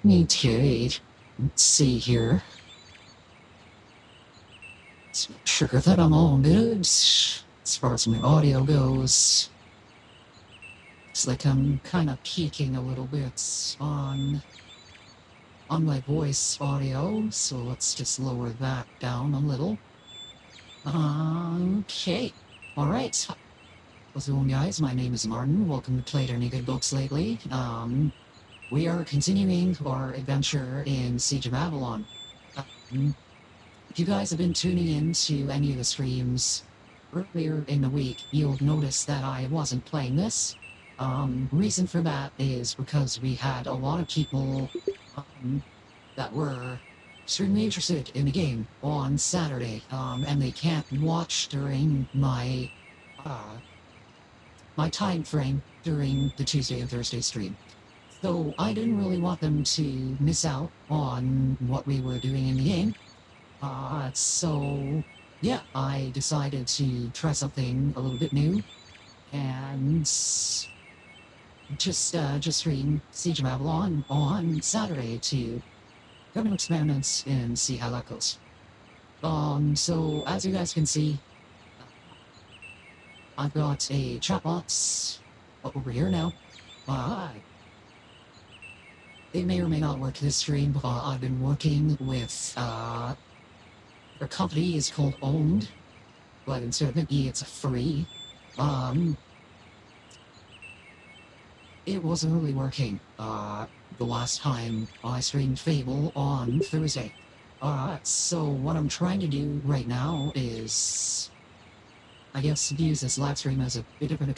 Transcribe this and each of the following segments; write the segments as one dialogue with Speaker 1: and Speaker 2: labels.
Speaker 1: Okay, let's see here. Let's make sure that I'm all good as far as my audio goes. It's like I'm kind of peaking a little bit on my voice audio, so let's just lower that down a little. Okay, all right. How's it going, guys? My name is Martin. Welcome to Played Any Good Books Lately. We are continuing our adventure in Siege of Avalon. If you guys have been tuning in to any of the streams earlier in the week, you'll notice that I wasn't playing this. Reason for that is because we had a lot of people that were extremely interested in the game on Saturday, and they can't watch during my time frame during the Tuesday and Thursday stream. So I didn't really want them to miss out on what we were doing in the game. So yeah, I decided to try something a little bit new and just stream Siege of Avalon on Saturday to go into experiments and see how that goes. So as you guys can see, I've got a chat box over here now. It may or may not work this stream, but I've been working with their company is called Owned, but instead of an E, it's a free. It wasn't really working the last time I streamed Fable on Thursday. So what I'm trying to do right now is, I guess, use this live stream as a bit of an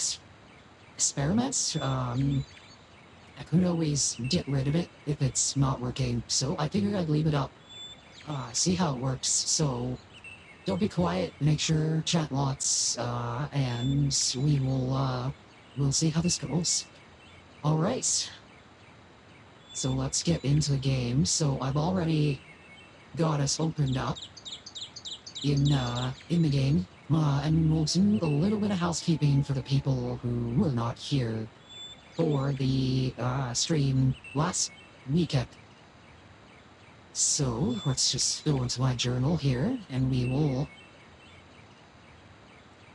Speaker 1: experiment. I could always get rid of it if it's not working, so I figured I'd leave it up, see how it works. So don't be quiet, make sure chat lots, and we'll see how this goes. All right. So let's get into the game. So I've already got us opened up in the game, and we'll do a little bit of housekeeping for the people who were not here for the stream last weekend. So let's just go into my journal here, and we will.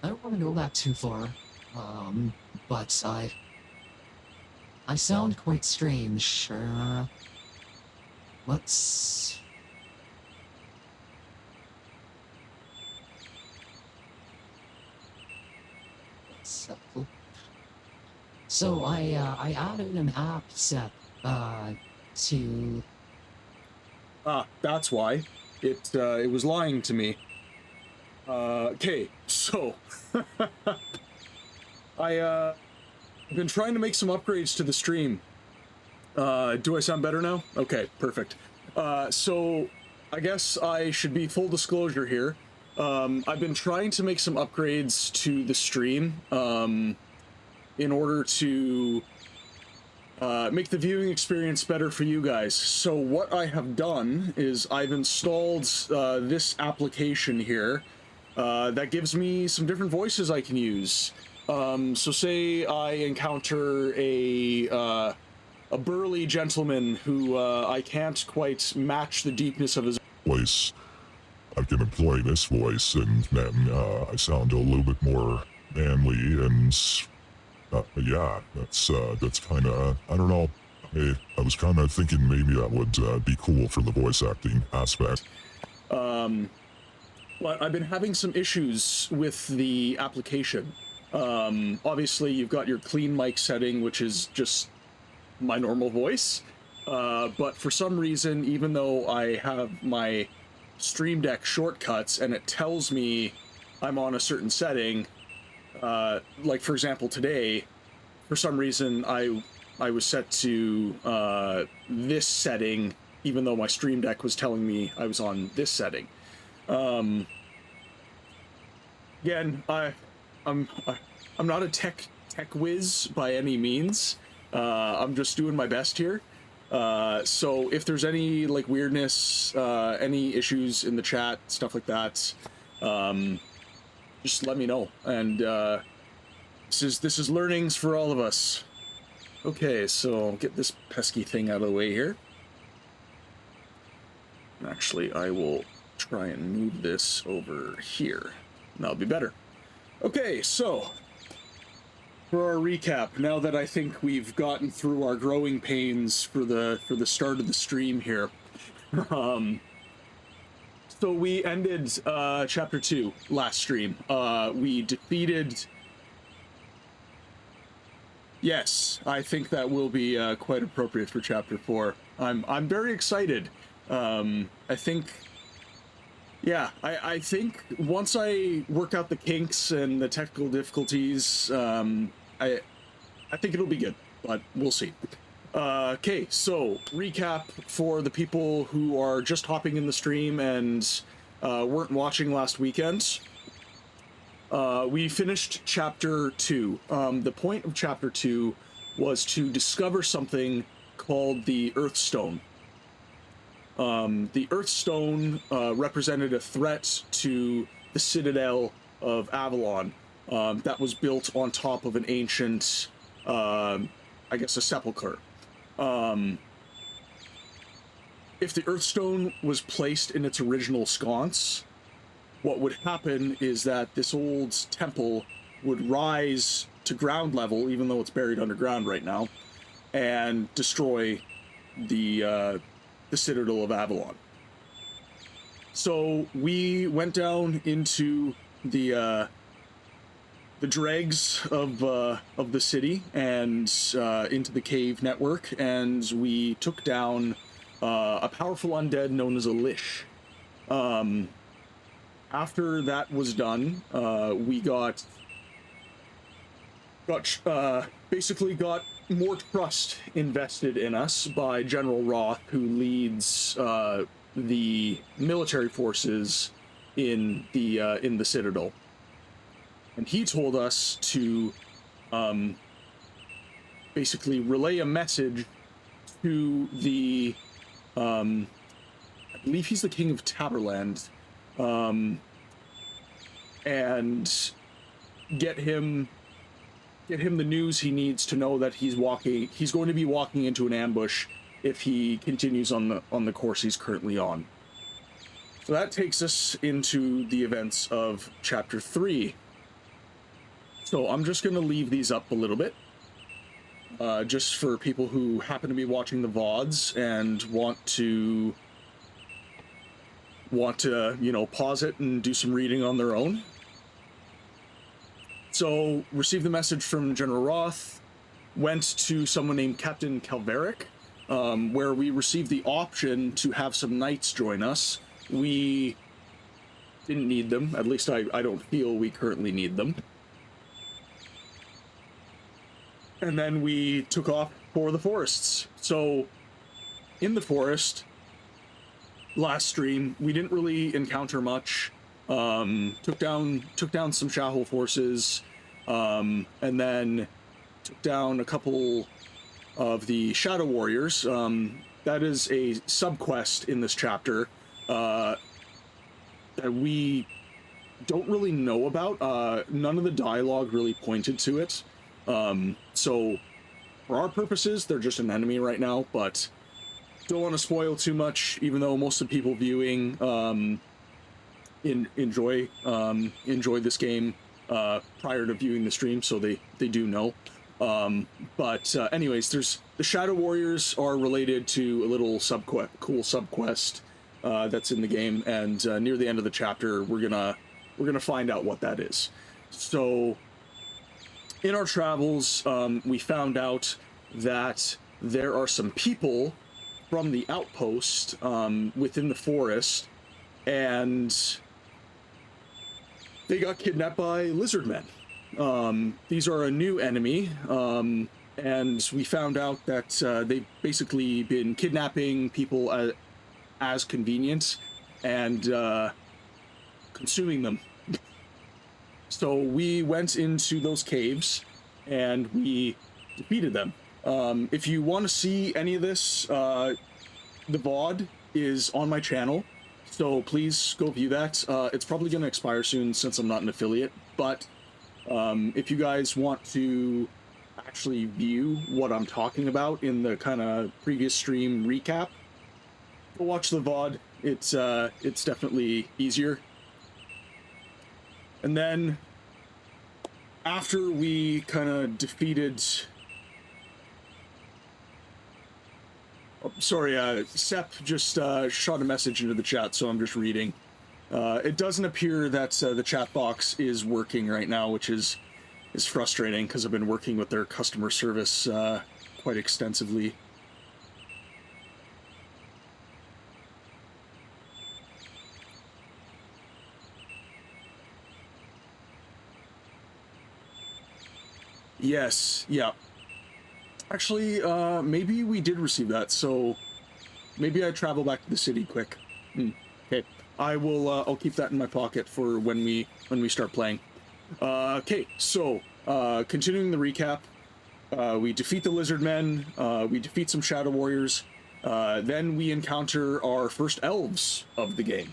Speaker 1: I don't want to go back too far, but I sound quite strange. Let's. So I added an app set to.
Speaker 2: That's why it was lying to me. Okay, so I've been trying to make some upgrades to the stream. Do I sound better now? Okay, perfect. So I guess I should be full disclosure here. I've been trying to make some upgrades to the stream in order to make the viewing experience better for you guys. So what I have done is I've installed this application here that gives me some different voices I can use. So say I encounter a burly gentleman who I can't quite match the deepness of his
Speaker 3: voice. I can employ this voice, and then I sound a little bit more manly, and yeah, that's kind of, I don't know. I was kind of thinking maybe that would be cool for the voice acting aspect.
Speaker 2: But I've been having some issues with the application. Obviously, you've got your clean mic setting, which is just my normal voice. But for some reason, even though I have my Stream Deck shortcuts and it tells me I'm on a certain setting, like for example today, for some reason I was set to this setting, even though my Stream Deck was telling me I was on this setting. Again, I'm not a tech whiz by any means. I'm just doing my best here. So if there's any like weirdness, any issues in the chat, stuff like that, just let me know. And this is learnings for all of us. Okay, so get this pesky thing out of the way here. Actually, I will try and move this over here. That'll be better. Okay, so for our recap, now that I think we've gotten through our growing pains for the start of the stream here, so we ended chapter 2 last stream. We defeated. Yes, I think that will be quite appropriate for chapter 4. I'm very excited. I think. Yeah, I think once I work out the kinks and the technical difficulties, I think it'll be good, but we'll see. Okay, so recap for the people who are just hopping in the stream and weren't watching last weekend. We finished chapter 2. The point of chapter 2 was to discover something called the Earthstone. The Earthstone represented a threat to the citadel of Avalon that was built on top of an ancient, I guess, a sepulcher. If the Earthstone was placed in its original sconce, what would happen is that this old temple would rise to ground level, even though it's buried underground right now, and destroy the citadel of Avalon. So we went down into the dregs of the city and into the cave network, and we took down a powerful undead known as a Lich. After that was done, we basically got more trust invested in us by General Roth, who leads the military forces in the Citadel, and he told us to basically relay a message to the I believe he's the king of Taberland, and get him the news he needs to know that he's going to be walking into an ambush if he continues on the course he's currently on. So that takes us into the events of chapter 3. So I'm just going to leave these up a little bit, just for people who happen to be watching the VODs and want to pause it and do some reading on their own. So, received the message from General Roth, went to someone named Captain Calveric, where we received the option to have some knights join us. We didn't need them, at least I don't feel we currently need them. And then we took off for the forests. So, in the forest, last stream, we didn't really encounter much. Took down some Shahul forces, and then took down a couple of the Shadow Warriors. That is a subquest in this chapter that we don't really know about. None of the dialogue really pointed to it. So for our purposes, they're just an enemy right now, but don't want to spoil too much, even though most of the people viewing enjoy this game prior to viewing the stream, so they do know. But anyways, there's the Shadow Warriors are related to a little cool subquest that's in the game, and near the end of the chapter, we're gonna find out what that is. So in our travels, we found out that there are some people from the outpost within the forest, and they got kidnapped by lizard men. These are a new enemy, and we found out that they've basically been kidnapping people as convenient and consuming them. So we went into those caves and we defeated them. If you want to see any of this, the VOD is on my channel, so please go view that. It's probably going to expire soon since I'm not an affiliate, but if you guys want to actually view what I'm talking about in the kind of previous stream recap, go watch the VOD. It's definitely easier. And then after we kind of defeated... Oh, sorry, Sep just shot a message into the chat, so I'm just reading. It doesn't appear that the chat box is working right now, which is frustrating because I've been working with their customer service quite extensively. Yes, yeah. Actually, maybe we did receive that, so maybe I travel back to the city quick. Okay, I will. I'll keep that in my pocket for when we start playing. Okay, so continuing the recap, we defeat the lizard men. We defeat some shadow warriors. Then we encounter our first elves of the game.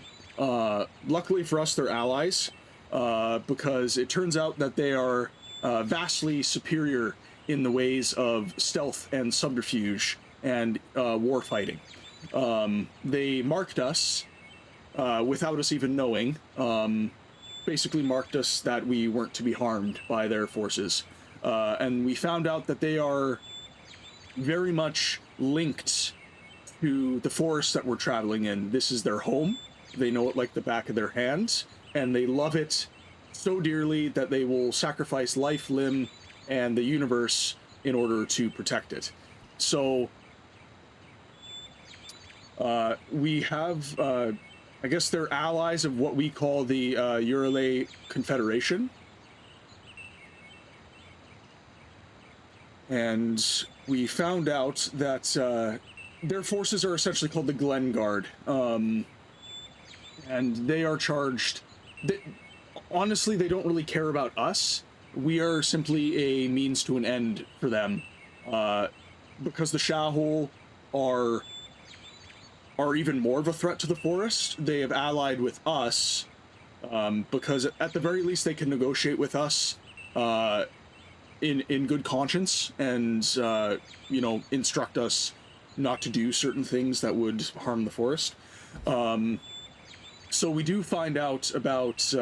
Speaker 2: Luckily for us, they're allies, because it turns out that they are vastly superior in the ways of stealth and subterfuge and war fighting. They marked us without us even knowing, basically marked us that we weren't to be harmed by their forces. And we found out that they are very much linked to the forest that we're traveling in. This is their home. They know it like the back of their hands, and they love it so dearly that they will sacrifice life, limb, and the universe in order to protect it. So we have, I guess they're allies of what we call the Urale Confederation. And we found out that their forces are essentially called the Glen Guard. And they are charged... honestly, they don't really care about us. We are simply a means to an end for them, because the Shahul are even more of a threat to the forest. They have allied with us, because at the very least they can negotiate with us in good conscience and you know, instruct us not to do certain things that would harm the forest. So we do find out about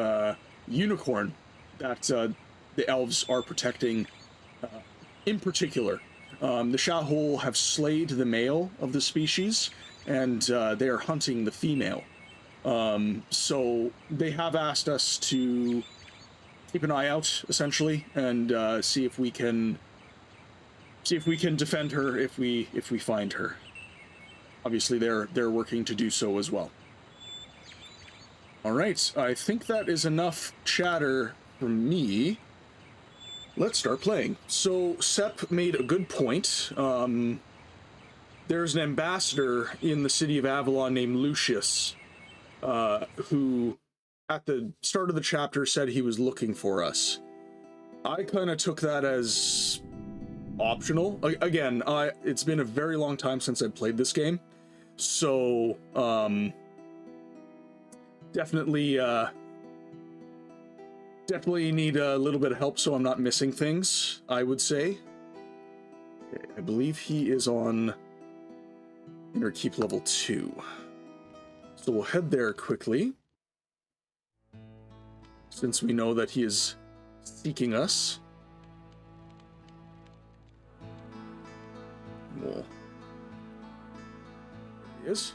Speaker 2: Unicorn that the elves are protecting in particular. The Shahul have slayed the male of the species, and they are hunting the female. So they have asked us to keep an eye out, essentially, and see if we can defend her if we find her. Obviously, they're working to do so as well. All right, I think that is enough chatter from me. Let's start playing. So Sep made a good point. There's an ambassador in the city of Avalon named Lucius, who at the start of the chapter said he was looking for us. I kind of took that as optional. Again, it's been a very long time since I played this game, so definitely need a little bit of help so I'm not missing things, I would say. Okay, I believe he is on Inner Keep level 2. So we'll head there quickly, since we know that he is seeking us. Well, there he is.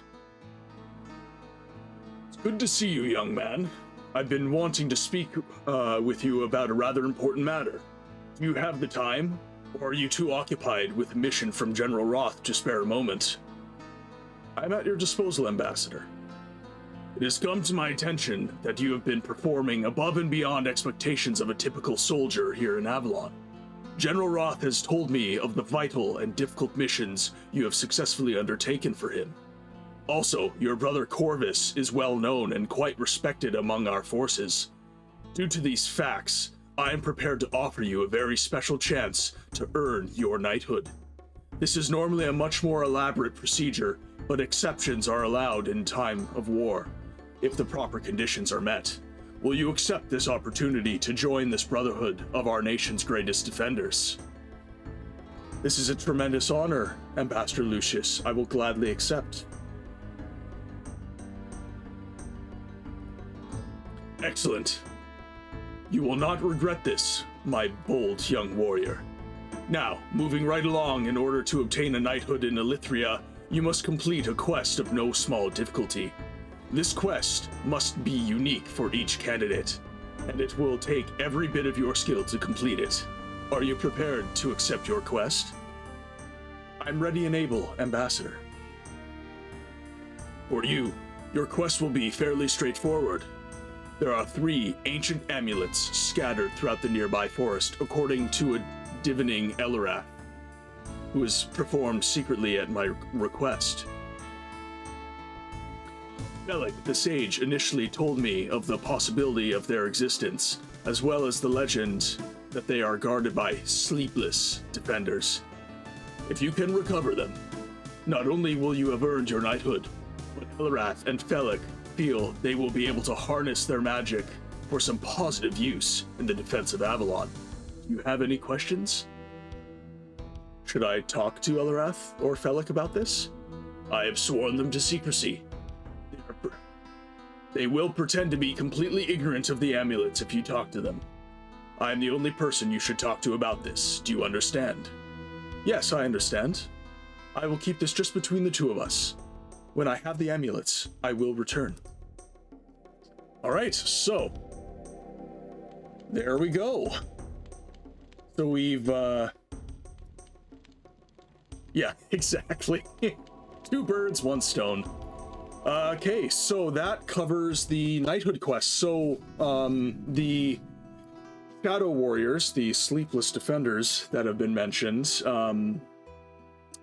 Speaker 2: It's good to see you, young man. I've been wanting to speak with you about a rather important matter. Do you have the time, or are you too occupied with a mission from General Roth to spare a moment? I'm at your disposal, Ambassador. It has come to my attention that you have been performing above and beyond expectations of a typical soldier here in Avalon. General Roth has told me of the vital and difficult missions you have successfully undertaken for him. Also, your brother Corvus is well known and quite respected among our forces. Due to these facts, I am prepared to offer you a very special chance to earn your knighthood. This is normally a much more elaborate procedure, but exceptions are allowed in time of war, if the proper conditions are met. Will you accept this opportunity to join this brotherhood of our nation's greatest defenders? This is a tremendous honor, Ambassador Lucius. I will gladly accept. Excellent. You will not regret this, my bold young warrior. Now, moving right along, in order to obtain a knighthood in Elithria, you must complete a quest of no small difficulty. This quest must be unique for each candidate, and it will take every bit of your skill to complete it. Are you prepared to accept your quest? I'm ready and able, Ambassador. For you, your quest will be fairly straightforward. There are 3 ancient amulets scattered throughout the nearby forest, according to a divining Elarath, who was performed secretly at my request. Bellic, the sage, initially told me of the possibility of their existence, as well as the legend that they are guarded by sleepless defenders. If you can recover them, not only will you have earned your knighthood, but Elarath and Felix feel they will be able to harness their magic for some positive use in the defense of Avalon. Do you have any questions? Should I talk to Elarath or Felix about this? I have sworn them to secrecy. They will pretend to be completely ignorant of the amulets if you talk to them. I am the only person you should talk to about this. Do you understand? Yes, I understand. I will keep this just between the 2 of us. When I have the amulets, I will return. Alright, so there we go. So we've, yeah, exactly. 2 birds, 1 stone. Okay, so that covers the knighthood quest. So, the Shadow Warriors, the Sleepless Defenders that have been mentioned,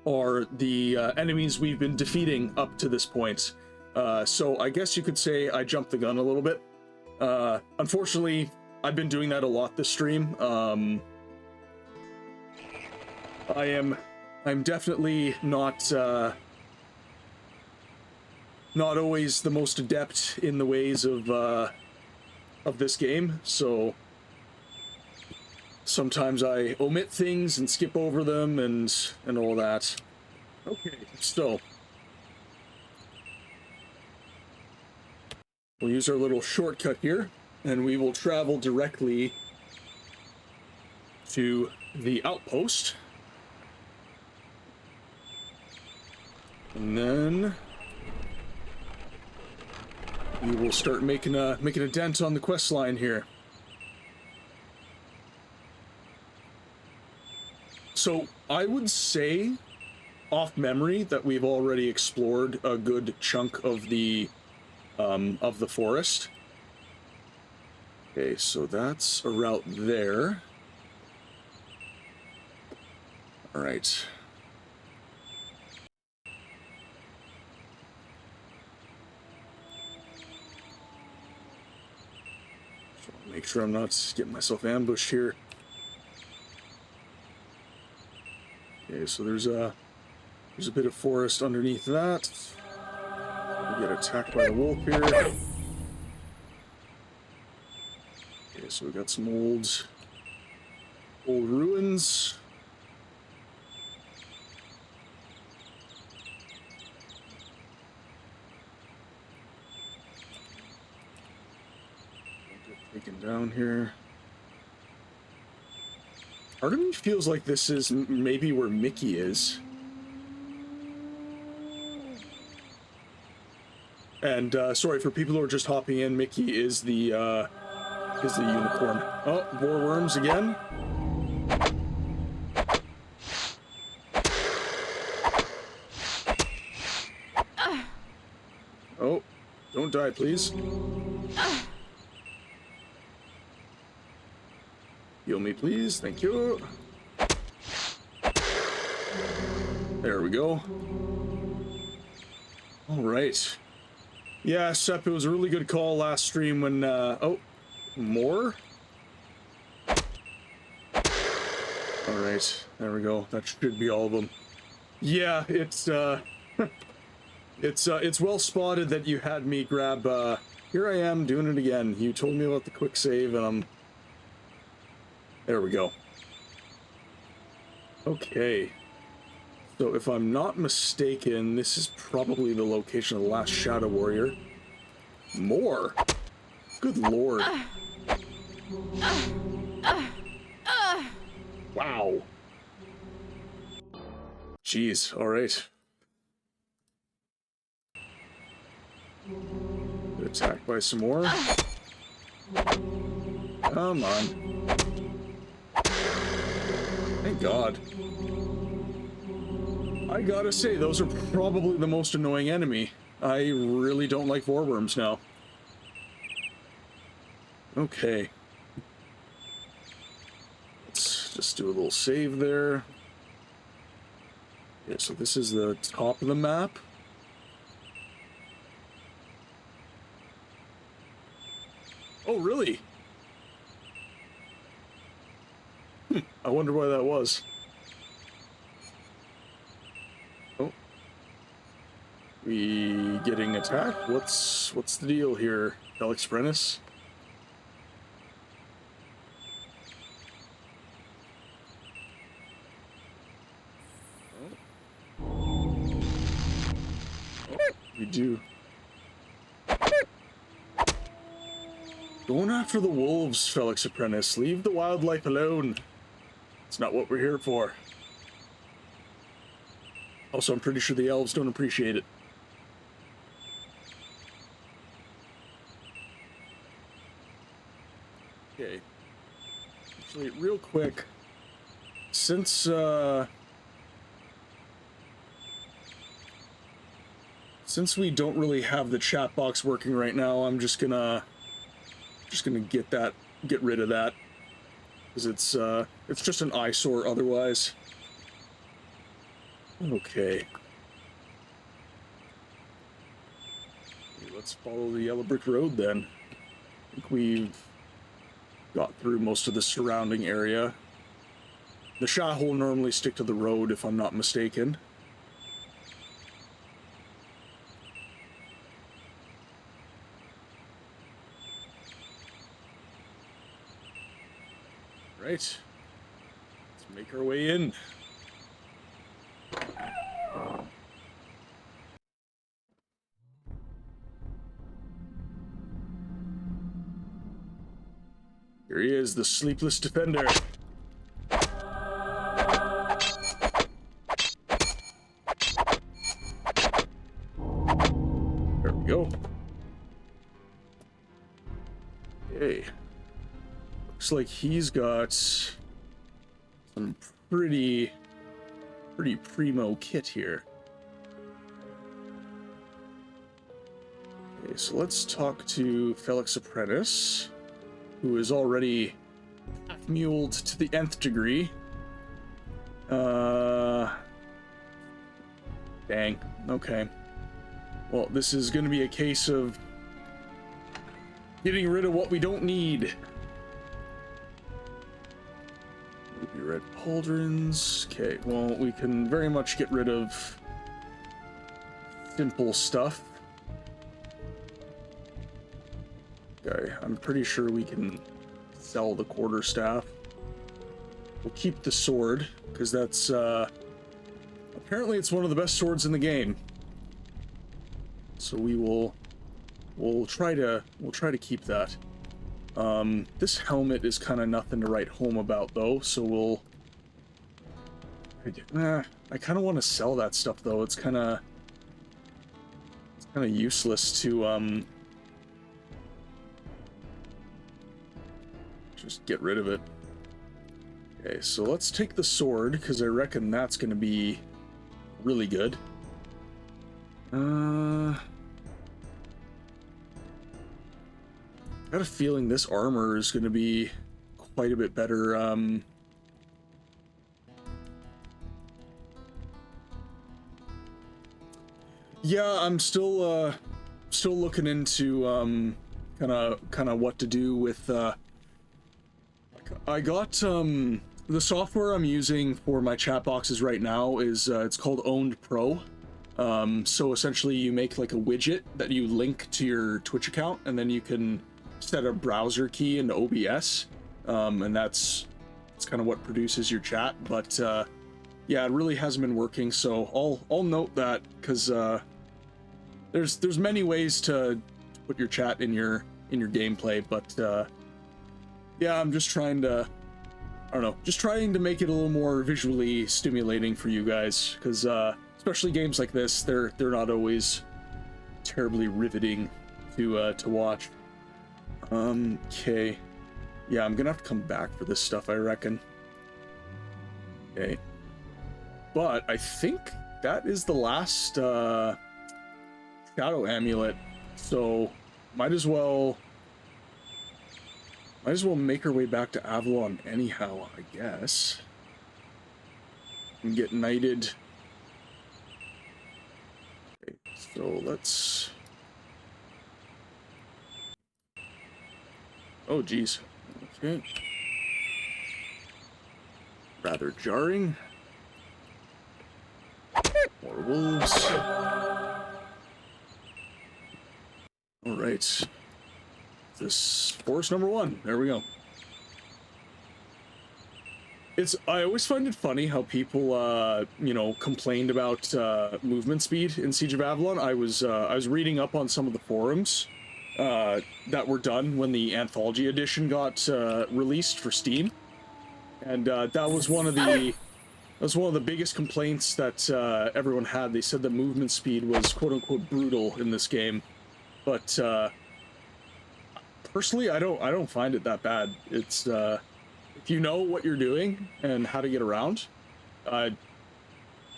Speaker 2: are the enemies we've been defeating up to this point. So I guess you could say I jumped the gun a little bit. Unfortunately, I've been doing that a lot this stream. I'm definitely not always the most adept in the ways of this game, so sometimes I omit things and skip over them and all that. Okay, so we'll use our little shortcut here, and we will travel directly to the outpost. And then we will start making a dent on the quest line here. So I would say, off memory, that we've already explored a good chunk of the forest. Okay, so that's a route there. All right. Make sure I'm not getting myself ambushed here. Okay, so there's a bit of forest underneath that. We get attacked by a wolf here. Okay, so we got some old ruins. Taken down here. Part of me feels like this is maybe where Mickey is. And sorry for people who are just hopping in. Mickey is the unicorn. Oh, boar worms again. Oh, don't die, please. Heal me, please. Thank you. There we go. All right. Yeah, Sep, it was a really good call last stream when, oh, more? All right, there we go. That should be all of them. Yeah, it's well spotted that you had me grab, here I am doing it again. You told me about the quick save, and there we go. Okay. So if I'm not mistaken, this is probably the location of the last Shadow Warrior. More! Good lord. Wow. Jeez, alright. Attacked by some more. Come on. Thank God. I gotta say, those are probably the most annoying enemy. I really don't like vorworms now. Okay. Let's just do a little save there. Yeah, so this is the top of the map. Oh, really? I wonder why that was. Oh. We getting attacked? What's the deal here, Felix Brennis? We do. Going after the wolves, Felix Apprentice. Leave the wildlife alone. It's not what we're here for. Also, I'm pretty sure the elves don't appreciate it. Okay. Actually, real quick, since we don't really have the chat box working right now, I'm just gonna get rid of that, because it's just an eyesore otherwise. Okay. Let's follow the yellow brick road then. I think we've got through most of the surrounding area. The shot hole normally stick to the road, if I'm not mistaken. Right. Let's make our way in. Here he is, the sleepless defender. There we go. Okay. Looks like he's got some pretty primo kit here. Okay, so let's talk to Felix Apprentice, who is already muled to the nth degree. Dang. Okay. Well, this is going to be a case of getting rid of what we don't need. Ruby red pauldrons. Okay, well, we can very much get rid of simple stuff. Okay, I'm pretty sure we can sell the quarterstaff. We'll keep the sword, because that's, apparently it's one of the best swords in the game. So we'll try to keep that. This helmet is kind of nothing to write home about, though, so I kind of want to sell that stuff, though. It's kind of useless to, just get rid of it. Okay, so let's take the sword, because I reckon that's going to be really good. I got a feeling this armor is going to be quite a bit better. Yeah, I'm still looking into kind of what to do with. I got the software I'm using for my chat boxes right now is it's called Owned Pro. So essentially, you make like a widget that you link to your Twitch account, and then you can set a browser key into OBS, and that's kind of what produces your chat. But yeah, it really hasn't been working, so I'll note that, because there's many ways to put your chat in your in your gameplay, but yeah, I'm just trying to, I don't know, just trying to make it a little more visually stimulating for you guys, because especially games like this, they're not always terribly riveting to watch. Okay. Yeah, I'm gonna have to come back for this stuff, I reckon. Okay. But I think that is the last Shadow Amulet, so might as well make our way back to Avalon anyhow, I guess. And get knighted. Okay, so let's... Oh, geez. Okay. Rather jarring. More wolves. Alright. This forest number 1. There we go. I always find it funny how people, you know, complained about movement speed in Siege of Avalon. I was reading up on some of the forums that were done when the Anthology Edition got released for Steam, and that was one of the biggest complaints that everyone had. They said that movement speed was quote unquote brutal in this game, but personally, I don't find it that bad. It's if you know what you're doing and how to get around,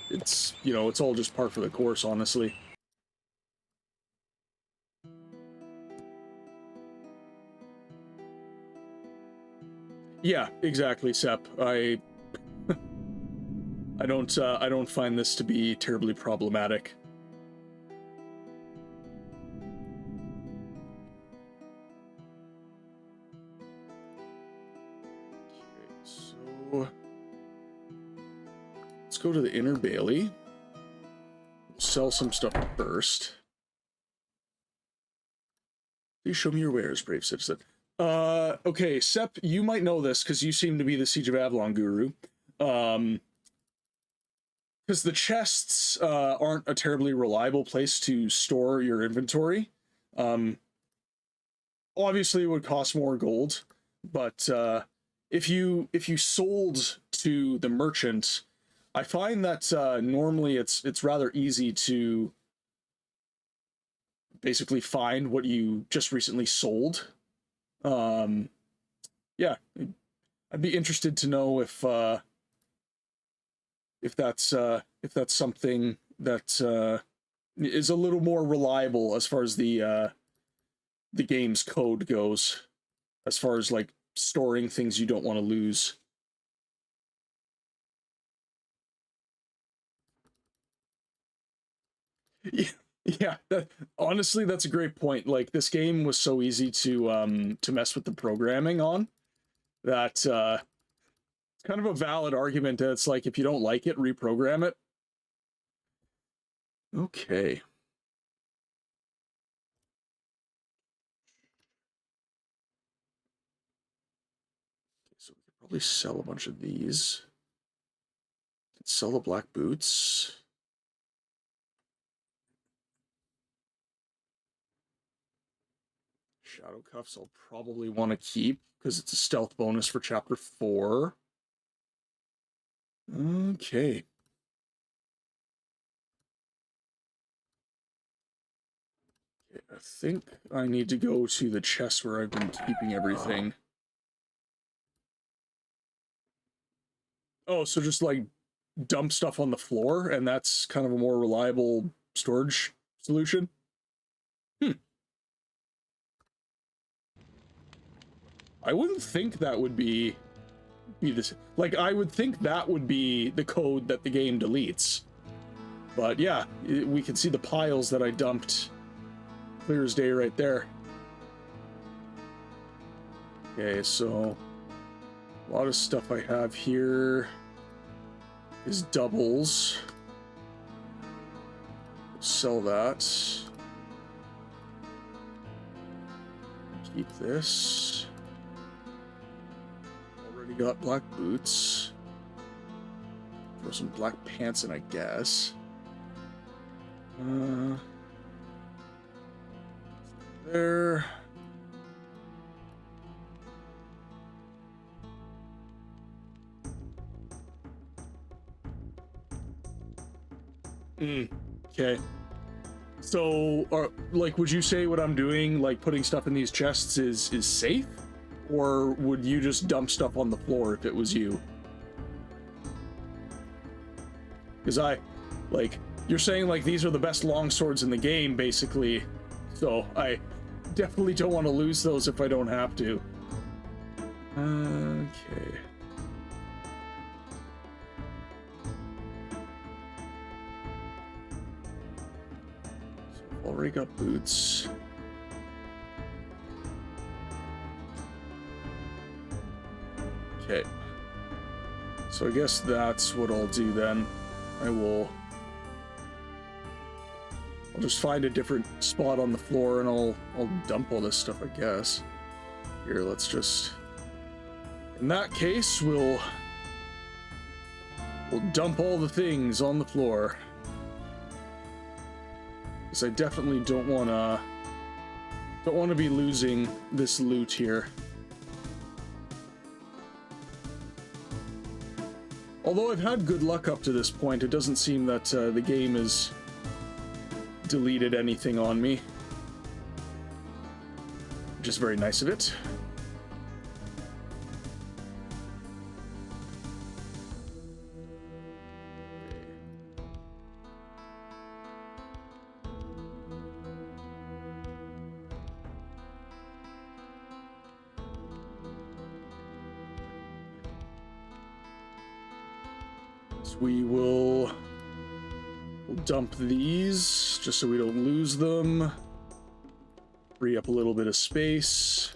Speaker 2: it's, you know, it's all just par for the course, honestly. Yeah, exactly, Sep. I don't find this to be terribly problematic. Okay, so let's go to the Inner Bailey. Sell some stuff first. Please show me your wares, brave citizen. Okay, Sep, you might know this because you seem to be the Siege of Avalon guru. Because the chests aren't a terribly reliable place to store your inventory. Obviously, it would cost more gold, but if you sold to the merchant, I find that normally it's rather easy to basically find what you just recently sold. Yeah, I'd be interested to know if that's something that is a little more reliable as far as the game's code goes, as far as like storing things you don't want to lose. Yeah, honestly, that's a great point. Like, this game was so easy to mess with the programming on that it's kind of a valid argument that it's like, if you don't like it, reprogram it. Okay. So we could probably sell a bunch of these. Sell the black boots. Shadow cuffs I'll probably want to keep because it's a stealth bonus for chapter 4. Okay. Okay, I think I need to go to the chest where I've been keeping everything. Oh, so just like dump stuff on the floor, and that's kind of a more reliable storage solution? I wouldn't think that would be this. Like, I would think that would be the code that the game deletes. But yeah, we can see the piles that I dumped clear as day right there. Okay, so a lot of stuff I have here is doubles. Sell that. Keep this. Already got black boots. Throw some black pants in, I guess. There. Okay. So, like, would you say what I'm doing, like putting stuff in these chests, is safe? Or would you just dump stuff on the floor if it was you? Because you're saying, like, these are the best longswords in the game, basically. So, I definitely don't want to lose those if I don't have to. Okay. Already got boots. Okay. So I guess that's what I'll do then. I'll just find a different spot on the floor and I'll dump all this stuff, I guess. Here, let's just... In that case, we'll dump all the things on the floor. Because I definitely don't want to be losing this loot here. Although I've had good luck up to this point, it doesn't seem that the game has deleted anything on me. Which is very nice of it. We'll dump these just so we don't lose them. Free up a little bit of space.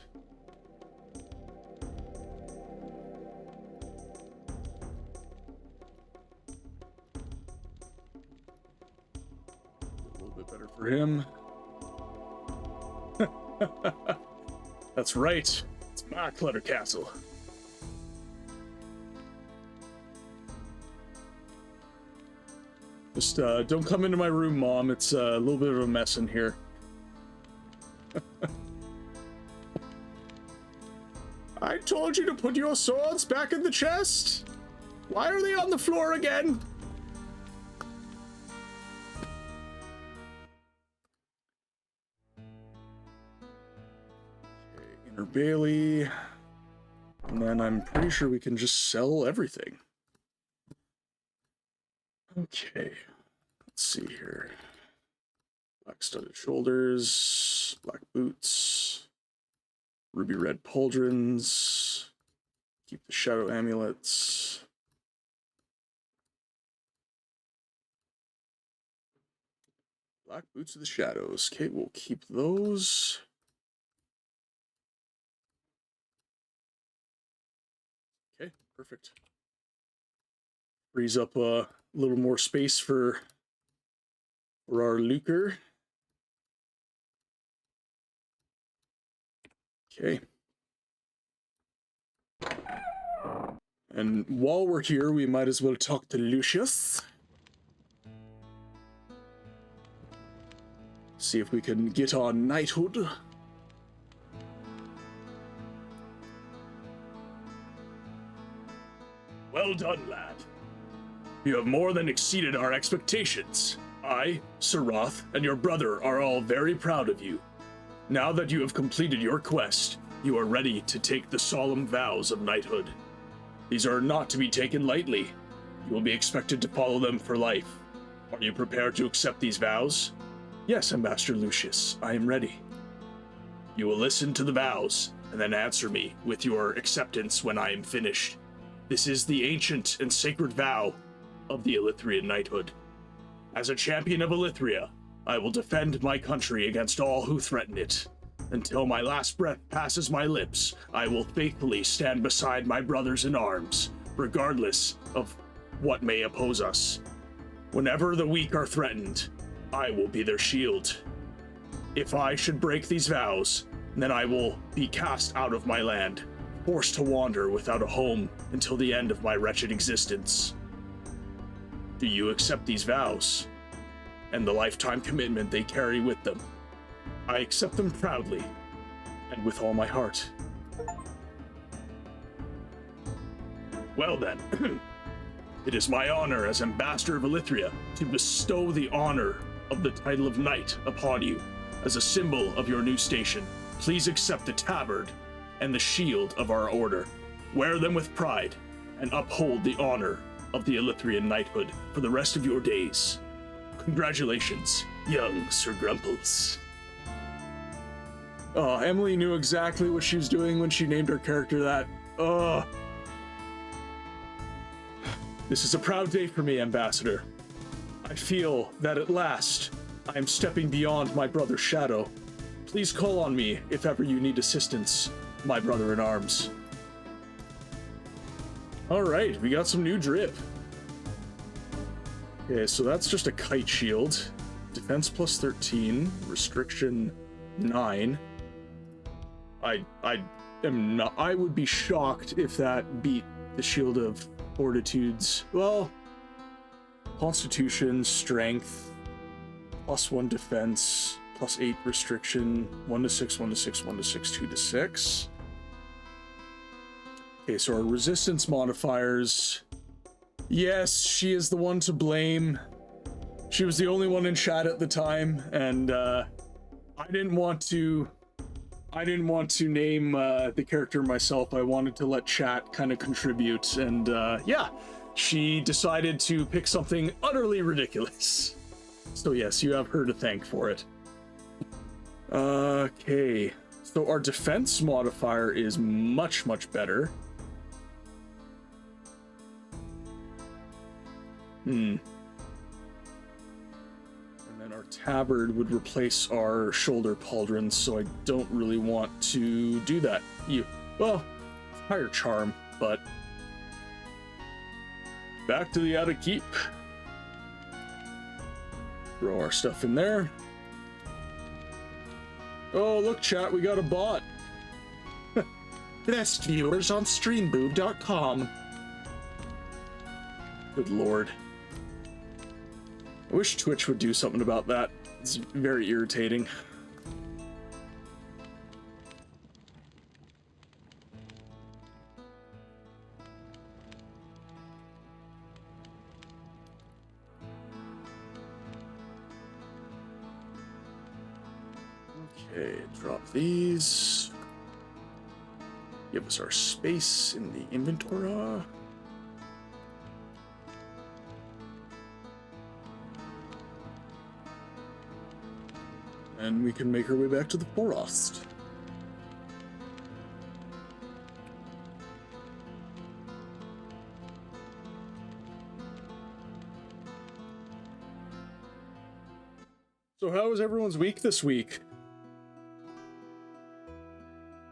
Speaker 2: A little bit better for him. That's right. It's my clutter castle. Just don't come into my room, Mom. It's a little bit of a mess in here. I told you to put your swords back in the chest. Why are they on the floor again? Okay, Inner Bailey. And then I'm pretty sure we can just sell everything. Okay, let's see here. Black studded shoulders, black boots, ruby red pauldrons, keep the shadow amulets. Black boots of the shadows. Okay, we'll keep those. Okay, perfect. Frees up a little more space for our lucre. Okay. And while we're here, we might as well talk to Lucius. See if we can get our knighthood. Well done, lad. You have more than exceeded our expectations. I, Sir Roth, and your brother are all very proud of you. Now that you have completed your quest, you are ready to take the solemn vows of knighthood. These are not to be taken lightly. You will be expected to follow them for life. Are you prepared to accept these vows? Yes, Ambassador Lucius, I am ready. You will listen to the vows, and then answer me with your acceptance when I am finished. This is the ancient and sacred vow of the Elithrian knighthood. As a champion of Elithria, I will defend my country against all who threaten it. Until my last breath passes my lips, I will faithfully stand beside my brothers in arms, regardless of what may oppose us. Whenever the weak are threatened, I will be their shield. If I should break these vows, then I will be cast out of my land, forced to wander without a home until the end of my wretched existence. Do you accept these vows and the lifetime commitment they carry with them? I accept them proudly and with all my heart. Well then, It is my honor as Ambassador of Elithria to bestow the honor of the title of Knight upon you as a symbol of your new station. Please accept the tabard and the shield of our order. Wear them with pride and uphold the honor of the Elithrian knighthood for the rest of your days. Congratulations, young Sir Grumples. Oh, Emily knew exactly what she was doing when she named her character that. Oh. This is a proud day for me, Ambassador. I feel that at last I am stepping beyond my brother's shadow. Please call on me if ever you need assistance, my brother in arms. All right, we got some new drip. Okay, so that's just a kite shield. Defense plus 13, restriction 9. I am not. I would be shocked if that beat the shield of fortitudes. Well, Constitution, Strength, +1 defense, +8 restriction, 1 to 6, 1 to 6, 1 to 6, 2 to 6. Okay, so our resistance modifiers. Yes, she is the one to blame. She was the only one in chat at the time, and I didn't want to name the character myself. I wanted to let chat kind of contribute, and yeah, she decided to pick something utterly ridiculous. So yes, you have her to thank for it. Okay, so our defense modifier is much, much better. And then our tabard would replace our shoulder pauldrons, so I don't really want to do that. Well, higher charm, but back to the attic keep. Throw our stuff in there. Oh, look, chat, we got a bot. Best viewers on streamboob.com. Good lord. I wish Twitch would do something about that. It's very irritating. Okay, drop these. Give us our space in the inventory. And we can make our way back to the forest. So how was everyone's week this week?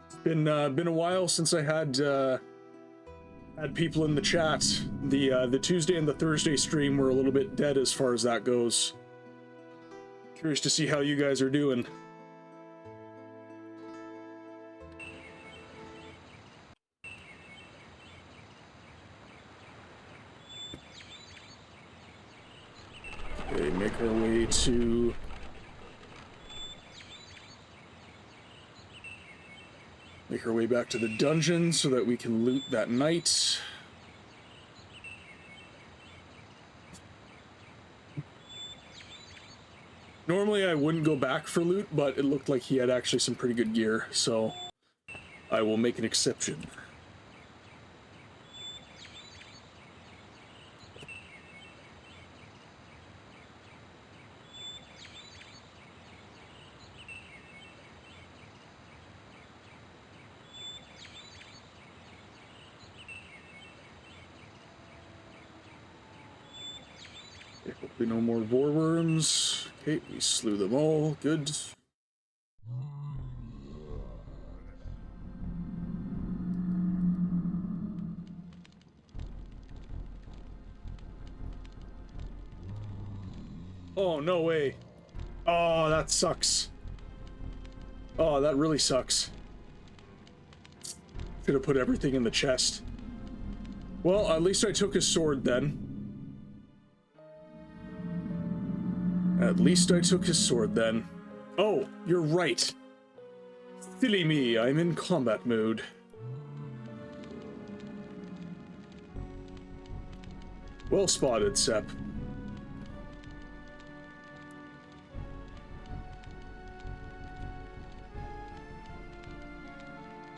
Speaker 2: It's been a while since I had people in the chat. The Tuesday and the Thursday stream were a little bit dead as far as that goes. Curious to see how you guys are doing. Okay, make our way to... Make our way back to the dungeon so that we can loot that night. Normally I wouldn't go back for loot, but it looked like he had actually some pretty good gear, so I will make an exception. Okay, hopefully no more vorworms. Okay, we slew them all. Good. Oh, no way. Oh, that sucks. Oh, that really sucks. Should have put everything in the chest. Well, at least I took his sword then. At least I took his sword then. Oh, you're right. Silly me, I'm in combat mode. Well spotted, Sep.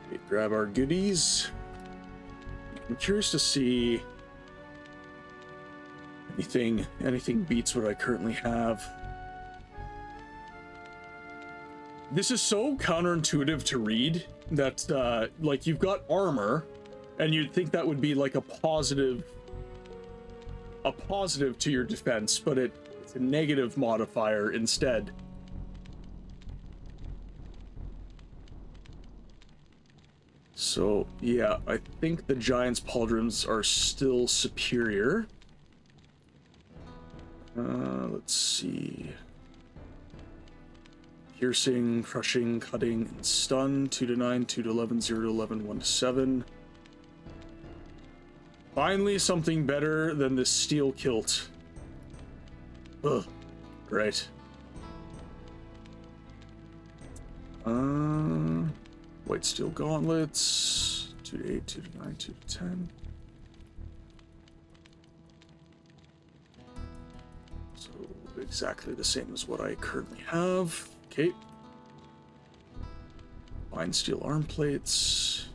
Speaker 2: Okay, grab our goodies. I'm curious to see anything beats what I currently have. This is so counterintuitive to read that, like, you've got armor, and you'd think that would be like a positive to your defense, but it's a negative modifier instead. So yeah, I think the Giant's pauldrons are still superior. Let's see. Piercing, crushing, cutting, and stun. 2 to 9, 2 to 11, 0 to 11, 1 to 7. Finally, something better than this steel kilt. Ugh. Right. White steel gauntlets. 2 to 8, 2 to 9, 2 to 10. So exactly the same as what I currently have. Okay. Fine steel arm plates.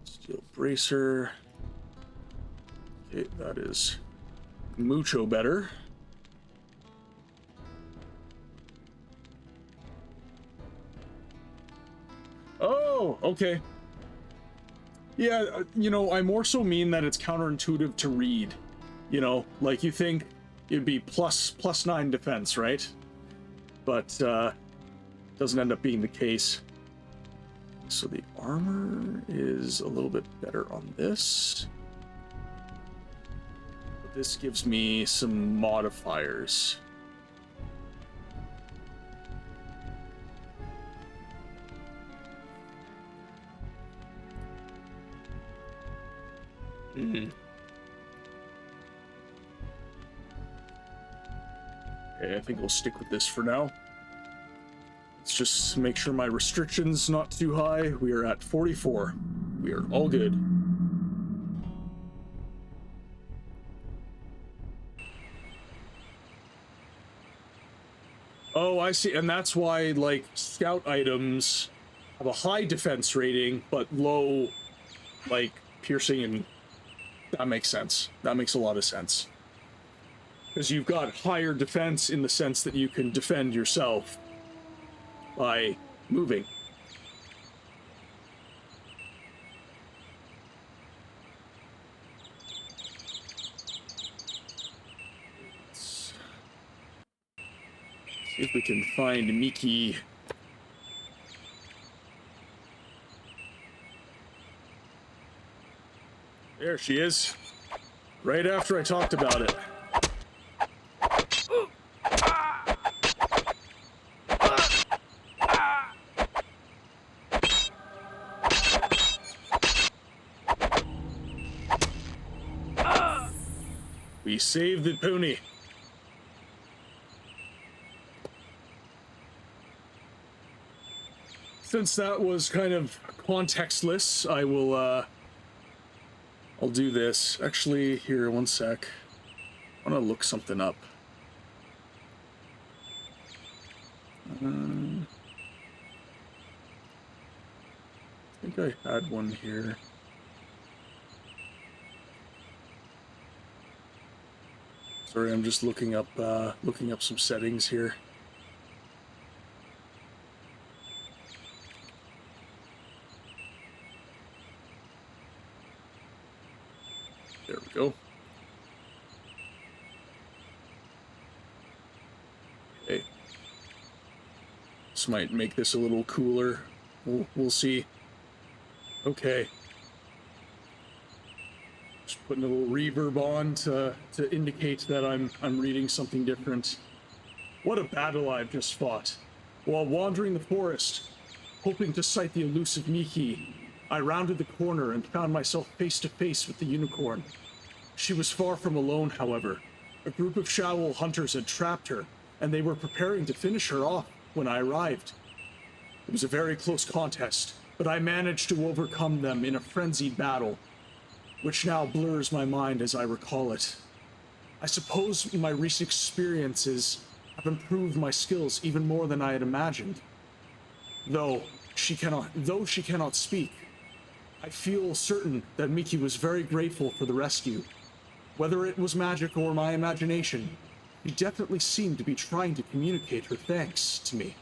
Speaker 2: Steel bracer. Okay, that is mucho better. Oh, okay. Yeah, you know, I more so mean that it's counterintuitive to read. You know, like you think it'd be plus 9 defense, right? But doesn't end up being the case. So the armor is a little bit better on this. But this gives me some modifiers. Okay, I think we'll stick with this for now. Let's just make sure my restriction's not too high. We are at 44. We are all good. Oh, I see. And that's why, like, scout items have a high defense rating, but low, like, piercing, and that makes sense. That makes a lot of sense. Because you've got higher defense in the sense that you can defend yourself by moving. Let's see if we can find Miki. There she is. Right after I talked about it. We saved the pony. Since that was kind of contextless, I will, I'll do this. Actually, here, one sec. I want to look something up. I think I had one here. Sorry, I'm just looking up some settings here. There we go. Okay. This might make this a little cooler. We'll see. Okay. Just putting a little reverb on to indicate that I'm reading something different. What a battle I've just fought. While wandering the forest, hoping to sight the elusive Miki, I rounded the corner and found myself face to face with the unicorn. She was far from alone, however. A group of Shaoul hunters had trapped her, and they were preparing to finish her off when I arrived. It was a very close contest, but I managed to overcome them in a frenzied battle. which now blurs my mind as I recall it. I suppose my recent experiences have improved my skills even more than I had imagined. Though she cannot speak, I feel certain that Miki was very grateful for the rescue. Whether it was magic or my imagination, she definitely seemed to be trying to communicate her thanks to me.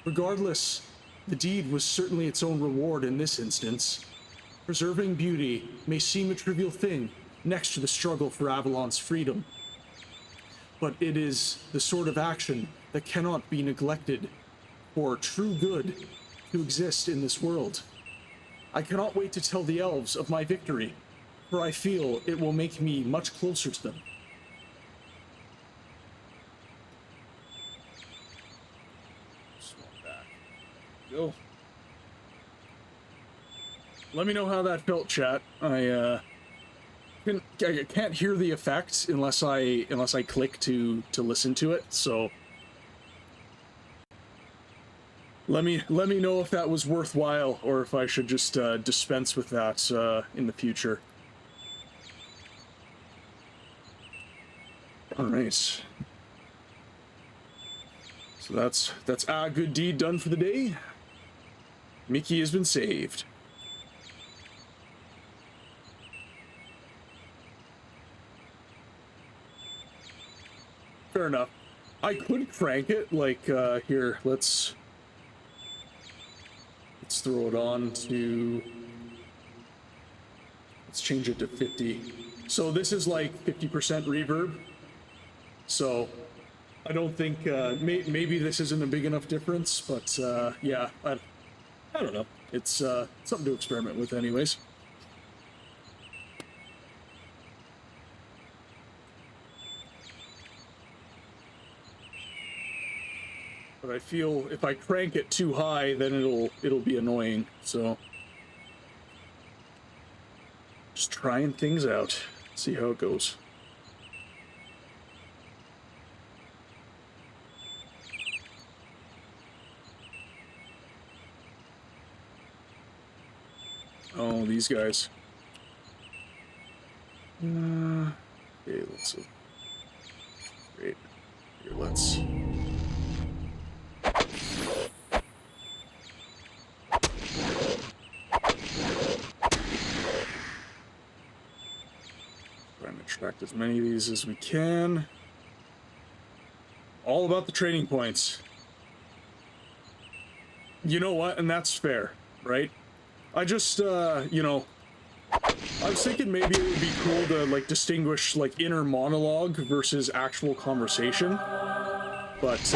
Speaker 2: Regardless, the deed was certainly its own reward in this instance. Preserving beauty may seem a trivial thing next to the struggle for Avalon's freedom, but it is the sort of action that cannot be neglected for true good to exist in this world. I cannot wait to tell the elves of my victory, for I feel it will make me much closer to them. Swap back. Go. Let me know how that felt, chat. I can't hear the effect unless I click to listen to it. So let me know if that was worthwhile or if I should just dispense with that in the future. All right. So that's a good deed done for the day. Miki has been saved. Fair enough. I could crank it, like, here, let's throw it on to, let's change it to 50. So this is like 50% reverb. So I don't think, maybe this isn't a big enough difference, but, yeah, I don't know. It's, something to experiment with anyways. But I feel if I crank it too high, then it'll be annoying. So just trying things out, see how it goes. Oh, these guys. Okay, let's see. Great. Here, let's. Trying to extract as many of these as we can. All about the training points. You know what? And that's fair, right? I just, you know, I was thinking maybe it would be cool to, like, distinguish, like, inner monologue versus actual conversation. But,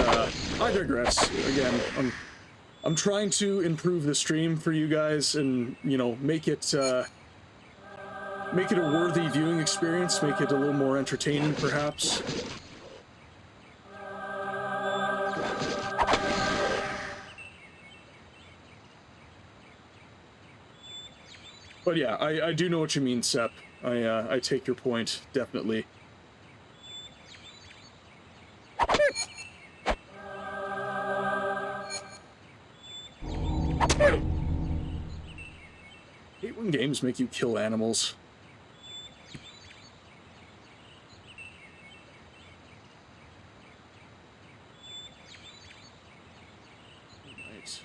Speaker 2: I digress. Again, I'm trying to improve the stream for you guys and, you know, make it a worthy viewing experience, make it a little more entertaining, perhaps. But yeah, I do know what you mean, Sep. I take your point, definitely. Hate when games make you kill animals. Nice.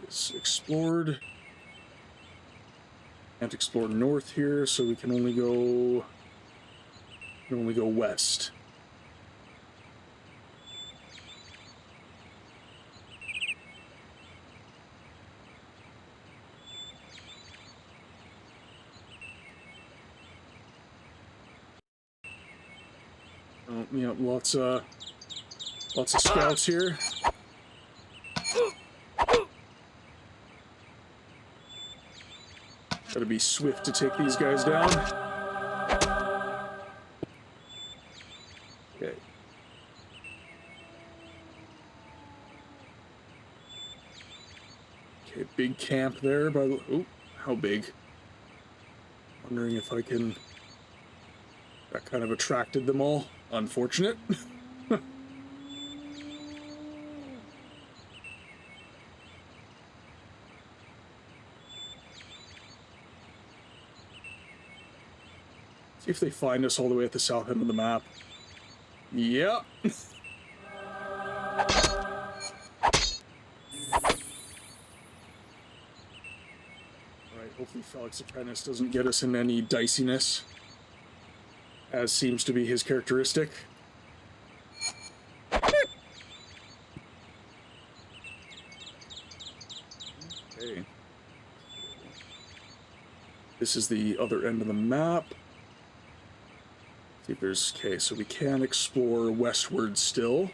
Speaker 2: It's explored. Can't explore north here, so we can only go west. Oh, yeah, lots of scouts here. Gotta be swift to take these guys down. Okay, big camp there by the... Oh, how big? Wondering if I can... That kind of attracted them all. Unfortunate. See if they find us all the way at the south end of the map. Yep. Alright, hopefully Felix Apprentice doesn't get us in any diciness, as seems to be his characteristic. Okay. This is the other end of the map. See if there's... Okay, so we can explore westward still.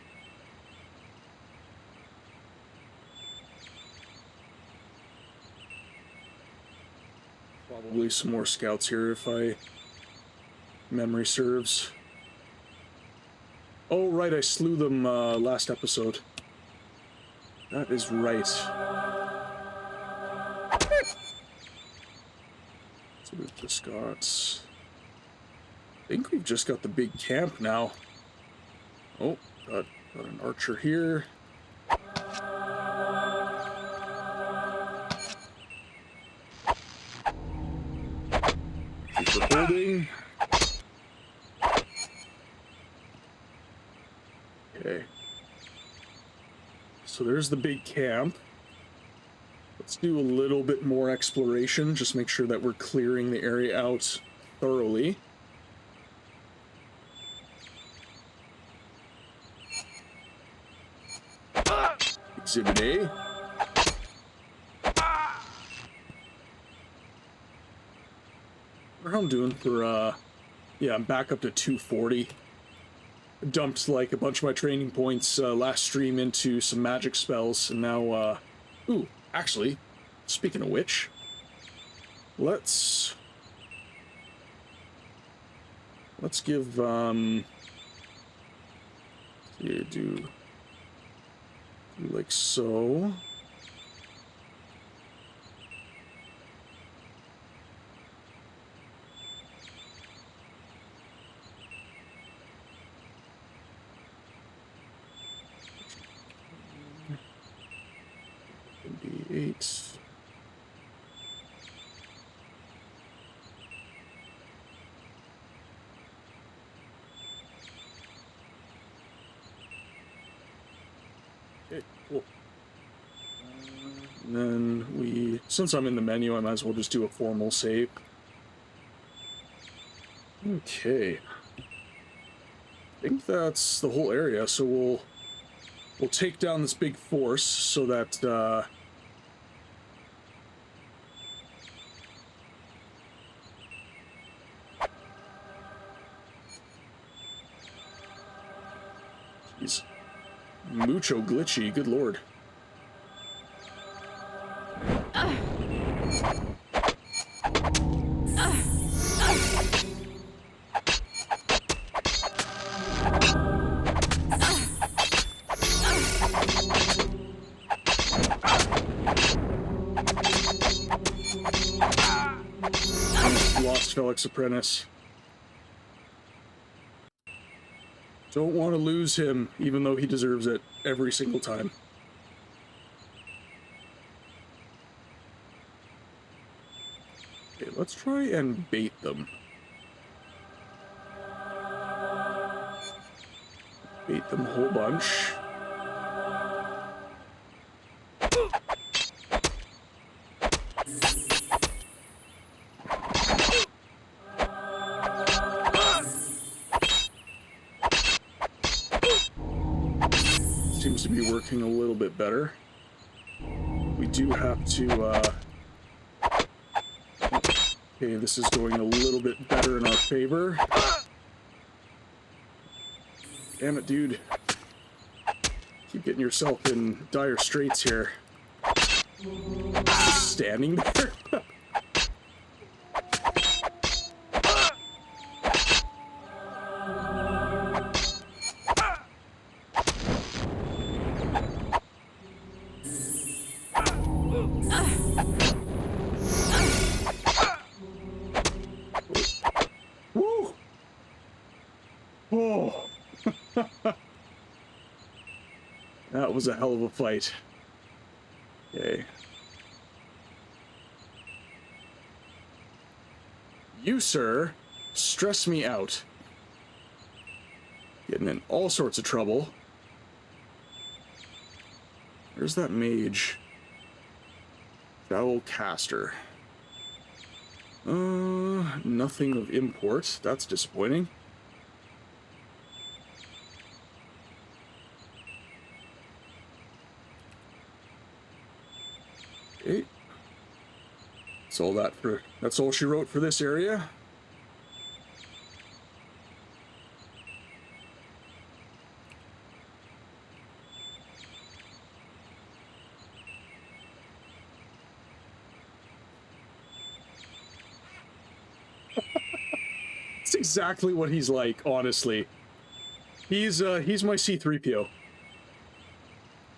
Speaker 2: Probably some more scouts here if memory serves. Oh, right, I slew them last episode. That is right. So we've just got... I think we've just got the big camp now. Oh, got an archer here. Keep holding. Okay. So there's the big camp. Let's do a little bit more exploration. Just make sure that we're clearing the area out thoroughly. Exhibit A. How I'm doing for, yeah, I'm back up to 240. Dumped, like, a bunch of my training points last stream into some magic spells, and now, ooh, actually, speaking of which, let's give, yeah, do like so. D8. Okay, cool. And then since I'm in the menu, I might as well just do a formal save. Okay. I think that's the whole area, so we'll take down this big force so that, Jeez. Mucho glitchy, good lord. Lost Felix Apprentice. Don't want to lose him, even though he deserves it every single time. Okay, let's try and bait them. Bait them a whole bunch. Seems to be working a little bit better. We do have to, okay, this is going a little bit better in our favor. Damn it, dude. Keep getting yourself in dire straits here. Just standing there. Woo! Oh, that was a hell of a fight. Okay. You, sir, stress me out. Getting in all sorts of trouble. Where's that mage? Foul caster. Nothing of import. That's disappointing. Okay. That's all she wrote for this area. It's exactly what he's like, honestly. He's my C-3PO.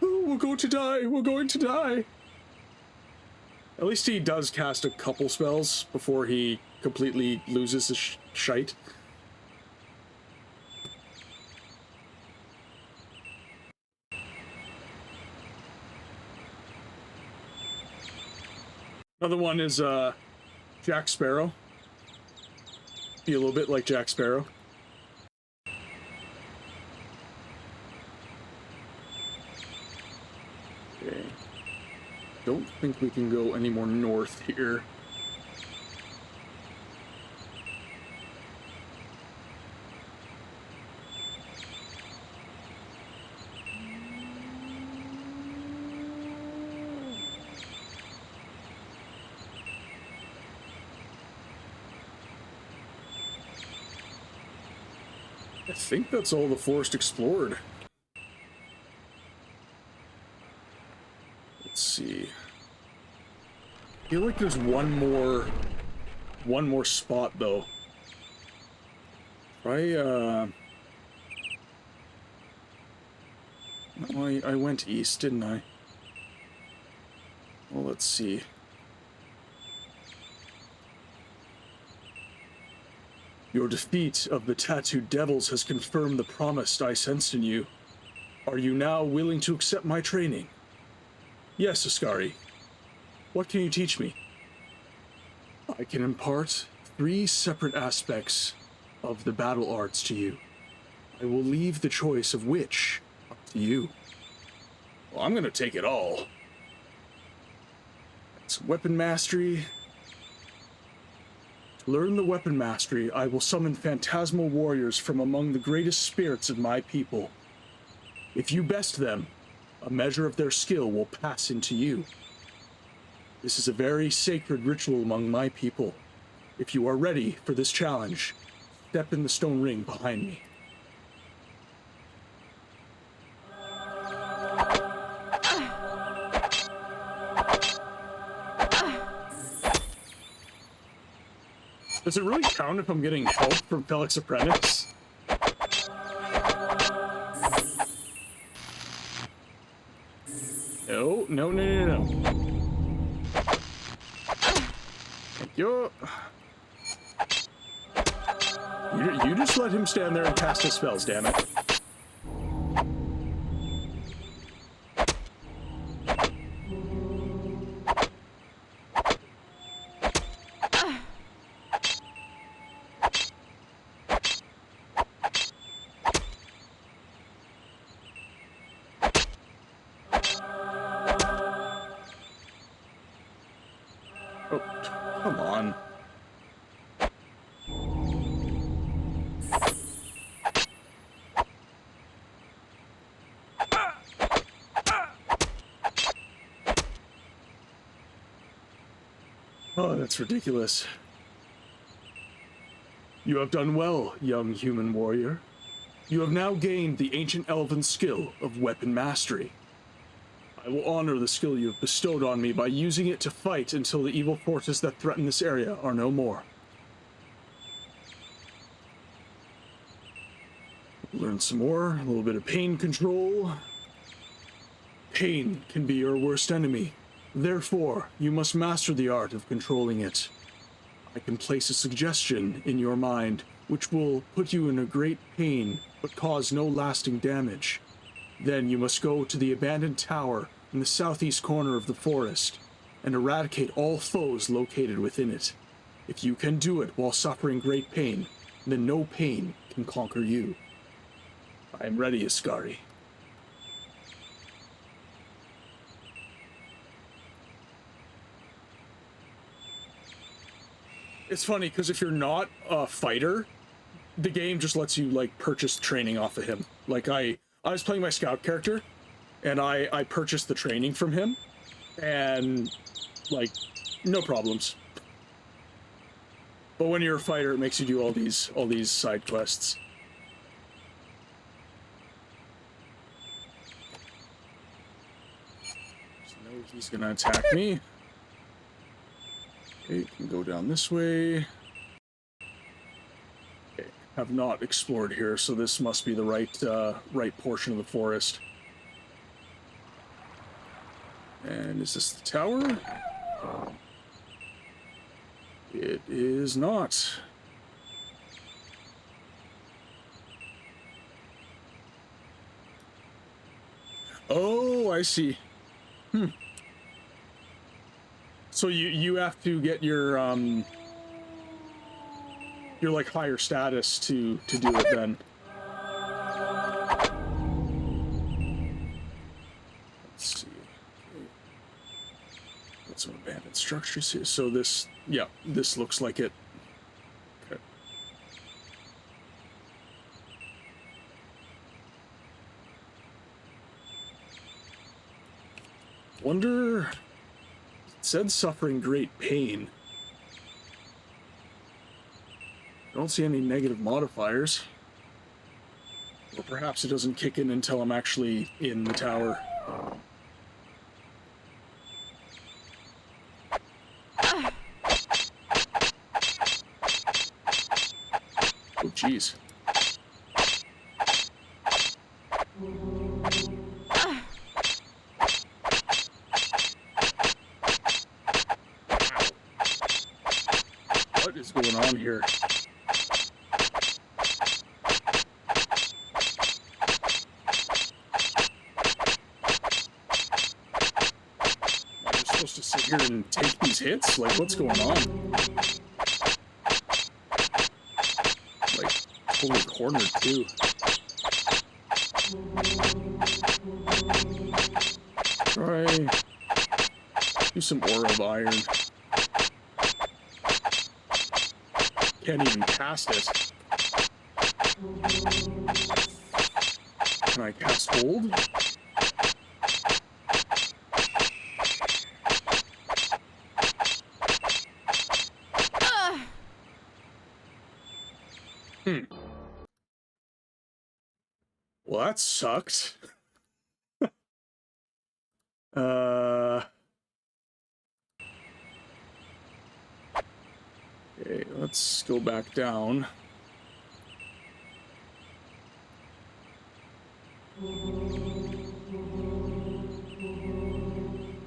Speaker 2: Oh, we're going to die. We're going to die. At least he does cast a couple spells before he completely loses his shite. Another one is Jack Sparrow. Be a little bit like Jack Sparrow. Okay. Don't think we can go any more north here. I think that's all the forest explored. Let's see. I feel like there's one more spot though. Try no, I went east, didn't I? Well, let's see. Your defeat of the tattooed devils has confirmed the promise I sensed in you. Are you now willing to accept my training? Yes, Ascari. What can you teach me? I can impart 3 separate aspects of the battle arts to you. I will leave the choice of which up to you. Well, I'm gonna take it all. It's weapon mastery. To learn the weapon mastery, I will summon phantasmal warriors from among the greatest spirits of my people. If you best them, a measure of their skill will pass into you. This is a very sacred ritual among my people. If you are ready for this challenge, step in the stone ring behind me. Does it really count if I'm getting help from Felix Apprentice? No, no, no, no, no. Thank you. You just let him stand there and cast his spells, damn it. Oh, come on. Oh, that's ridiculous. You have done well, young human warrior. You have now gained the ancient elven skill of weapon mastery. I will honor the skill you have bestowed on me by using it to fight until the evil forces that threaten this area are no more. Learn some more, a little bit of pain control. Pain can be your worst enemy. Therefore, you must master the art of controlling it. I can place a suggestion in your mind which will put you in a great pain but cause no lasting damage. Then you must go to the abandoned tower in the southeast corner of the forest and eradicate all foes located within it. If you can do it while suffering great pain, then no pain can conquer you. I am ready, Ascari. It's funny, because if you're not a fighter, the game just lets you, like, purchase training off of him. Like, I was playing my scout character, and I purchased the training from him, and, like, no problems. But when you're a fighter, it makes you do all these side quests. So no, he's gonna attack me. Okay, can go down this way. Okay, have not explored here, so this must be the right portion of the forest. And is this the tower? It is not. Oh, I see. So you have to get your like higher status to do it then. Let's see. Okay. Got some abandoned structures here. So this, yeah, this looks like it. Okay. Wonder. It said suffering great pain. I don't see any negative modifiers. Or perhaps it doesn't kick in until I'm actually in the tower. Oh, jeez. What is going on here? Am I just supposed to sit here and take these hits? Like, what's going on? Like, totally cornered, too. Try... do some aura of iron. Can't even cast it. Can I cast hold? Well, that sucked. Okay, let's go back down.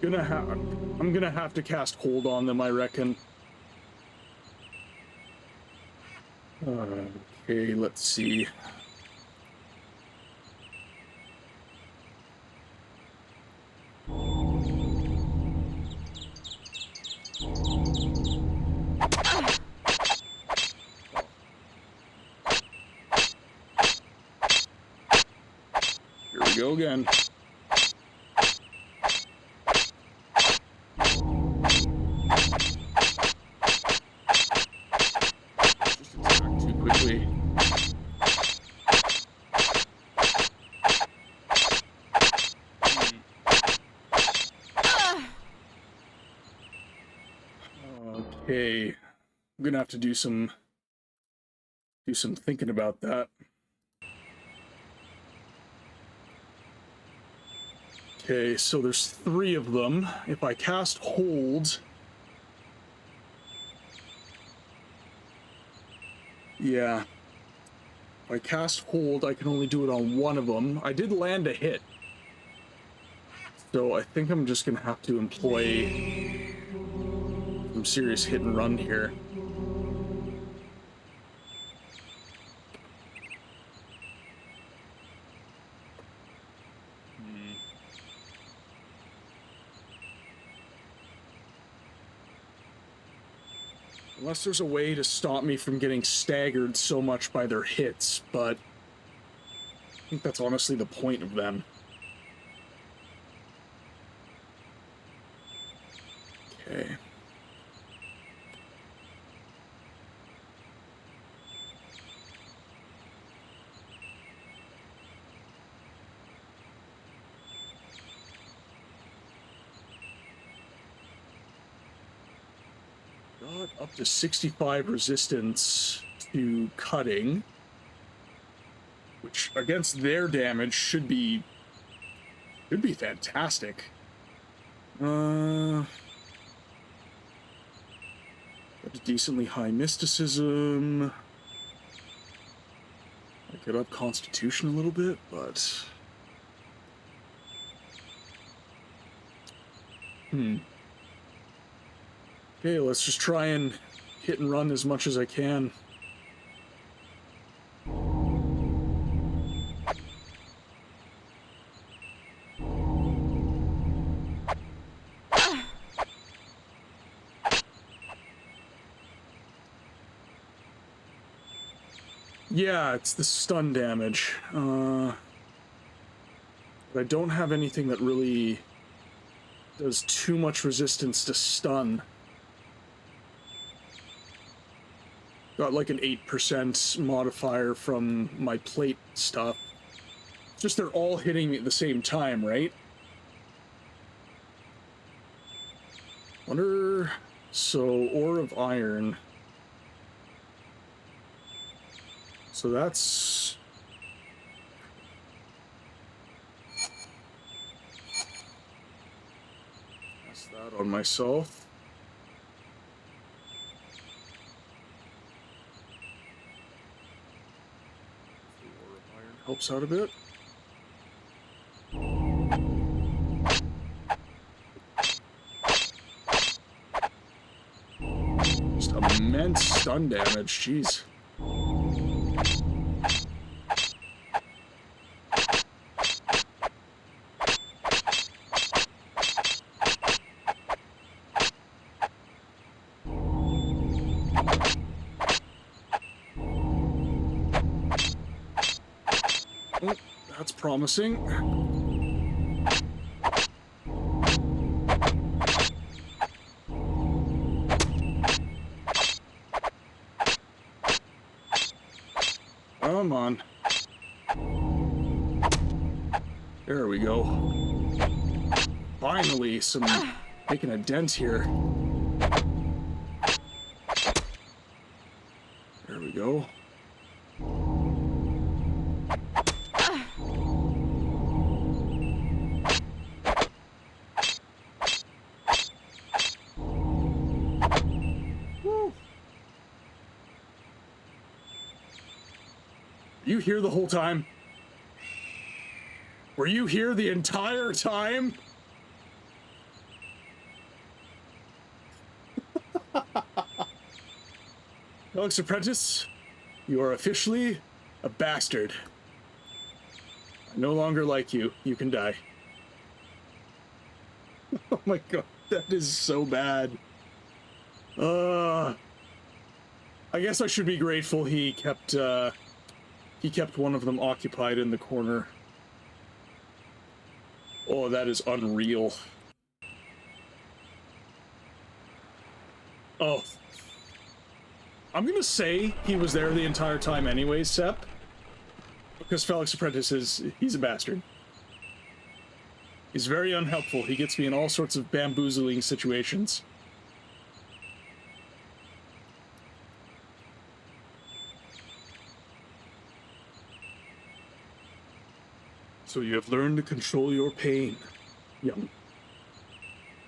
Speaker 2: I'm gonna have to cast hold on them, I reckon. Okay, let's see. Here we go again. Just attack too quickly. Okay, I'm gonna have to do some thinking about that. Okay, so there's 3 of them. If I cast hold, yeah. If I cast hold, I can only do it on one of them. I did land a hit. So I think I'm just gonna have to employ some serious hit and run here. Unless there's a way to stop me from getting staggered so much by their hits, but I think that's honestly the point of them. Okay. Got up to 65 resistance to cutting, which against their damage should be fantastic. Got a decently high mysticism. I get up constitution a little bit, but okay, let's just try and hit and run as much as I can. Yeah, it's the stun damage. But I don't have anything that really does too much resistance to stun. Got like an 8% modifier from my plate stuff. Just they're all hitting me at the same time, right? Wonder... So, Ore of Iron. So that's... That's that on myself. The Ore of Iron helps out a bit. Just immense stun damage, jeez. Oh, that's promising. Come on. There we go. Finally, making a dent here. There we go. Woo. You here the whole time? Were you here the entire time? Alex Apprentice, you are officially a bastard. I no longer like you. You can die. Oh my god, that is so bad. I guess I should be grateful he kept one of them occupied in the corner. Oh, that is unreal. Oh. I'm gonna say he was there the entire time anyways, Sep. Because Felix Apprentice he's a bastard. He's very unhelpful. He gets me in all sorts of bamboozling situations. So you have learned to control your pain, young.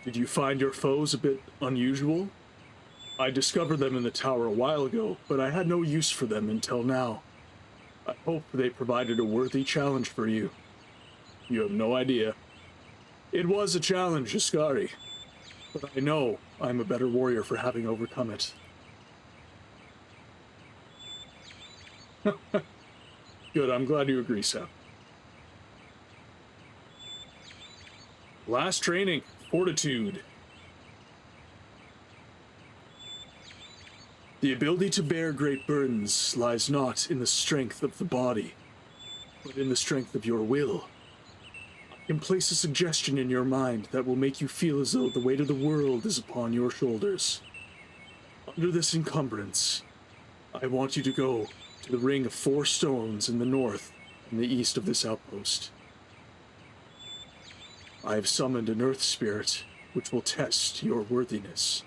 Speaker 2: Did you find your foes a bit unusual? I discovered them in the tower a while ago, but I had no use for them until now. I hope they provided a worthy challenge for you. You have no idea. It was a challenge, Iskari, but I know I'm a better warrior for having overcome it. Good, I'm glad you agree, Seth. Last training, Fortitude. The ability to bear great burdens lies not in the strength of the body, but in the strength of your will. I can place a suggestion in your mind that will make you feel as though the weight of the world is upon your shoulders. Under this encumbrance, I want you to go to the ring of 4 stones in the north and the east of this outpost. I have summoned an earth spirit which will test your worthiness.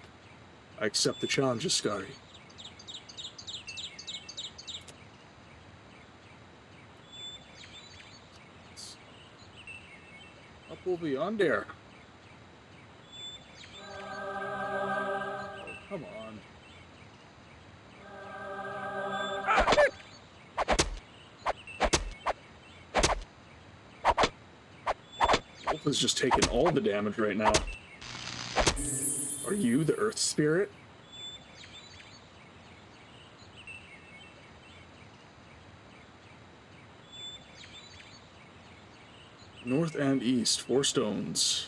Speaker 2: I accept the challenge, Iskari. Up over yonder. Oh, come on. Wolf is just taking all the damage right now. Are you the earth spirit? North and east, 4 stones.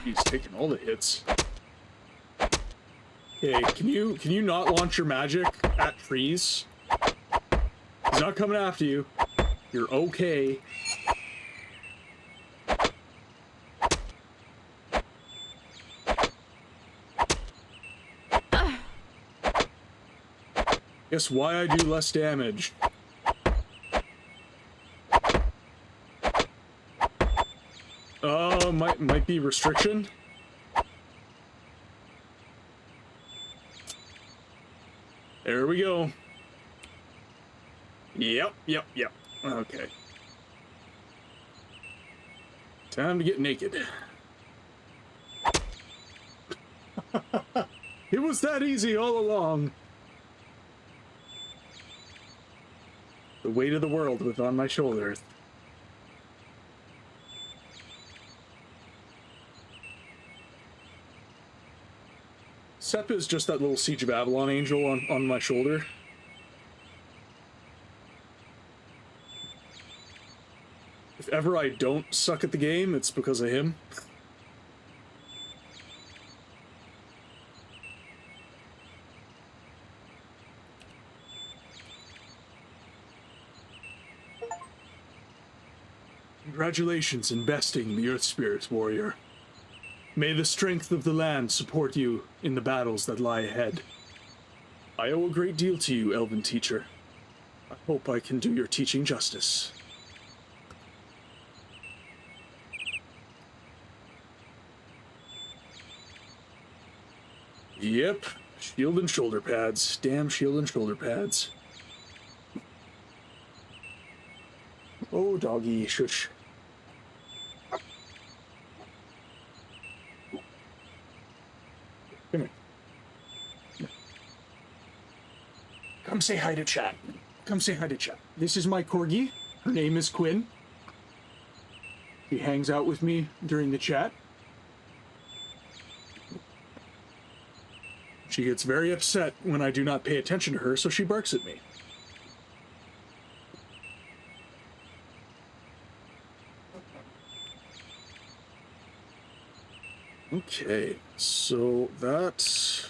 Speaker 2: He's taking all the hits. Okay, can you not launch your magic at trees? He's not coming after you. You're okay. Guess why I do less damage. Might be restriction. There we go. Yep. Okay. Time to get naked. It was that easy all along. The weight of the world was on my shoulders. Sepp is just that little Siege of Avalon angel on my shoulder. If ever I don't suck at the game, it's because of him. Congratulations in besting the Earth Spirits, warrior. May the strength of the land support you in the battles that lie ahead. I owe a great deal to you, Elven teacher. I hope I can do your teaching justice. Yep, shield and shoulder pads. Damn shield and shoulder pads. Oh, doggy, shush. Come here. Come say hi to chat. Come say hi to chat. This is my corgi. Her name is Quinn. She hangs out with me during the chat. She gets very upset when I do not pay attention to her, so she barks at me. Okay, so that...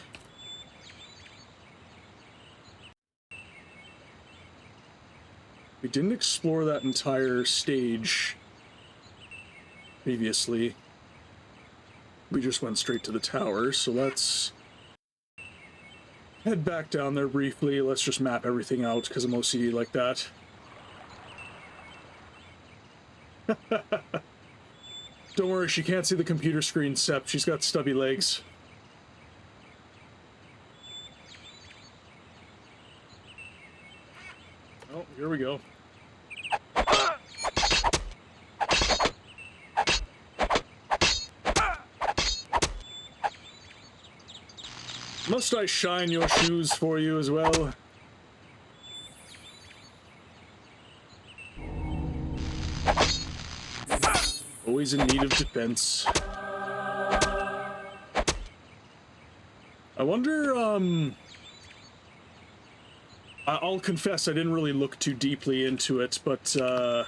Speaker 2: We didn't explore that entire stage previously. We just went straight to the tower, so let's head back down there briefly. Let's just map everything out, because I'm OCD like that. Don't worry, she can't see the computer screen, Sep. She's got stubby legs. Oh, here we go. Must I shine your shoes for you as well? Always in need of defense. I wonder, I'll confess I didn't really look too deeply into it, but, I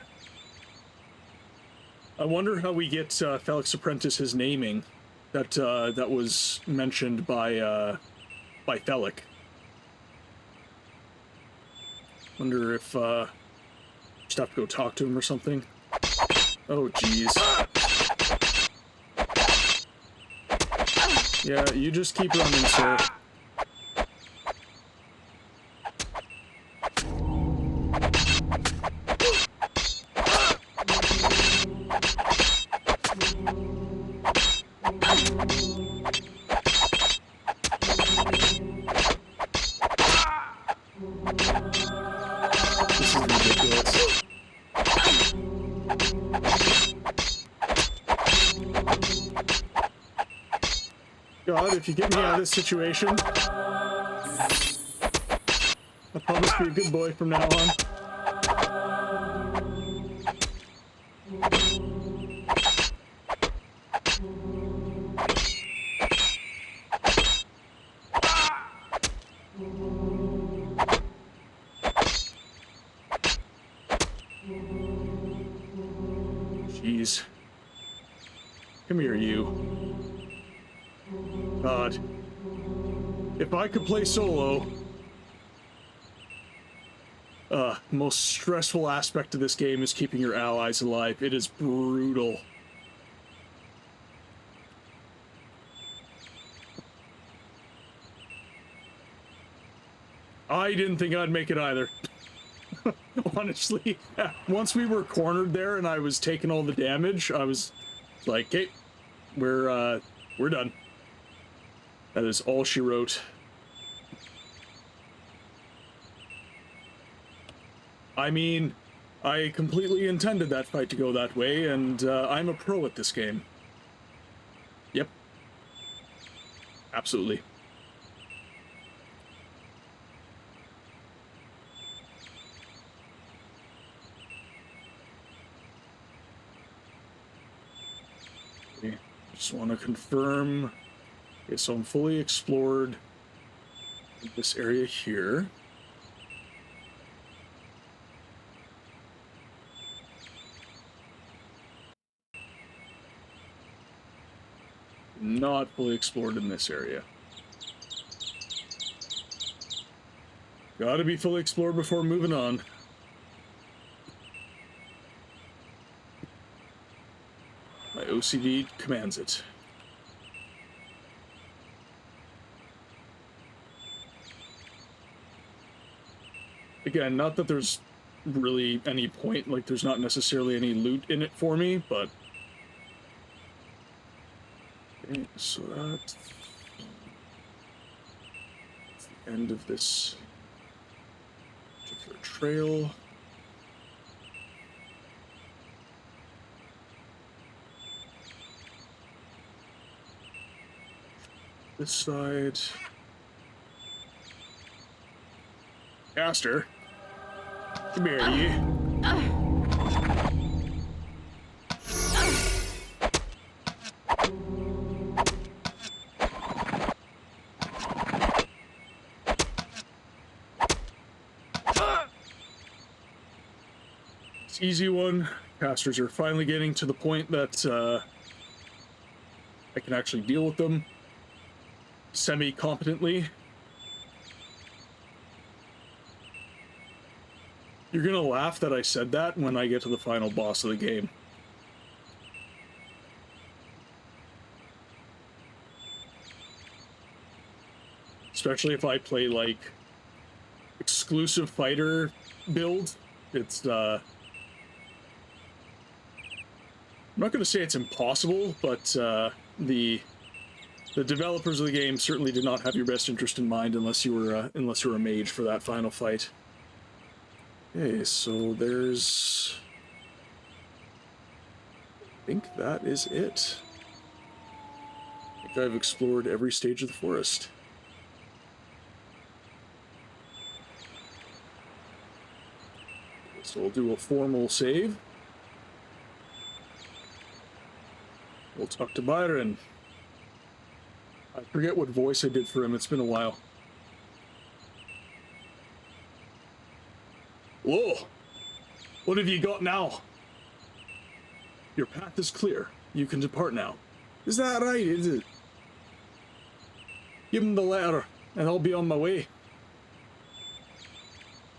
Speaker 2: wonder how we get, Felix Apprentice his naming. That was mentioned by Felic. Wonder if, just have to go talk to him or something. Oh, jeez. Yeah, you just keep running, sir. This is ridiculous. God, if you get me out of this situation, I'll promise to be a good boy from now on. Jeez. Come here, you. God. If I could play solo... most stressful aspect of this game is keeping your allies alive. It is brutal. I didn't think I'd make it either. Honestly, once we were cornered there and I was taking all the damage, I was like, "Okay, we're done." That is all she wrote. I mean, I completely intended that fight to go that way, and I'm a pro at this game. Yep. Absolutely. Okay. Just want to confirm. Okay, so I'm fully explored this area here. Not fully explored in this area. Gotta be fully explored before moving on. My OCD commands it. Again, not that there's really any point, like there's not necessarily any loot in it for me, but... Okay, so that's the end of this particular trail. This side. Caster, come here, you. It's an easy one. Casters are finally getting to the point that I can actually deal with them semi-competently. You're gonna laugh that I said that when I get to the final boss of the game. Especially if I play, like, exclusive fighter build. It's, I'm not gonna say it's impossible, but, the developers of the game certainly did not have your best interest in mind unless you were a mage for that final fight. Okay, so there's... I think that is it. I think I've explored every stage of the forest. So we'll do a formal save. We'll talk to Byron. I forget what voice I did for him. It's been a while. Whoa! What have you got now? Your path is clear. You can depart now. Is that right, is it? Give him the letter, and I'll be on my way.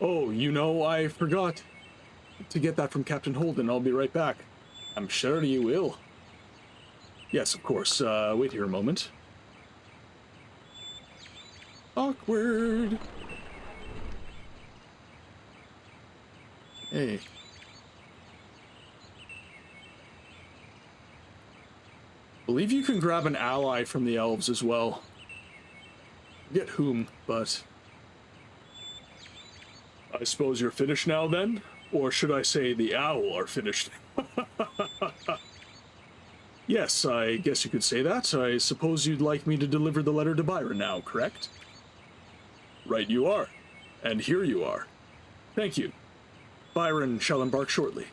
Speaker 2: Oh, you know, I forgot to get that from Captain Holden. I'll be right back. I'm sure you will. Yes, of course. Wait here a moment. Awkward. Hey. Believe you can grab an ally from the elves as well. Forget whom, but... I suppose you're finished now, then? Or should I say the owl are finished? Yes, I guess you could say that. I suppose you'd like me to deliver the letter to Byron now, correct? Right you are. And here you are. Thank you. Byron shall embark shortly.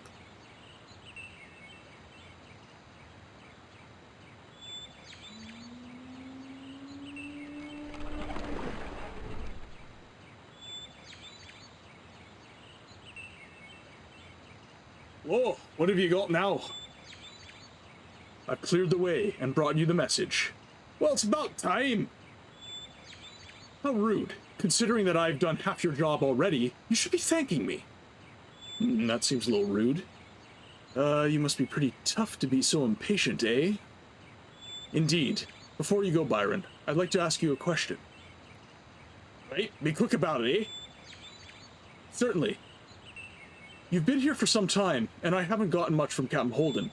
Speaker 2: Whoa, what have you got now? I've cleared the way and brought you the message. Well, it's about time. How rude. Considering that I've done half your job already, you should be thanking me. That seems a little rude. You must be pretty tough to be so impatient, eh? Indeed. Before you go, Byron, I'd like to ask you a question. Right, be quick about it, eh? Certainly. You've been here for some time, and I haven't gotten much from Captain Holden.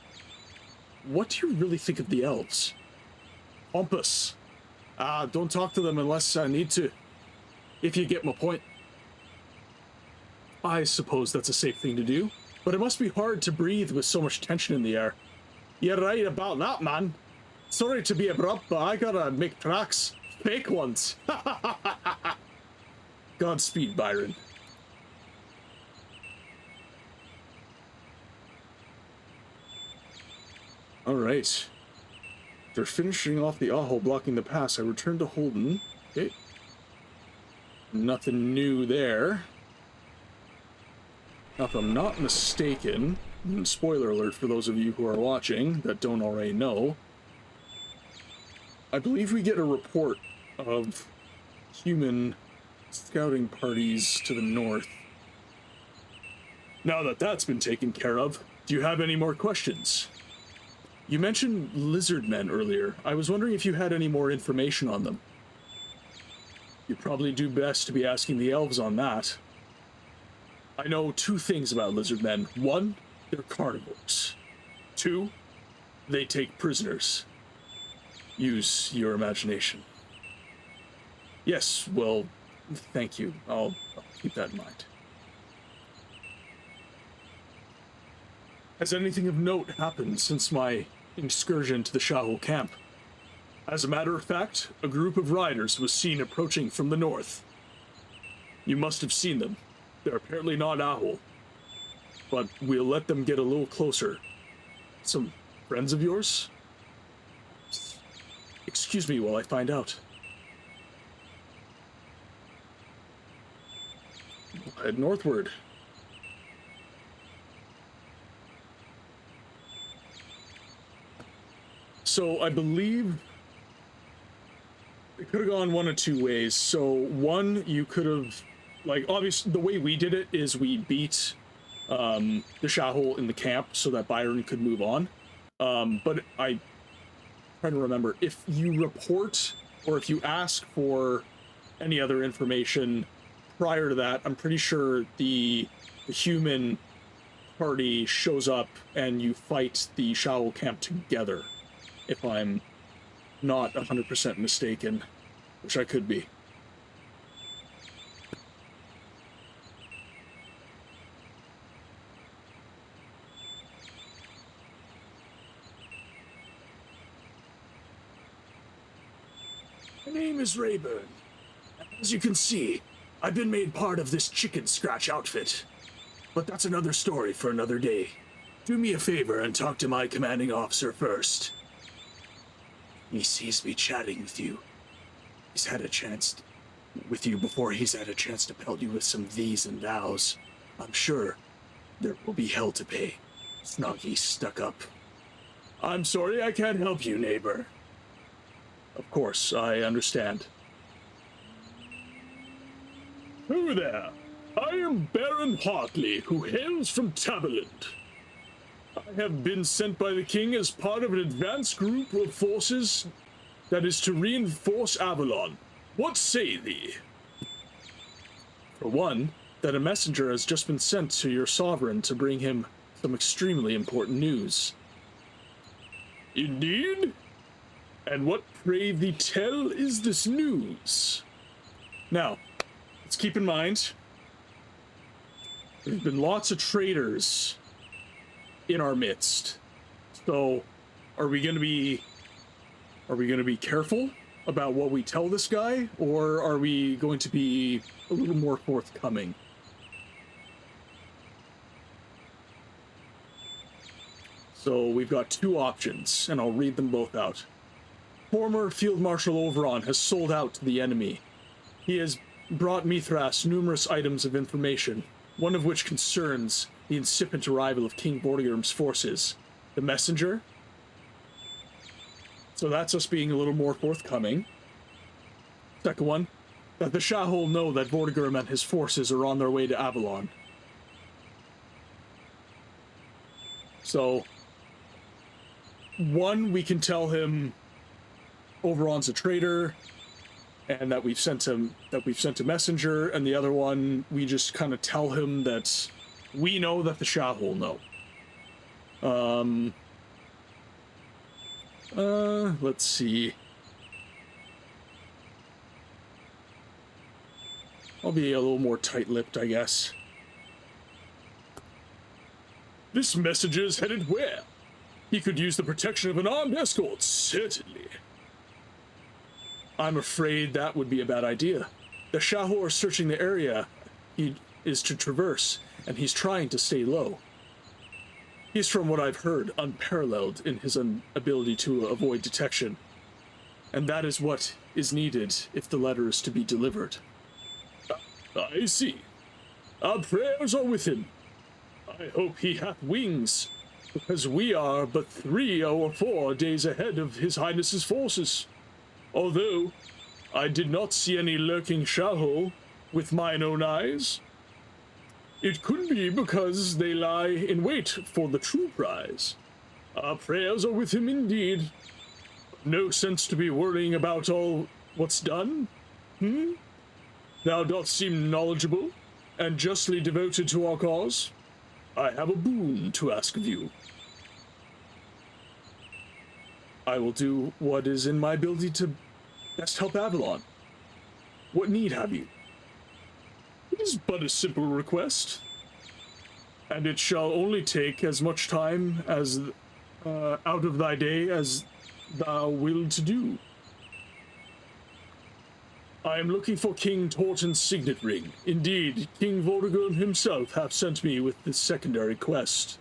Speaker 2: What do you really think of the elves? Pompous. Don't talk to them unless I need to. If you get my point. I suppose that's a safe thing to do, but it must be hard to breathe with so much tension in the air. You're right about that, man. Sorry to be abrupt, but I gotta make tracks. Fake ones. Godspeed, Byron. Alright. After finishing off the Aho blocking the pass, I returned to Holden. Okay. Nothing new there. Now, if I'm not mistaken, spoiler alert for those of you who are watching that don't already know, I believe we get a report of human scouting parties to the north. Now that that's been taken care of, do you have any more questions? You mentioned lizard men earlier. I was wondering if you had any more information on them. You'd probably do best to be asking the elves on that. I know two things about lizard men. One, they're carnivores. Two, they take prisoners. Use your imagination. Yes, well, thank you. I'll keep that in mind. Has anything of note happened since my excursion to the Shahul camp? As a matter of fact, a group of riders was seen approaching from the north. You must have seen them. They're apparently not Aho, but we'll let them get a little closer. Some friends of yours? Excuse me while I find out. We'll head northward. So I believe it could have gone one of two ways. So one, you could have, like, obviously the way we did it is we beat the Shahul in the camp so that Byron could move on. But I'm trying to remember, if you report or if you ask for any other information prior to that, I'm pretty sure the human party shows up and you fight the Shahul camp together. If I'm not 100% mistaken, which I could be. is Rayburn. As you can see, I've been made part of this chicken scratch outfit. But that's another story for another day. Do me a favor and talk to my commanding officer first. He sees me chatting with you. He's had a chance with you before he's had a chance to pelt you with some these and thous. I'm sure there will be hell to pay. Snoggy stuck up. I'm sorry I can't help you, neighbor. Of course, I understand. Who there? I am Baron Hartley, who hails from Taberland. I have been sent by the king as part of an advanced group of forces that is to reinforce Avalon. What say thee? For one, that a messenger has just been sent to your sovereign to bring him some extremely important news. Indeed? And what, pray thee tell, is this news? Now, let's keep in mind, there's been lots of traitors in our midst. So, are we gonna be careful about what we tell this guy, or are we going to be a little more forthcoming? So we've got two options, and I'll read them both out. Former Field Marshal Oberon has sold out to the enemy. He has brought Mithras numerous items of information, one of which concerns the incipient arrival of King Vortigern's forces. The messenger? So that's us being a little more forthcoming. Second one, that the Shahol know that Vortigern and his forces are on their way to Avalon. So, one, we can tell him Oberon's a traitor, and that we've sent a messenger, and the other one, we just kind of tell him that we know that the Shahol know. Let's see. I'll be a little more tight-lipped, I guess. This messenger's headed where? He could use the protection of an armed escort, certainly. I'm afraid that would be a bad idea. The Shahor are searching the area he is to traverse, and he's trying to stay low. He's, from what I've heard, unparalleled in his ability to avoid detection. And that is what is needed if the letter is to be delivered. I see. Our prayers are with him. I hope he hath wings, because we are but 3 or 4 days ahead of His Highness's forces. Although I did not see any lurking Shahol with mine own eyes. It could be because they lie in wait for the true prize. Our prayers are with him indeed. No sense to be worrying about all what's done. Thou dost seem knowledgeable and justly devoted to our cause. I have a boon to ask of you. I will do what is in my ability to best help Avalon. What need have you? It is but a simple request, and it shall only take as much time as out of thy day as thou wilt to do. I am looking for King Torton's signet ring. Indeed, King Vortigern himself hath sent me with this secondary quest.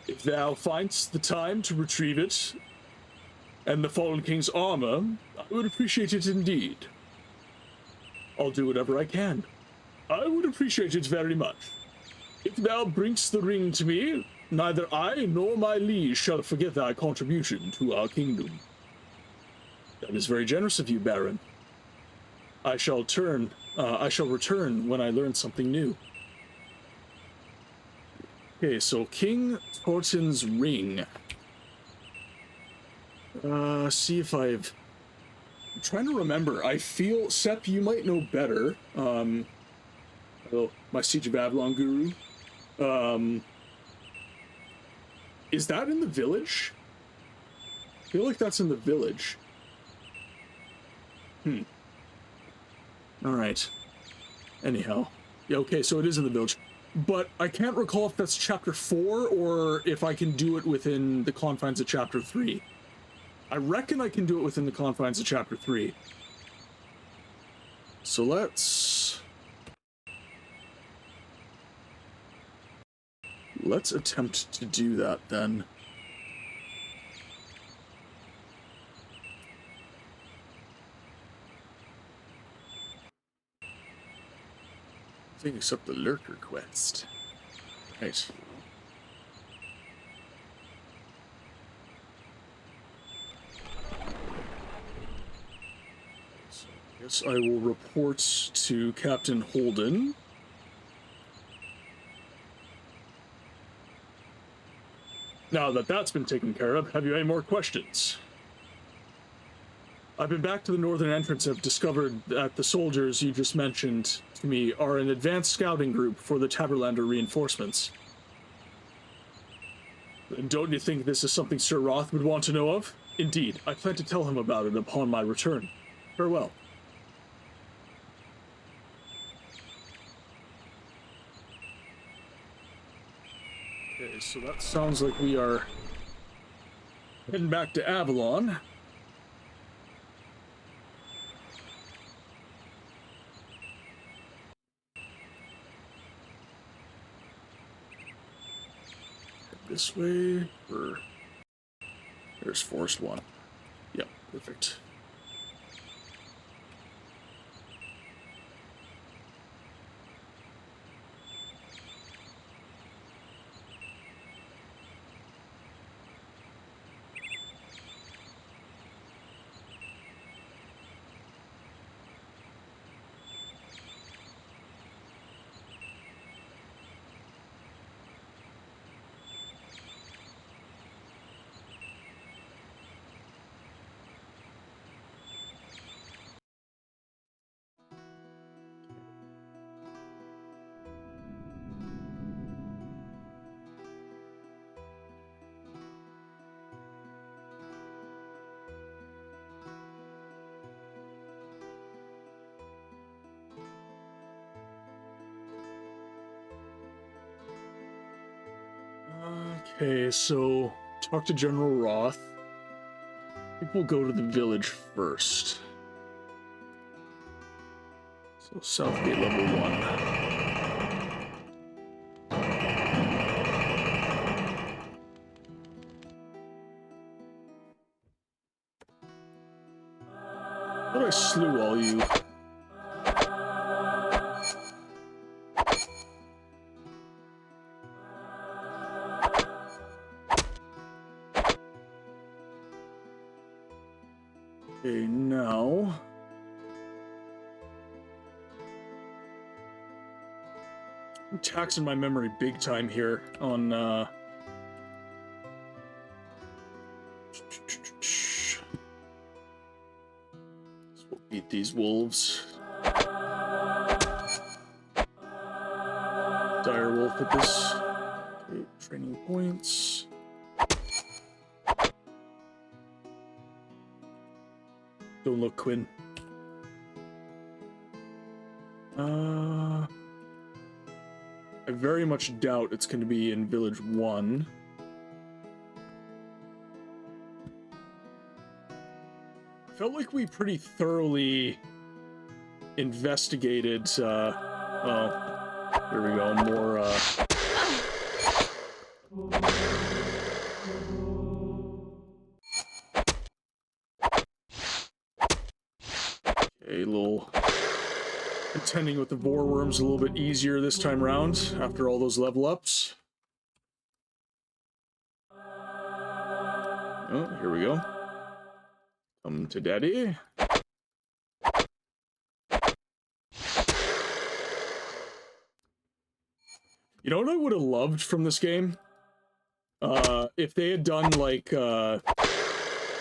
Speaker 2: If thou find'st the time to retrieve it, and the fallen king's armor, I would appreciate it indeed. I'll do whatever I can. I would appreciate it very much. If thou bringst the ring to me, neither I nor my liege shall forget thy contribution to our kingdom. That is very generous of you, Baron. I shall return when I learn something new. Okay, so King Torton's ring. See if I'm trying to remember. I feel, Sep, you might know better. My Siege of Avalon guru. Is that in the village? I feel like that's in the village. Alright. Anyhow. Yeah, okay, so it is in the village. But I can't recall if that's chapter 4 or if I can do it within the confines of chapter 3. I reckon I can do it within the confines of chapter 3. so let's attempt to do that then. Nothing except the lurker quest. Right. So I guess I will report to Captain Holden. Now that that's been taken care of, have you any more questions? I've been back to the northern entrance and have discovered that the soldiers you just mentioned to me are an advanced scouting group for the Taberlander reinforcements. And don't you think this is something Sir Roth would want to know of? Indeed, I plan to tell him about it upon my return. Farewell. Okay, so that sounds like we are heading back to Avalon. This way, or there's Forest 1. Yep, perfect. Okay, so talk to General Roth. I think we'll go to the village first. So Southgate level 1. Thought I slew all you. Okay, now I'm taxing my memory big time here on we'll beat these wolves. Dire wolf at this. Okay, training points. Don't look, Quinn. I very much doubt it's going to be in Village 1. I felt like we pretty thoroughly investigated, oh, here we go, more, a little contending with the Vorworms a little bit easier this time around after all those level ups. Oh, here we go. Come to daddy. You know what I would have loved from this game? If they had done like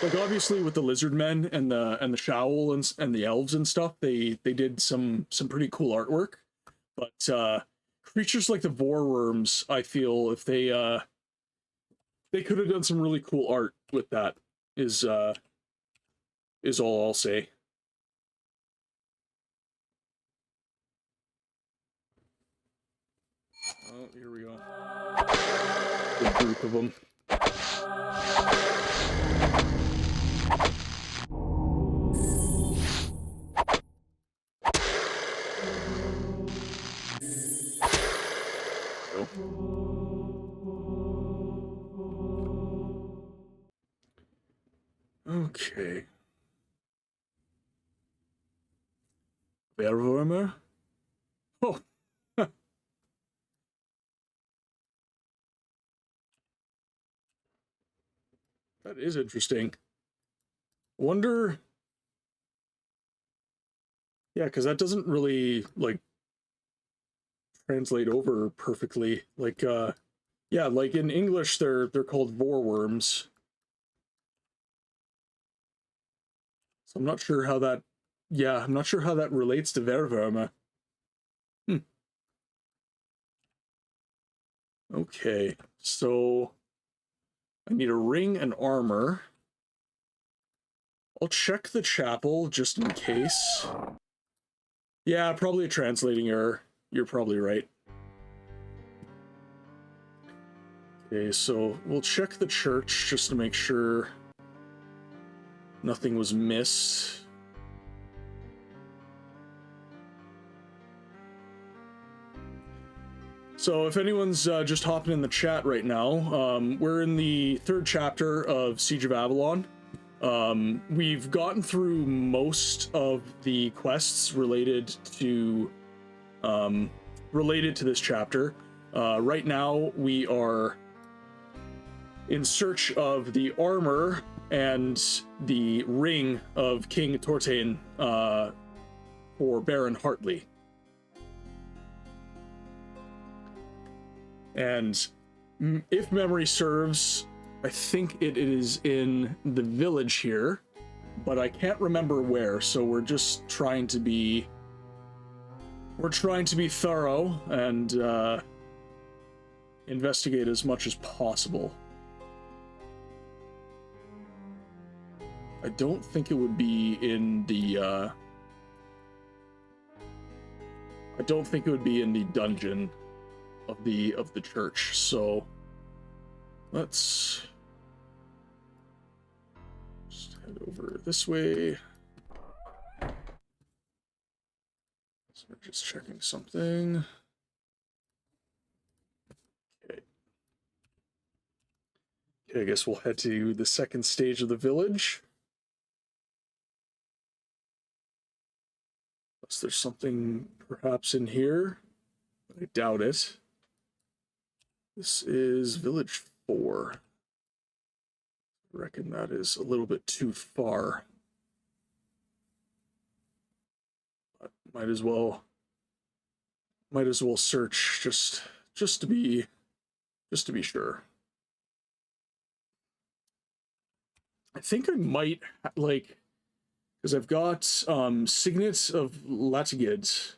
Speaker 2: obviously with the lizard men and the Showl and the elves and stuff, they did some pretty cool artwork. But creatures like the Vorworms, I feel if they could have done some really cool art with that is all I'll say. Oh, here we go. Good group of them. go. Okay. Werwürmer? Oh. That is interesting. Wonder... Yeah, because that doesn't really, like, translate over perfectly. Like, yeah, like in English, they're called vorworms. So I'm not sure how that... Yeah, I'm not sure how that relates to Werwürmer. Okay, so I need a ring and armor. I'll check the chapel just in case. Yeah, probably a translating error. You're probably right. Okay, so we'll check the church just to make sure nothing was missed. So if anyone's just hopping in the chat right now, we're in the third chapter of Siege of Avalon. We've gotten through most of the quests related to this chapter. Right now we are in search of the armor and the ring of King Tortain for Baron Hartley. And if memory serves, I think it is in the village here, but I can't remember where, so we're just trying to be... We're trying to be thorough and investigate as much as possible. I don't think it would be in the... I don't think it would be in the dungeon of the church, so let's just head over this way. So we're just checking something. Okay. Okay, I guess we'll head to the second stage of the village. Unless there's something perhaps in here. I doubt it. This is Village 4. I reckon that is a little bit too far. But might as well search just to be sure. I think I might like, because I've got Signet of Latigid.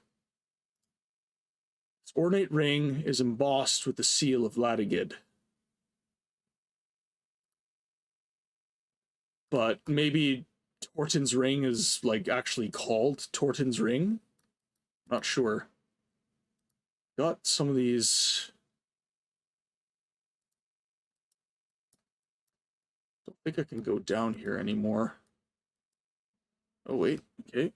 Speaker 2: Its ornate ring is embossed with the seal of Latigid. But maybe Tortin's ring is like actually called Tortin's ring? Not sure. Got some of these. Don't think I can go down here anymore. Oh wait, okay.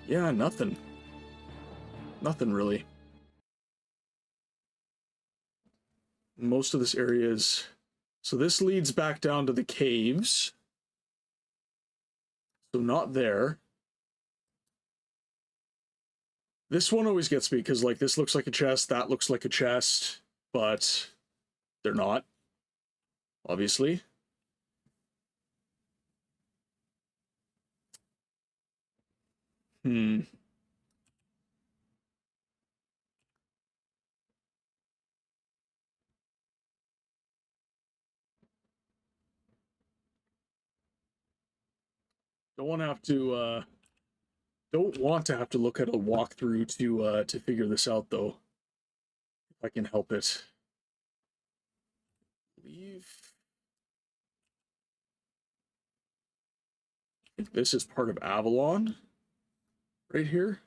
Speaker 2: Yeah, nothing. Nothing really. Most of this area is... So this leads back down to the caves. So not there. This one always gets me because, like, this looks like a chest, that looks like a chest, but they're not, obviously. Don't want to have to, don't want to have to look at a walkthrough to figure this out, though. If I can help it. Leave. I think this is part of Avalon. Right here.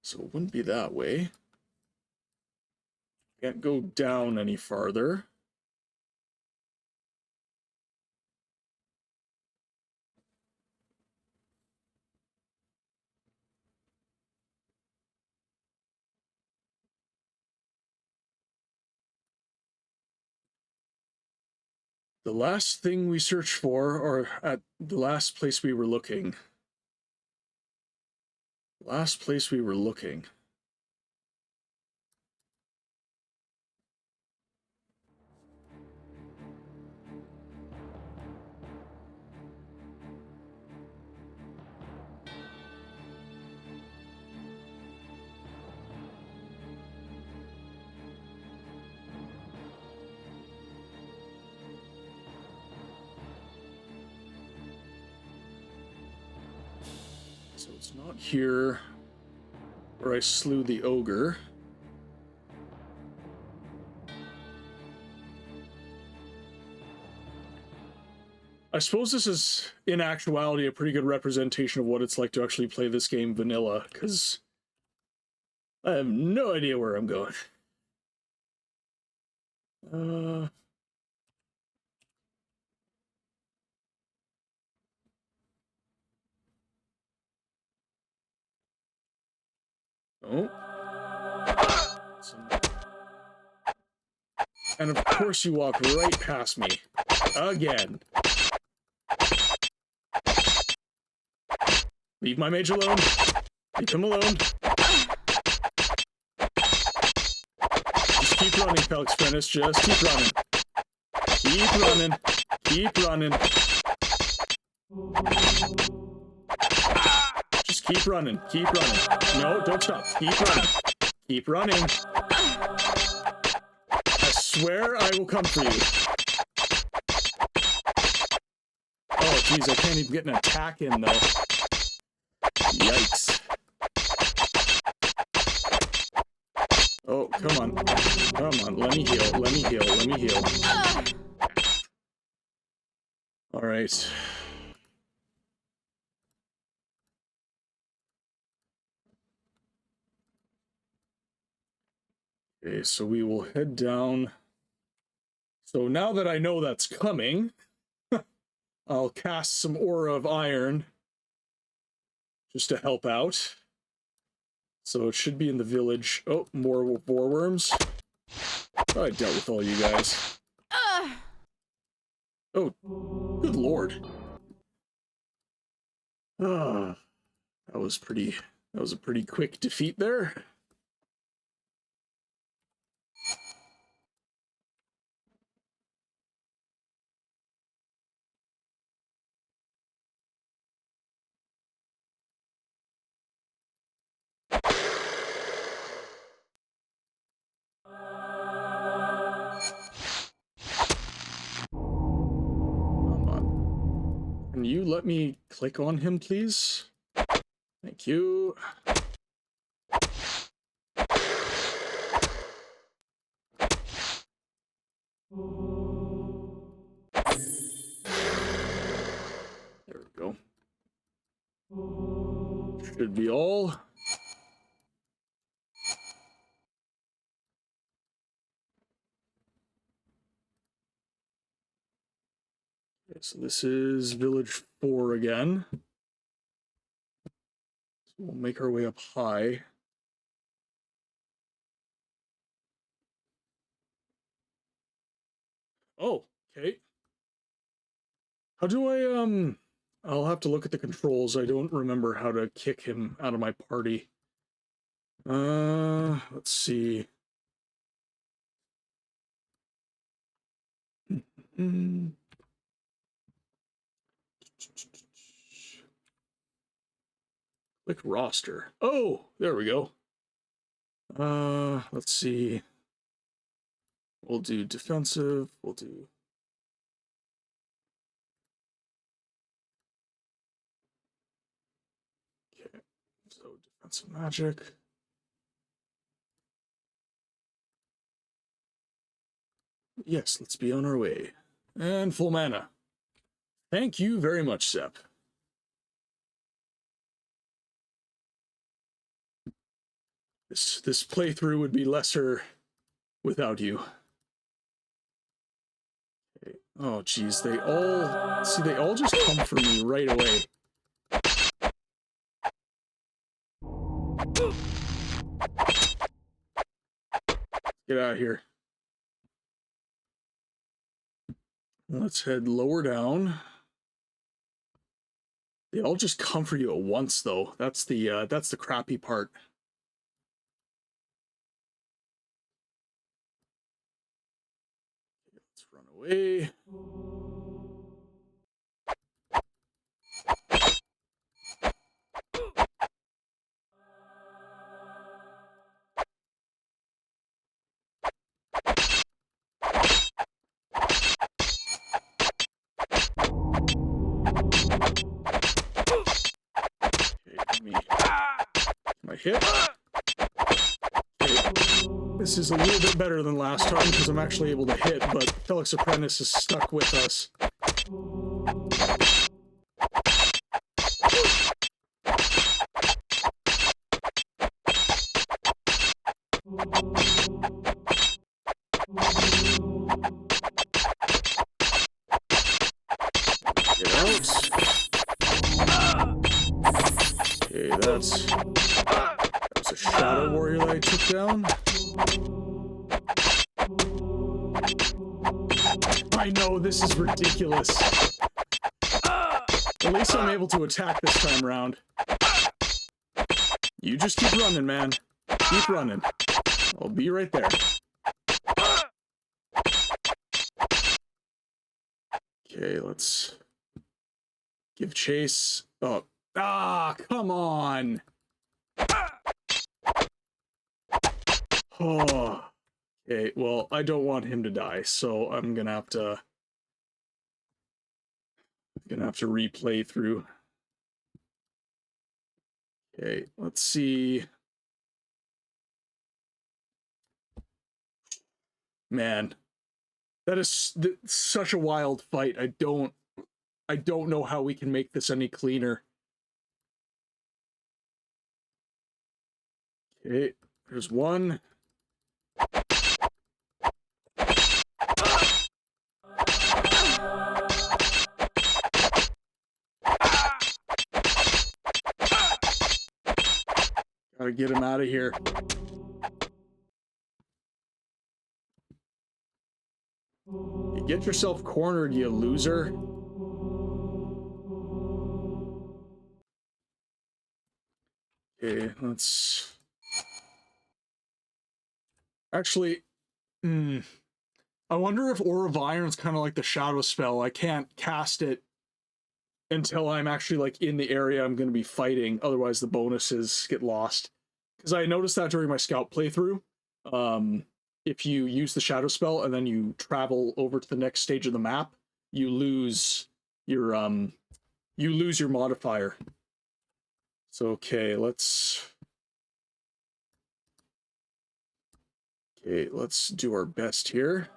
Speaker 2: So it wouldn't be that way. Can't go down any farther. The last thing we searched for, or at the last place we were looking. Last place we were looking. So it's not here where I slew the ogre. I suppose this is, in actuality, a pretty good representation of what it's like to actually play this game vanilla, because I have no idea where I'm going. Oh. And of course you walk right past me. Again. Leave my mage alone. Leave him alone. Just keep running, Felix Prentice. Just keep running. Keep running. Keep running. Just keep running. Keep running. No, don't stop. Keep running. Keep running. I swear I will come for you. Oh, jeez, I can't even get an attack in, though. Yikes. Oh, come on. Come on, let me heal, let me heal, let me heal. Alright. Okay, so we will head down. So now that I know that's coming, I'll cast some Aura of Iron just to help out. So it should be in the village. Oh, more boar worms. I dealt with all you guys. Oh, good lord. Ah, that was a pretty quick defeat there. Can you let me click on him, please? Thank you. There we go. Should be all. Okay, so this is village 4 again. So we'll make our way up high. Oh, okay. How do I, I'll have to look at the controls. I don't remember how to kick him out of my party. Let's see. Click roster. Oh, there we go. Let's see. We'll do defensive. We'll do. Okay, so defensive magic. Yes, let's be on our way. And full mana. Thank you very much, Sep. This playthrough would be lesser without you. Okay. Oh, geez, they all just come for me right away. Get out of here. Let's head lower down. They all just come for you at once, though. That's the crappy part. Let's run away. My hit. Okay. This is a little bit better than last time because I'm actually able to hit, but Felix Apprentice is stuck with us. Get out. Okay, that's a Shadow Warrior that I took down. I know, this is ridiculous. At least I'm able to attack this time around. You just keep running, man. Keep running. I'll be right there. Okay, let's give chase. Oh, come on. Oh. Okay, well, I don't want him to die, so I'm gonna have to replay through. Okay, let's see. Man, that is such a wild fight. I don't know how we can make this any cleaner. Okay, there's one. Gotta get him out of here. You get yourself cornered, you loser. Okay, let's... Actually, I wonder if Aura of Iron's kind of like the shadow spell. I can't cast it until I'm actually like in the area I'm going to be fighting. Otherwise, the bonuses get lost. Because I noticed that during my scout playthrough. If you use the shadow spell and then you travel over to the next stage of the map, you lose your modifier. So okay, let's do our best here.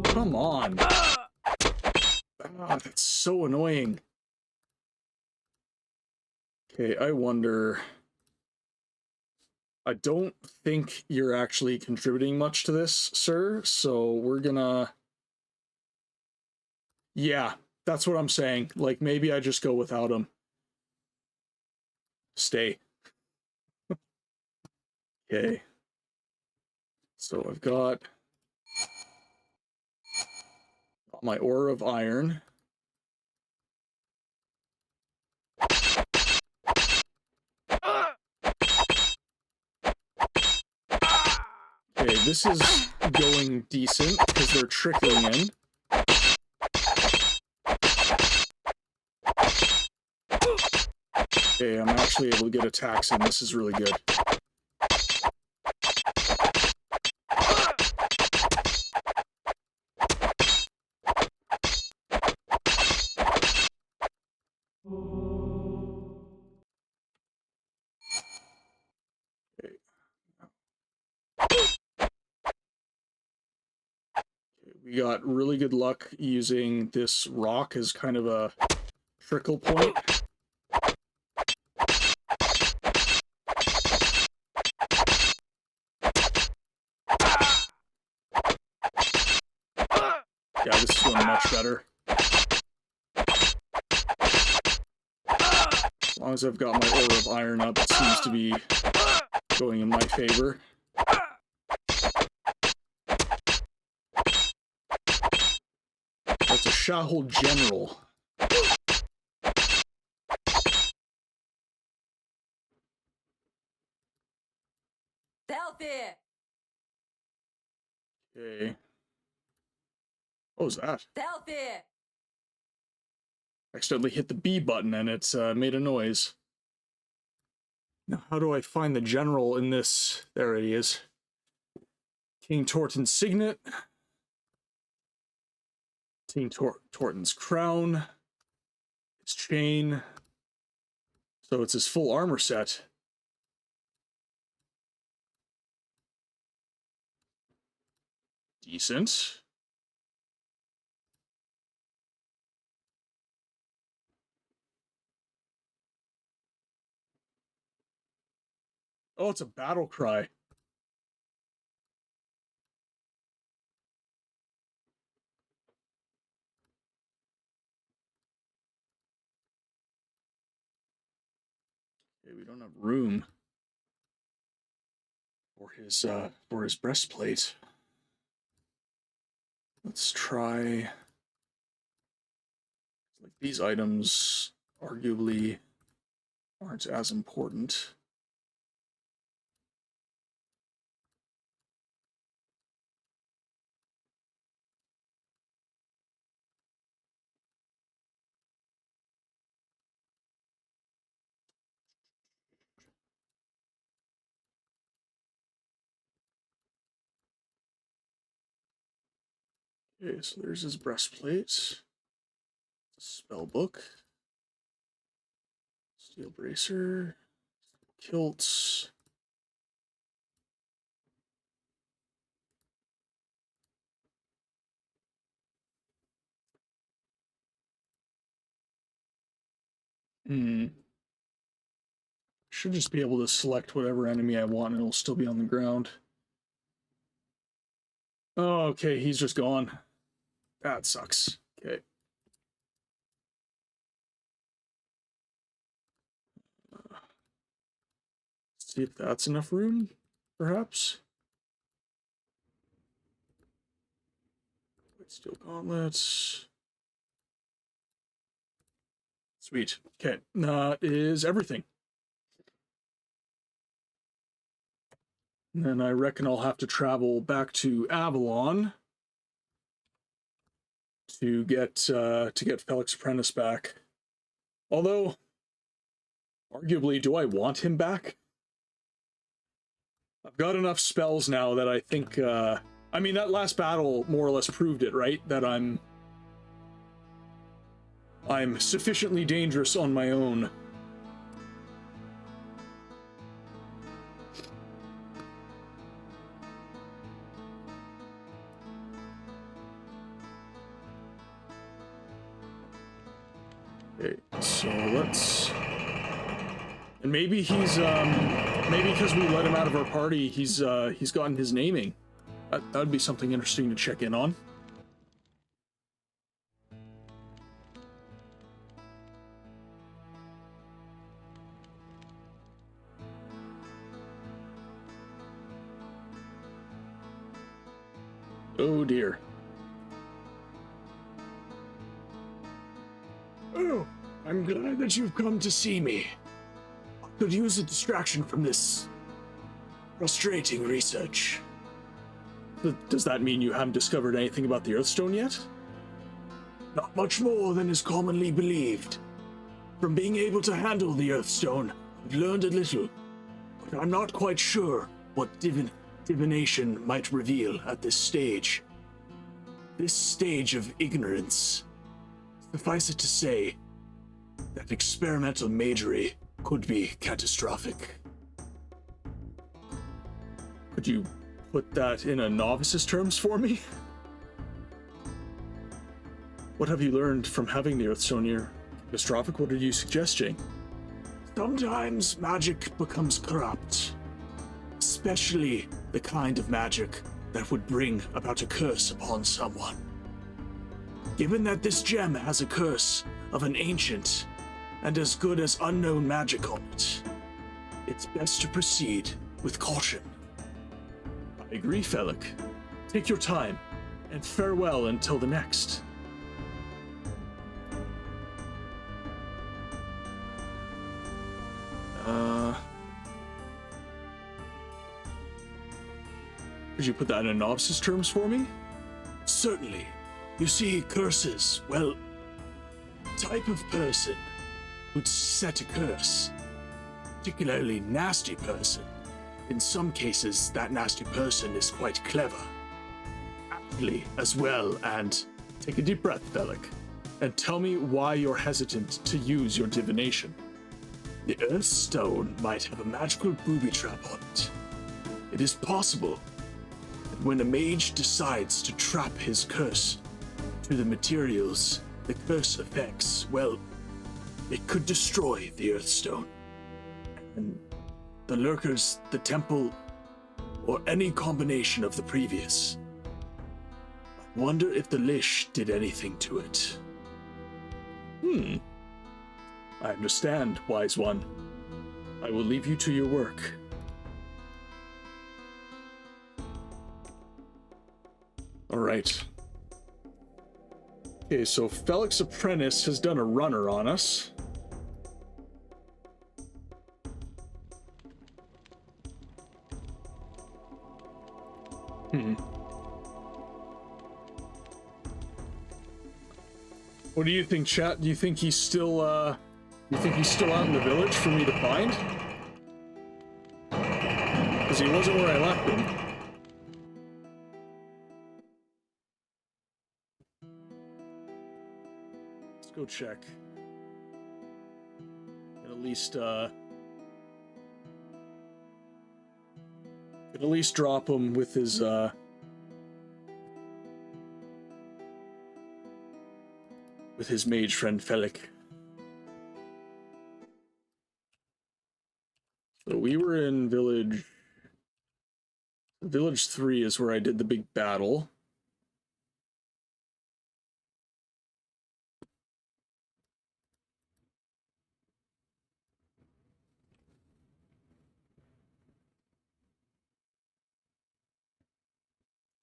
Speaker 2: Come on. That's so annoying. Okay, I wonder... I don't think you're actually contributing much to this, sir, so we're gonna... Yeah, that's what I'm saying. Like, maybe I just go without him. Stay. Okay. So I've got my Aura of Iron. Okay, this is going decent because they're trickling in. Okay, I'm actually able to get attacks in. This is really good. We got really good luck using this rock as kind of a trickle point. Yeah, this is going much better. Come long as I've got my Aura of Iron up, it seems to be going in my favor. That's a Shahol General.
Speaker 4: Stealthy!
Speaker 2: Okay. What was that?
Speaker 4: Stealthy!
Speaker 2: Accidentally hit the B button and it's made a noise. Now, how do I find the general in this? There he is. King Torton's signet. King Torton's crown. His chain. So it's his full armor set. Decent. Oh, it's a battle cry. Okay, we don't have room for his breastplate. Let's try. Like these items arguably aren't as important. Okay, so there's his breastplate. Spell book. Steel bracer. Kilts. Should just be able to select whatever enemy I want and it'll still be on the ground. Oh, okay, he's just gone. That sucks. Okay. See if that's enough room, perhaps. Steel gauntlets. Sweet. Okay, that is everything. And then I reckon I'll have to travel back to Avalon to get Felix Apprentice back. Although, arguably, do I want him back? I've got enough spells now that I think, I mean, that last battle more or less proved it, right? That I'm sufficiently dangerous on my own. Okay, so let's... And maybe he's, maybe because we let him out of our party, he's gotten his naming. That would be something interesting to check in on. Oh dear.
Speaker 5: Oh, I'm glad that you've come to see me. I could use a distraction from this frustrating research.
Speaker 2: Does that mean you haven't discovered anything about the Earthstone yet?
Speaker 5: Not much more than is commonly believed. From being able to handle the Earthstone, I've learned a little, but I'm not quite sure what divination might reveal at this stage. This stage of ignorance. Suffice it to say that experimental magery could be catastrophic.
Speaker 2: Could you put that in a novice's terms for me? What have you learned from having the Earthstone here? Catastrophic, what are you suggesting?
Speaker 5: Sometimes magic becomes corrupt. Especially the kind of magic that would bring about a curse upon someone. Given that this gem has a curse of an ancient, and as good as unknown magic on it. It's best to proceed with caution.
Speaker 2: I agree, Felik. Take your time, and farewell until the next. Could you put that in novice's terms for me?
Speaker 5: Certainly. You see, curses, well, type of person who'd set a curse, particularly nasty person. In some cases, that nasty person is quite clever. Aptly as well, and
Speaker 2: take a deep breath, Felik, and tell me why you're hesitant to use your divination.
Speaker 5: The Earthstone might have a magical booby trap on it. It is possible that when a mage decides to trap his curse to the materials the curse affects, well, it could destroy the Earthstone. And the lurkers, the temple, or any combination of the previous. I wonder if the Lish did anything to it.
Speaker 2: I understand, wise one. I will leave you to your work. All right. Okay, so Felik's apprentice has done a runner on us. What do you think, chat? Do you think he's still, out in the village for me to find? Because he wasn't where I left him. Let's go check. At least drop him with his, mage friend Felik. So we were in village 3 is where I did the big battle.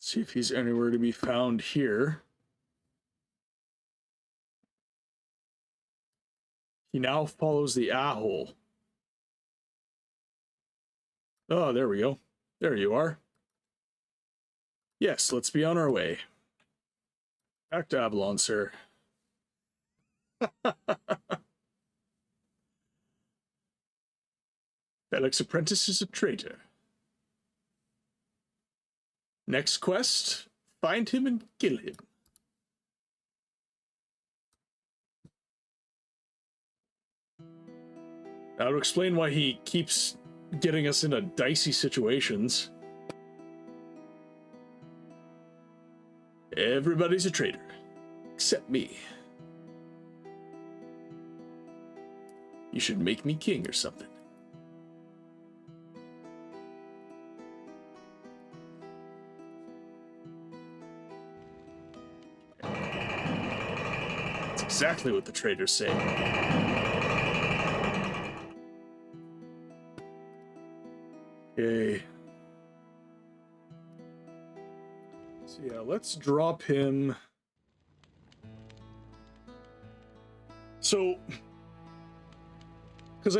Speaker 2: See if he's anywhere to be found here. He now follows the Ahole. Oh, there we go. There you are. Yes, let's be on our way. Back to Avalon, sir. Felik's apprentice is a traitor. Next quest, find him and kill him. Now to explain why he keeps getting us into dicey situations. Everybody's a traitor, except me. You should make me king or something. That's exactly what the traitors say. Okay. So yeah, let's drop him. So, because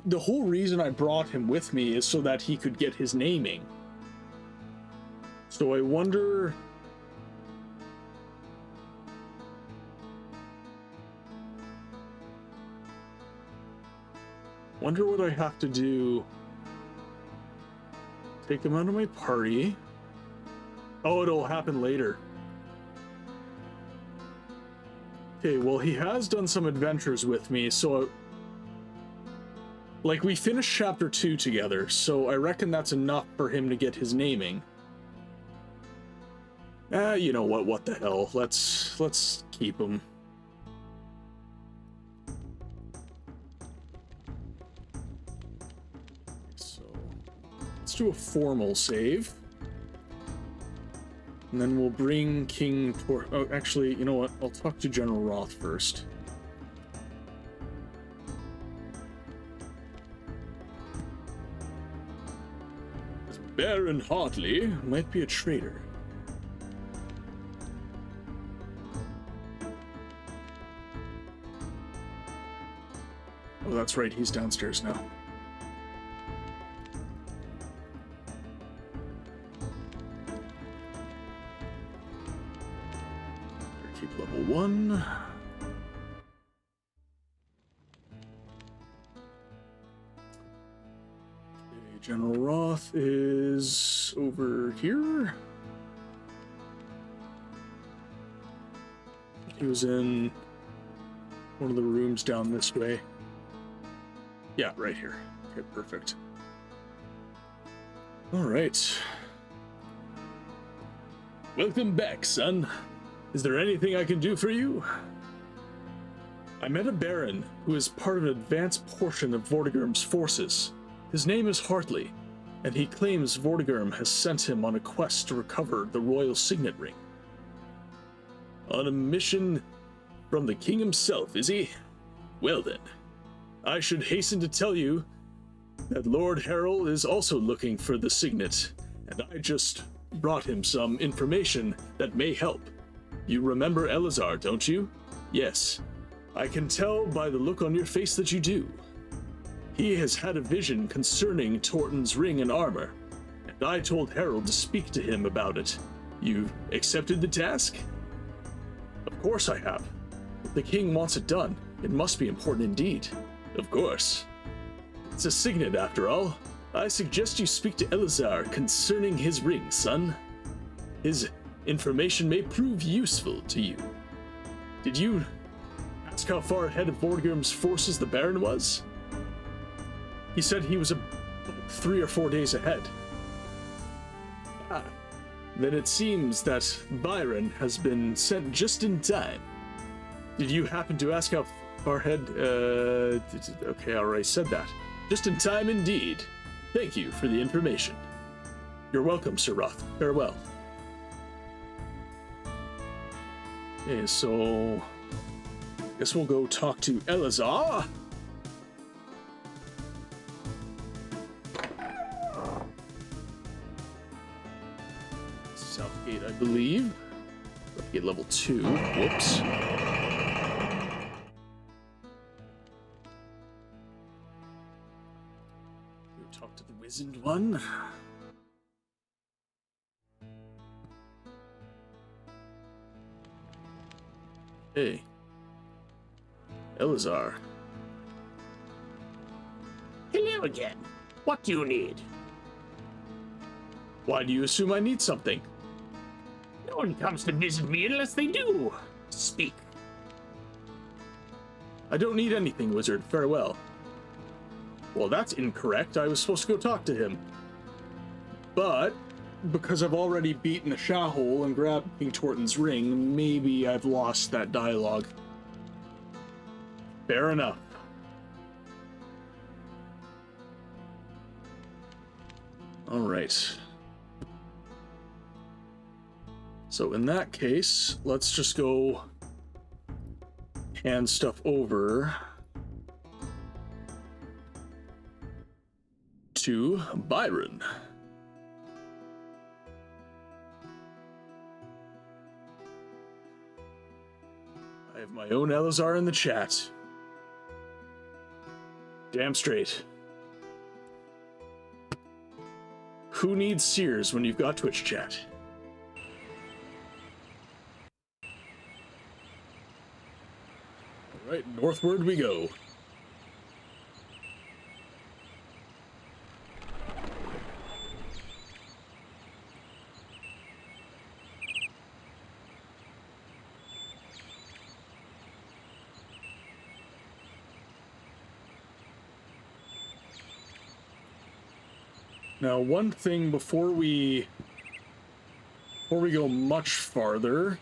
Speaker 2: the whole reason I brought him with me is so that he could get his naming. So I wonder... Wonder what I have to do. Take him out of my party. Oh, it'll happen later. Okay, well, he has done some adventures with me, so... Like, we finished chapter 2 together, so I reckon that's enough for him to get his naming. You know what the hell. Let's keep him. So, let's do a formal save. And then we'll bring King Tor... Oh, actually, you know what? I'll talk to General Roth first. Baron Hartley might be a traitor. Oh, that's right, he's downstairs now. Keep level 1. Okay, General Roth is over here. He was in one of the rooms down this way. Yeah, right here. Okay, perfect. All right. Welcome back, son. Is there anything I can do for you? I met a baron who is part of an advanced portion of Vortigern's forces. His name is Hartley, and he claims Vortigern has sent him on a quest to recover the royal signet ring. On a mission from the king himself, is he? Well then, I should hasten to tell you that Lord Harold is also looking for the signet, and I just brought him some information that may help. You remember Elazar, don't you? Yes. I can tell by the look on your face that you do. He has had a vision concerning Torton's ring and armor, and I told Harold to speak to him about it. You accepted the task? Of course I have. If the king wants it done, it must be important indeed. Of course. It's a signet after all. I suggest you speak to Elazar concerning his ring, son. His information may prove useful to you. Did you ask how far ahead of Vortigern's forces the Baron was? He said he was about 3 or 4 days ahead. Ah, then it seems that Byron has been sent just in time. Did you happen to ask how far ahead? Okay, I already said that. Just in time indeed. Thank you for the information. You're welcome, Sir Roth. Farewell. Okay, so guess we'll go talk to Elazar. Southgate, I believe. Southgate level 2. Whoops. Go talk to the wizened one. Hey. Elazar.
Speaker 4: Hello again. What do you need?
Speaker 2: Why do you assume I need something?
Speaker 4: No one comes to visit me unless they do. Speak.
Speaker 2: I don't need anything, wizard. Farewell. Well, that's incorrect. I was supposed to go talk to him. But because I've already beaten a Shahole and grabbed King Torton's ring, maybe I've lost that dialogue. Fair enough. Alright. So in that case, let's just go hand stuff over to Byron. I have my own Elazar in the chat. Damn straight. Who needs Sears when you've got Twitch chat? Alright, northward we go. Now, one thing before we go much farther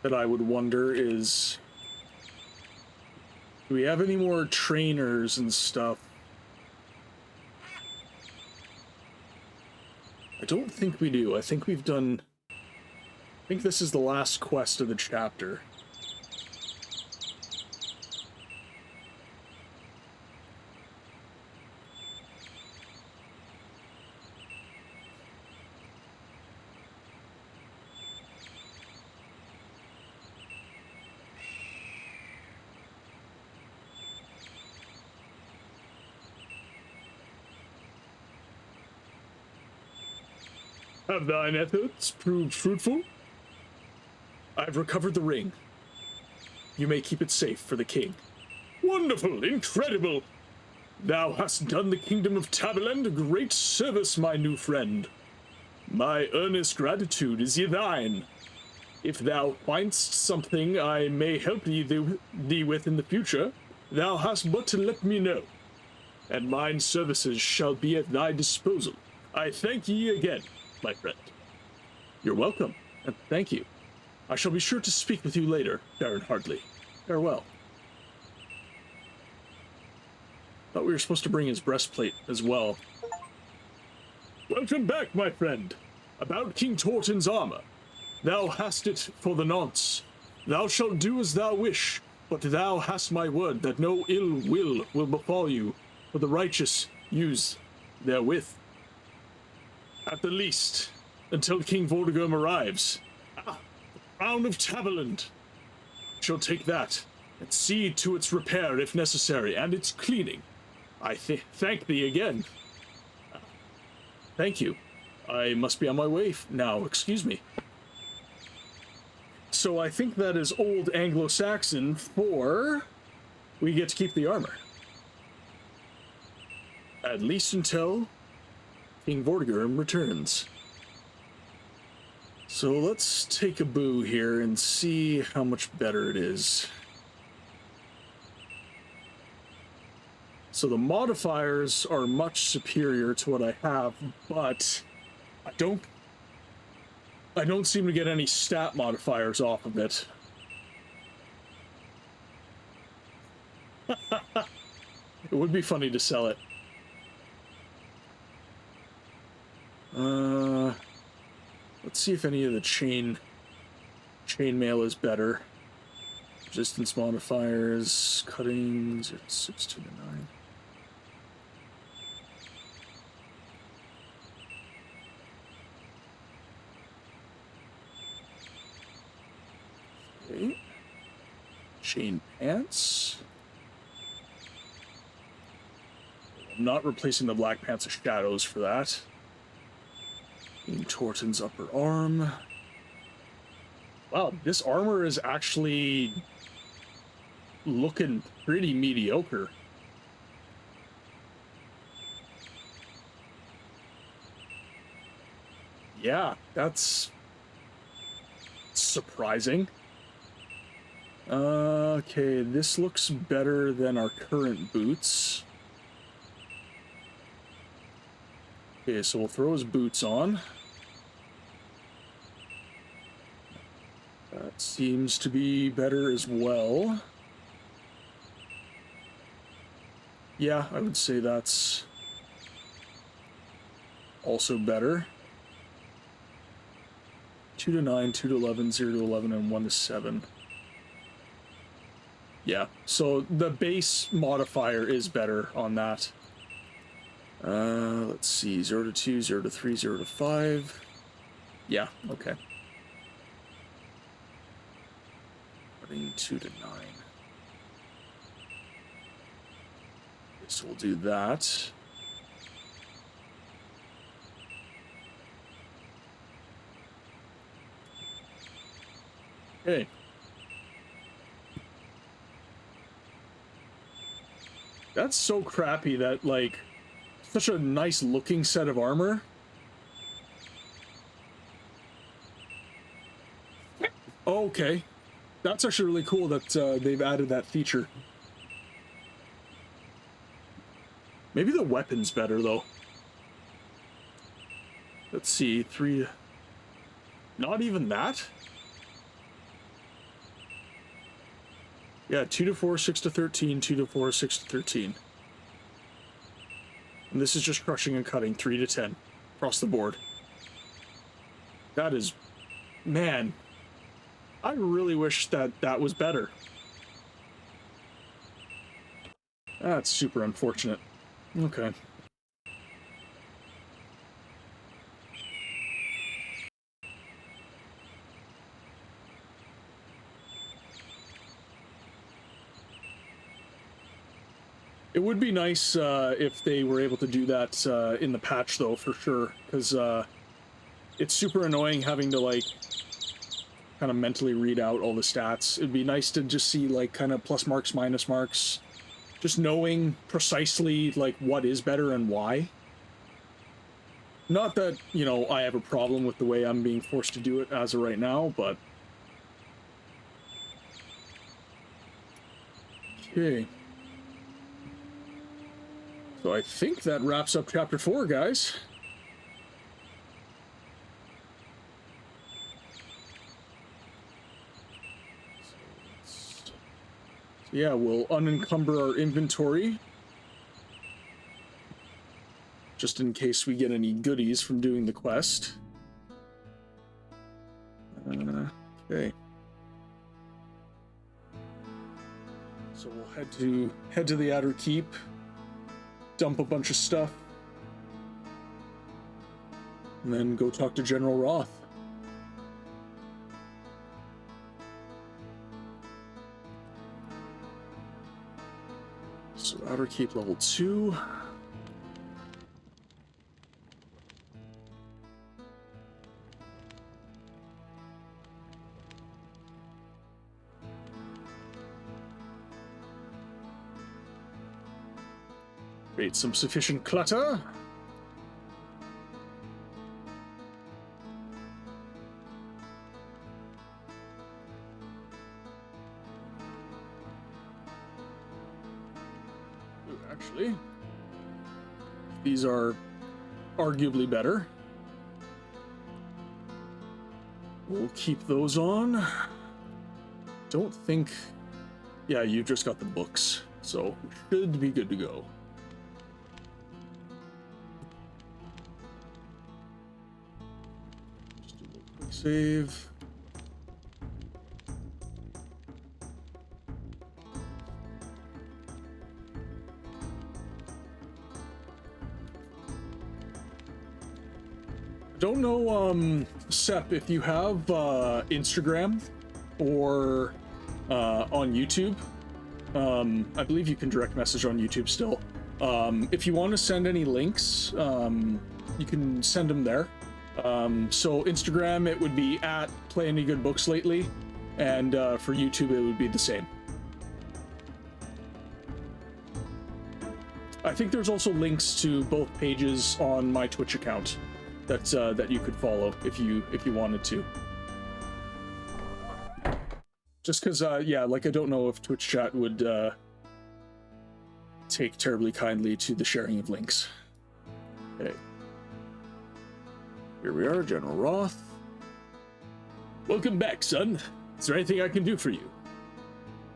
Speaker 2: that I would wonder is, do we have any more trainers and stuff? I don't think we do. I think we've done... I think this is the last quest of the chapter. Have thine efforts proved fruitful? I've recovered the ring. You may keep it safe for the king. Wonderful, incredible! Thou hast done the kingdom of Tabaland a great service, my new friend. My earnest gratitude is thine. If thou find'st something I may help thee with in the future, thou hast but to let me know, and mine services shall be at thy disposal. I thank ye again, my friend. You're welcome, and thank you. I shall be sure to speak with you later, Baron Hardley. Farewell. Thought we were supposed to bring his breastplate as well. Welcome back, my friend. About King Torton's armor. Thou hast it for the nonce. Thou shalt do as thou wish, but thou hast my word that no ill will befall you, for the righteous use therewith. At the least, until King Vortigern arrives. Ah, the crown of Tabaland. I shall take that, and see to its repair if necessary, and its cleaning. I thank thee again. Thank you. I must be on my way now, excuse me. So I think that is Old Anglo-Saxon for we get to keep the armor. At least until King Vortigern returns. So let's take a boo here and see how much better it is. So the modifiers are much superior to what I have, but I don't seem to get any stat modifiers off of it. It would be funny to sell it. Let's see if any of the chainmail is better. Resistance modifiers, cutting, 6 to 9. Okay. Chain pants. I'm not replacing the black pants of shadows for that. King Torton's upper arm. Wow, this armor is actually looking pretty mediocre. Yeah, that's surprising. Okay, this looks better than our current boots. Okay, so we'll throw his boots on. That seems to be better as well. Yeah, I would say that's also better. 2 to 9, 2 to 11, 0 to 11, and 1 to 7. Yeah, so the base modifier is better on that. Let's see, 0 to 2, 0 to 3, 0 to 5. Yeah, okay. 2 to 9. So we'll do that. Okay. That's so crappy that, like, such a nice looking set of armor. Oh, okay. That's actually really cool that they've added that feature. Maybe the weapon's better, though. Let's see, 3... Not even that? Yeah, 2 to 4, 6 to 13, 2 to 4, 6 to 13. And this is just crushing and cutting, 3 to 10. Across the board. That is... Man. I really wish that that was better. That's super unfortunate. Okay. It would be nice if they were able to do that in the patch, though, for sure, because it's super annoying having to, like, kind of mentally read out all the stats. It'd be nice to just see, like, kind of plus marks, minus marks. Just knowing precisely, like, what is better and why. Not that, you know, I have a problem with the way I'm being forced to do it as of right now, but... Okay. So I think that wraps up Chapter 4, guys. So yeah, we'll unencumber our inventory. Just in case we get any goodies from doing the quest. Okay. So we'll head to the Outer Keep, dump a bunch of stuff, and then go talk to General Roth. So Outer Keep level 2. Create some sufficient clutter. Ooh, actually, these are arguably better. We'll keep those on. Don't think... Yeah, you just got the books, so should be good to go. Save. I don't know, Sep, if you have Instagram or on YouTube. I believe you can direct message on YouTube still. If you want to send any links, you can send them there. So Instagram, it would be at Play Any Good Books Lately, and for YouTube, it would be the same. I think there's also links to both pages on my Twitch account that you could follow if you wanted to. Just because, yeah, like I don't know if Twitch chat would take terribly kindly to the sharing of links. Okay. Here we are, General Roth. Welcome back, son. Is there anything I can do for you?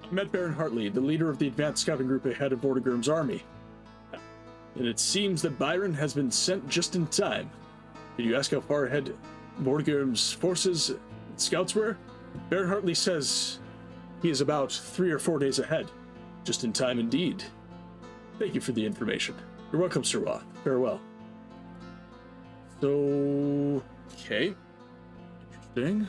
Speaker 2: I met Baron Hartley, the leader of the advanced scouting group ahead of Vortigern's army. And it seems that Byron has been sent just in time. Did you ask how far ahead Vortigern's forces and scouts were? Baron Hartley says he is about 3 or 4 days ahead. Just in time indeed. Thank you for the information. You're welcome, Sir Roth. Farewell. So, okay. Interesting.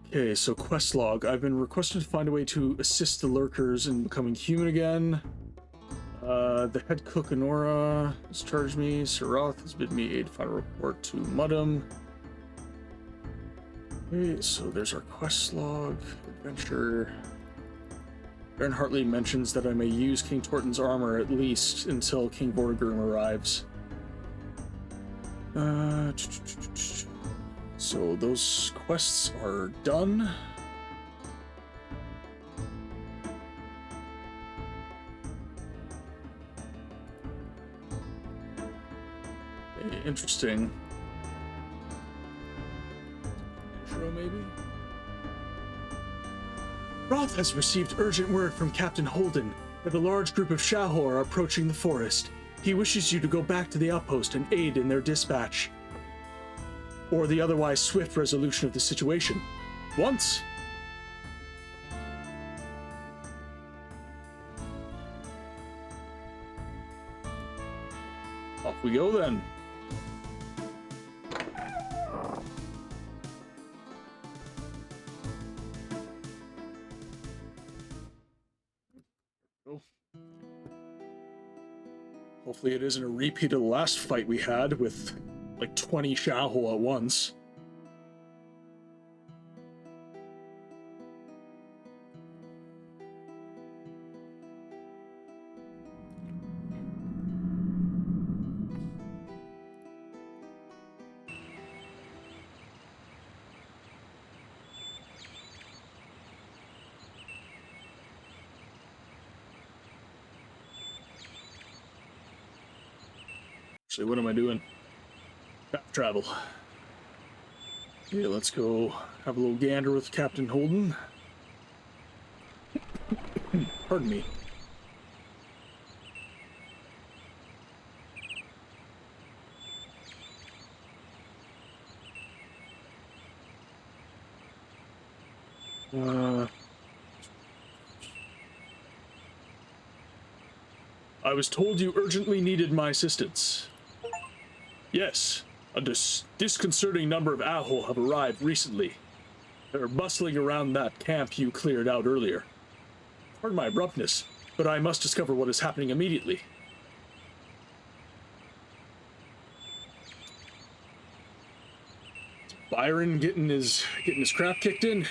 Speaker 2: Okay, so quest log. I've been requested to find a way to assist the lurkers in becoming human again. The head cook, Honora, has charged me. Sir Roth has bid me aid final report to Muddum. Okay, so there's our quest log. Adventure. Baron Hartley mentions that I may use King Torton's armor at least until King Vortigern arrives. So those quests are done. Interesting. Intro, maybe? Roth has received urgent word from Captain Holden that a large group of Shahor are approaching the forest. He wishes you to go back to the outpost and aid in their dispatch, or the otherwise swift resolution of the situation. Once. Off we go then. Hopefully it isn't a repeat of the last fight we had with like 20 Shaho at once. Actually, what am I doing? Path travel. Okay, let's go have a little gander with Captain Holden. Pardon me. I was told you urgently needed my assistance. Yes, a disconcerting number of Aho have arrived recently. They're bustling around that camp you cleared out earlier. Pardon my abruptness, but I must discover what is happening immediately. Is Byron getting his crap kicked in?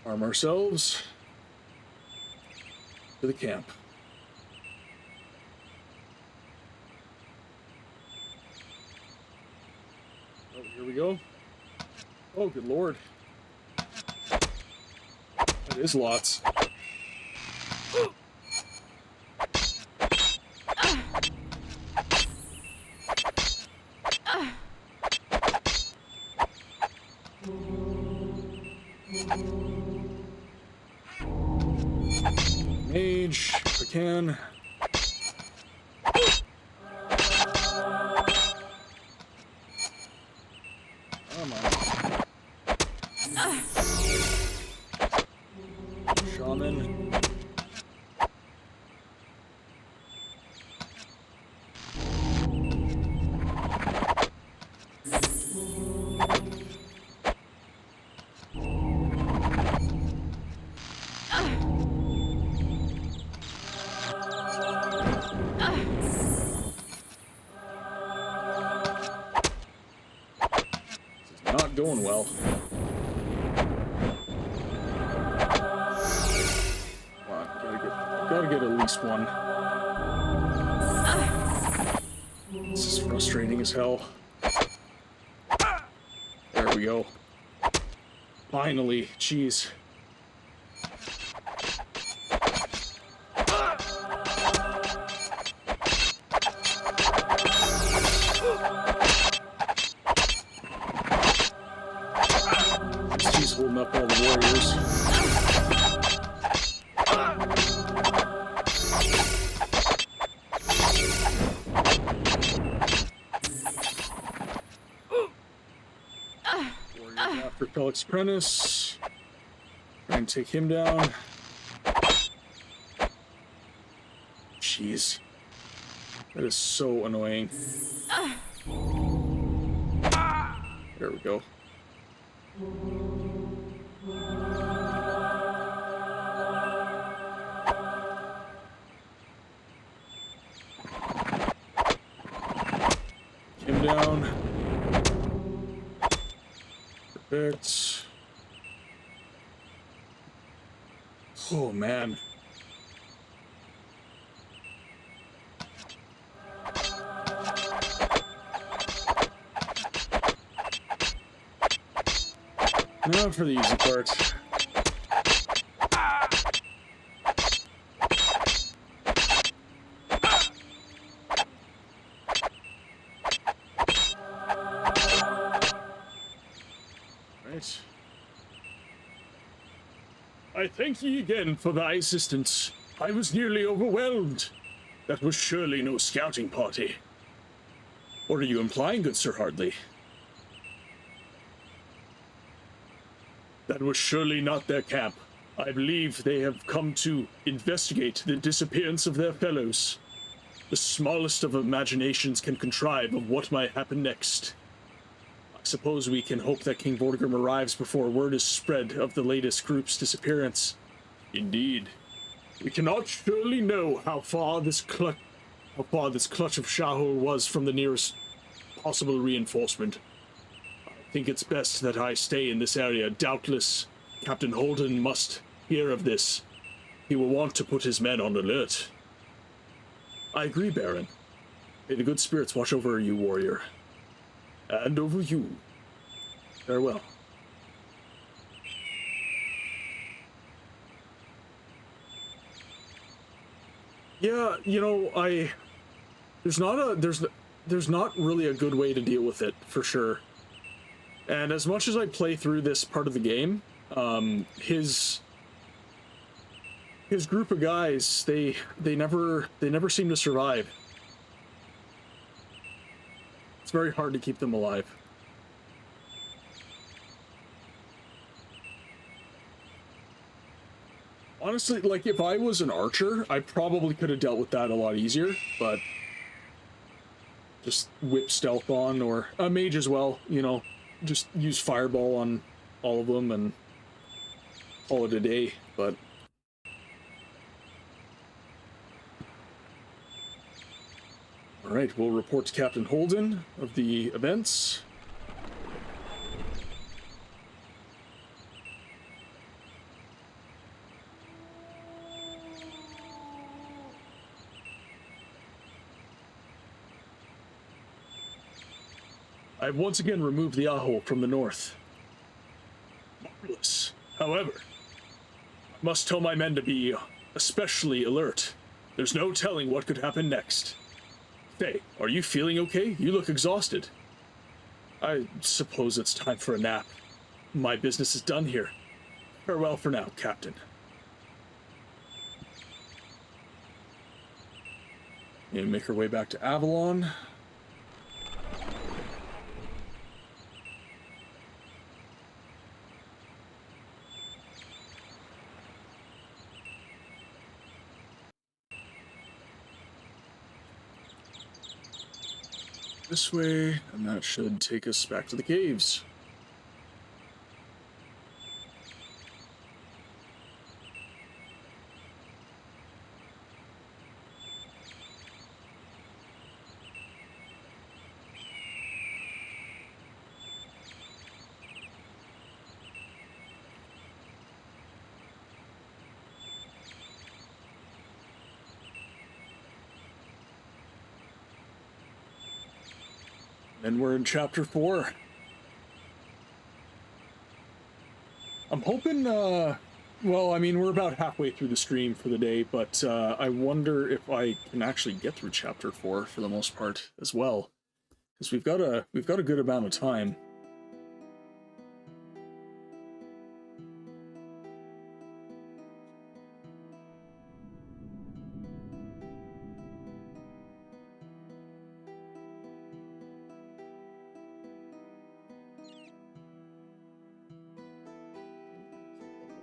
Speaker 2: Arm ourselves to the camp. Oh, here we go. Oh, good lord. That is lots. Mage, if I can. Come on. Shaman. Not going well. Come on, gotta get at least one. This is frustrating as hell. There we go. Finally, jeez. He's holding up all the warriors. Warriors after Felix Prentice. Try and take him down. Jeez. That is so annoying. There we go. Him down. Perfect. Oh man. Now for the easy part. Right. I thank ye again for thy assistance. I was nearly overwhelmed. That was surely no scouting party. What are you implying, good Sir Hardley? That was surely not their camp. I believe they have come to investigate the disappearance of their fellows. The smallest of imaginations can contrive of what might happen next. I suppose we can hope that King Vortigern arrives before word is spread of the latest group's disappearance. Indeed. We cannot surely know how far this clutch of Shahul was from the nearest possible reinforcement. I think it's best that I stay in this area. Doubtless, Captain Holden must hear of this. He will want to put his men on alert. I agree, Baron. May the good spirits watch over you, warrior. And over you. Farewell. Yeah, you know, there's not really a good way to deal with it, for sure. And as much as I play through this part of the game, his group of guys, they never seem to survive. It's very hard to keep them alive. Honestly, like, if I was an archer, I probably could have dealt with that a lot easier, but just whip stealth on, or a mage as well, you know, just use fireball on all of them and call it a day, but alright, we'll report to Captain Holden of the events. I've once again removed the Aho from the north. Marvelous. However, I must tell my men to be especially alert. There's no telling what could happen next. Hey, are you feeling okay? You look exhausted. I suppose it's time for a nap. My business is done here. Farewell for now, Captain. And make our way back to Avalon. This way, and that should take us back to the caves. And we're in chapter 4. I'm hoping, well, I mean, we're about halfway through the stream for the day, but I wonder if I can actually get through chapter 4 for the most part as well, because we've got a good amount of time.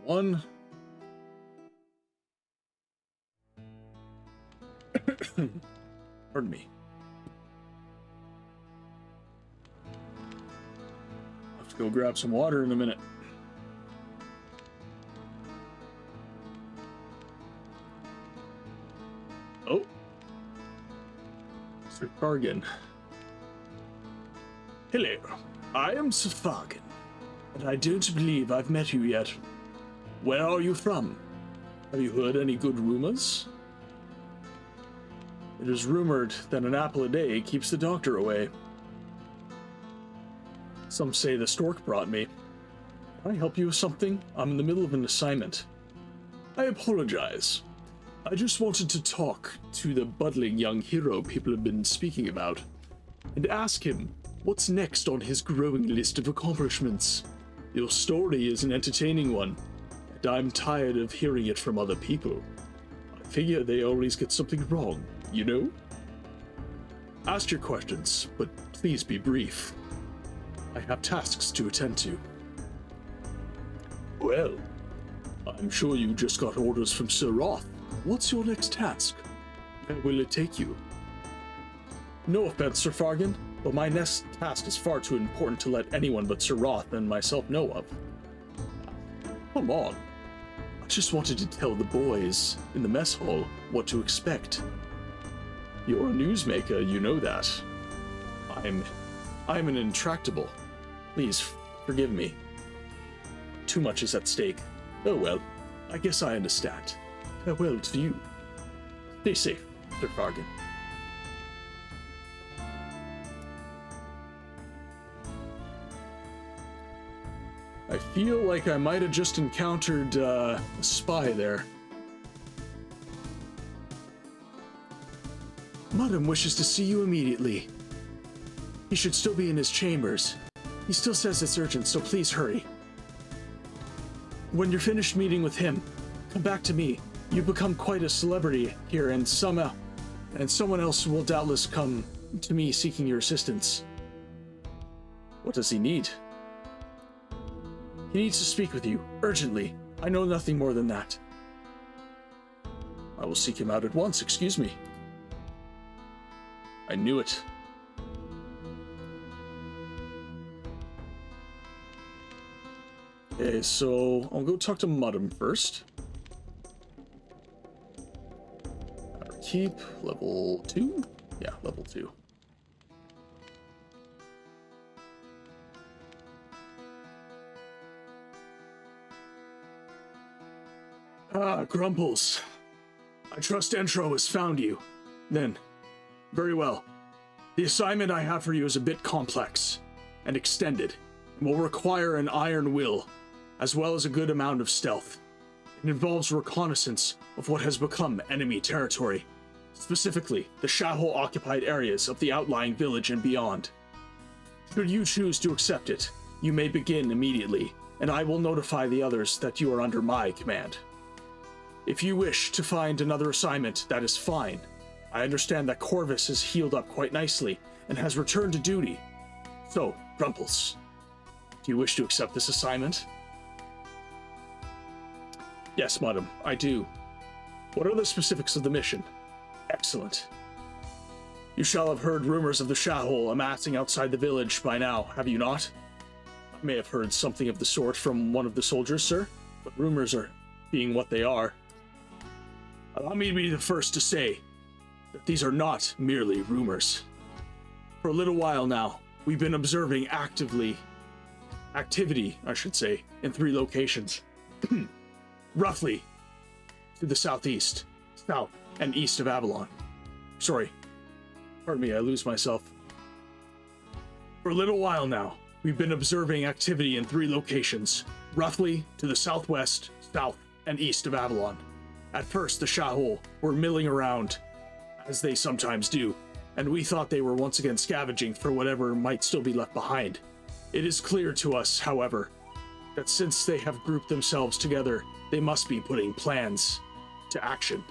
Speaker 2: One. Pardon me. I'll have to go grab some water in a minute. Oh. Sir Fargan.
Speaker 5: Hello, I am Sir Fargan, and I don't believe I've met you yet. Where are you from? Have you heard any good rumors?
Speaker 2: It is rumored that an apple a day keeps the doctor away. Some say the stork brought me. Can I help you with something? I'm in the middle of an assignment.
Speaker 5: I apologize. I just wanted to talk to the budding young hero people have been speaking about, and ask him what's next on his growing list of accomplishments. Your story is an entertaining one, and I'm tired of hearing it from other people. I figure they always get something wrong, you know? Ask your questions, but please be brief. I have tasks to attend to. Well, I'm sure you just got orders from Sir Roth. What's your next task? Where will it take you?
Speaker 2: No offense, Sir Fargan, but my next task is far too important to let anyone but Sir Roth and myself know of.
Speaker 5: Come on. I just wanted to tell the boys in the mess hall what to expect.
Speaker 2: You're a newsmaker, you know that. I'm an intractable. Please, forgive me. Too much is at stake.
Speaker 5: Oh well, I guess I understand. Farewell to you.
Speaker 2: Stay safe, Sir Fargan. I feel like I might have just encountered a spy there.
Speaker 5: Madam wishes to see you immediately. He should still be in his chambers. He still says it's urgent, so please hurry. When you're finished meeting with him, come back to me. You've become quite a celebrity here, and someone else will doubtless come to me seeking your assistance.
Speaker 2: What does he need?
Speaker 5: He needs to speak with you, urgently. I know nothing more than that.
Speaker 2: I will seek him out at once, excuse me. I knew it. Okay, so I'll go talk to Muddum first. Keep level 2? Yeah, level 2.
Speaker 5: Ah, Grumples. I trust Entro has found you. Then, very well. The assignment I have for you is a bit complex and extended, and will require an iron will, as well as a good amount of stealth. It involves reconnaissance of what has become enemy territory, specifically the Shahol-occupied areas of the outlying village and beyond. Should you choose to accept it, you may begin immediately, and I will notify the others that you are under my command. If you wish to find another assignment, that is fine. I understand that Corvus has healed up quite nicely and has returned to duty. So, Grumples, do you wish to accept this assignment?
Speaker 2: Yes, madam, I do.
Speaker 5: What are the specifics of the mission? Excellent. You shall have heard rumors of the Shahol amassing outside the village by now, have you not?
Speaker 2: I may have heard something of the sort from one of the soldiers, sir, but rumors are being what they are.
Speaker 5: Allow me to be the first to say that these are not merely rumors. For a little while now, we've been observing activity, in 3 locations. Roughly to the southeast, south, and east of Avalon. Sorry, pardon me, I lose myself. For a little while now, we've been observing activity in 3 locations, roughly to the southwest, south, and east of Avalon. At first, the Shahol were milling around, as they sometimes do, and we thought they were once again scavenging for whatever might still be left behind. It is clear to us, however, that since they have grouped themselves together, they must be putting plans to action.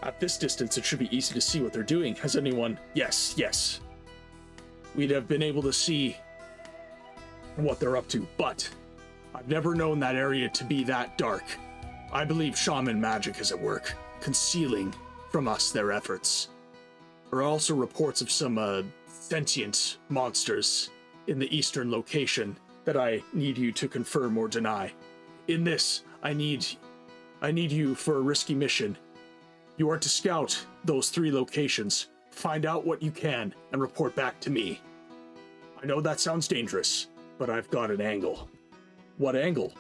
Speaker 2: At this distance, it should be easy to see what they're doing. Has anyone...
Speaker 5: Yes. We'd have been able to see what they're up to, but I've never known that area to be that dark. I believe shaman magic is at work, concealing from us their efforts. There are also reports of some sentient monsters in the eastern location that I need you to confirm or deny. In this, I need you for a risky mission. You are to scout those 3 locations, find out what you can, and report back to me. I know that sounds dangerous, but I've got an angle.
Speaker 2: What angle?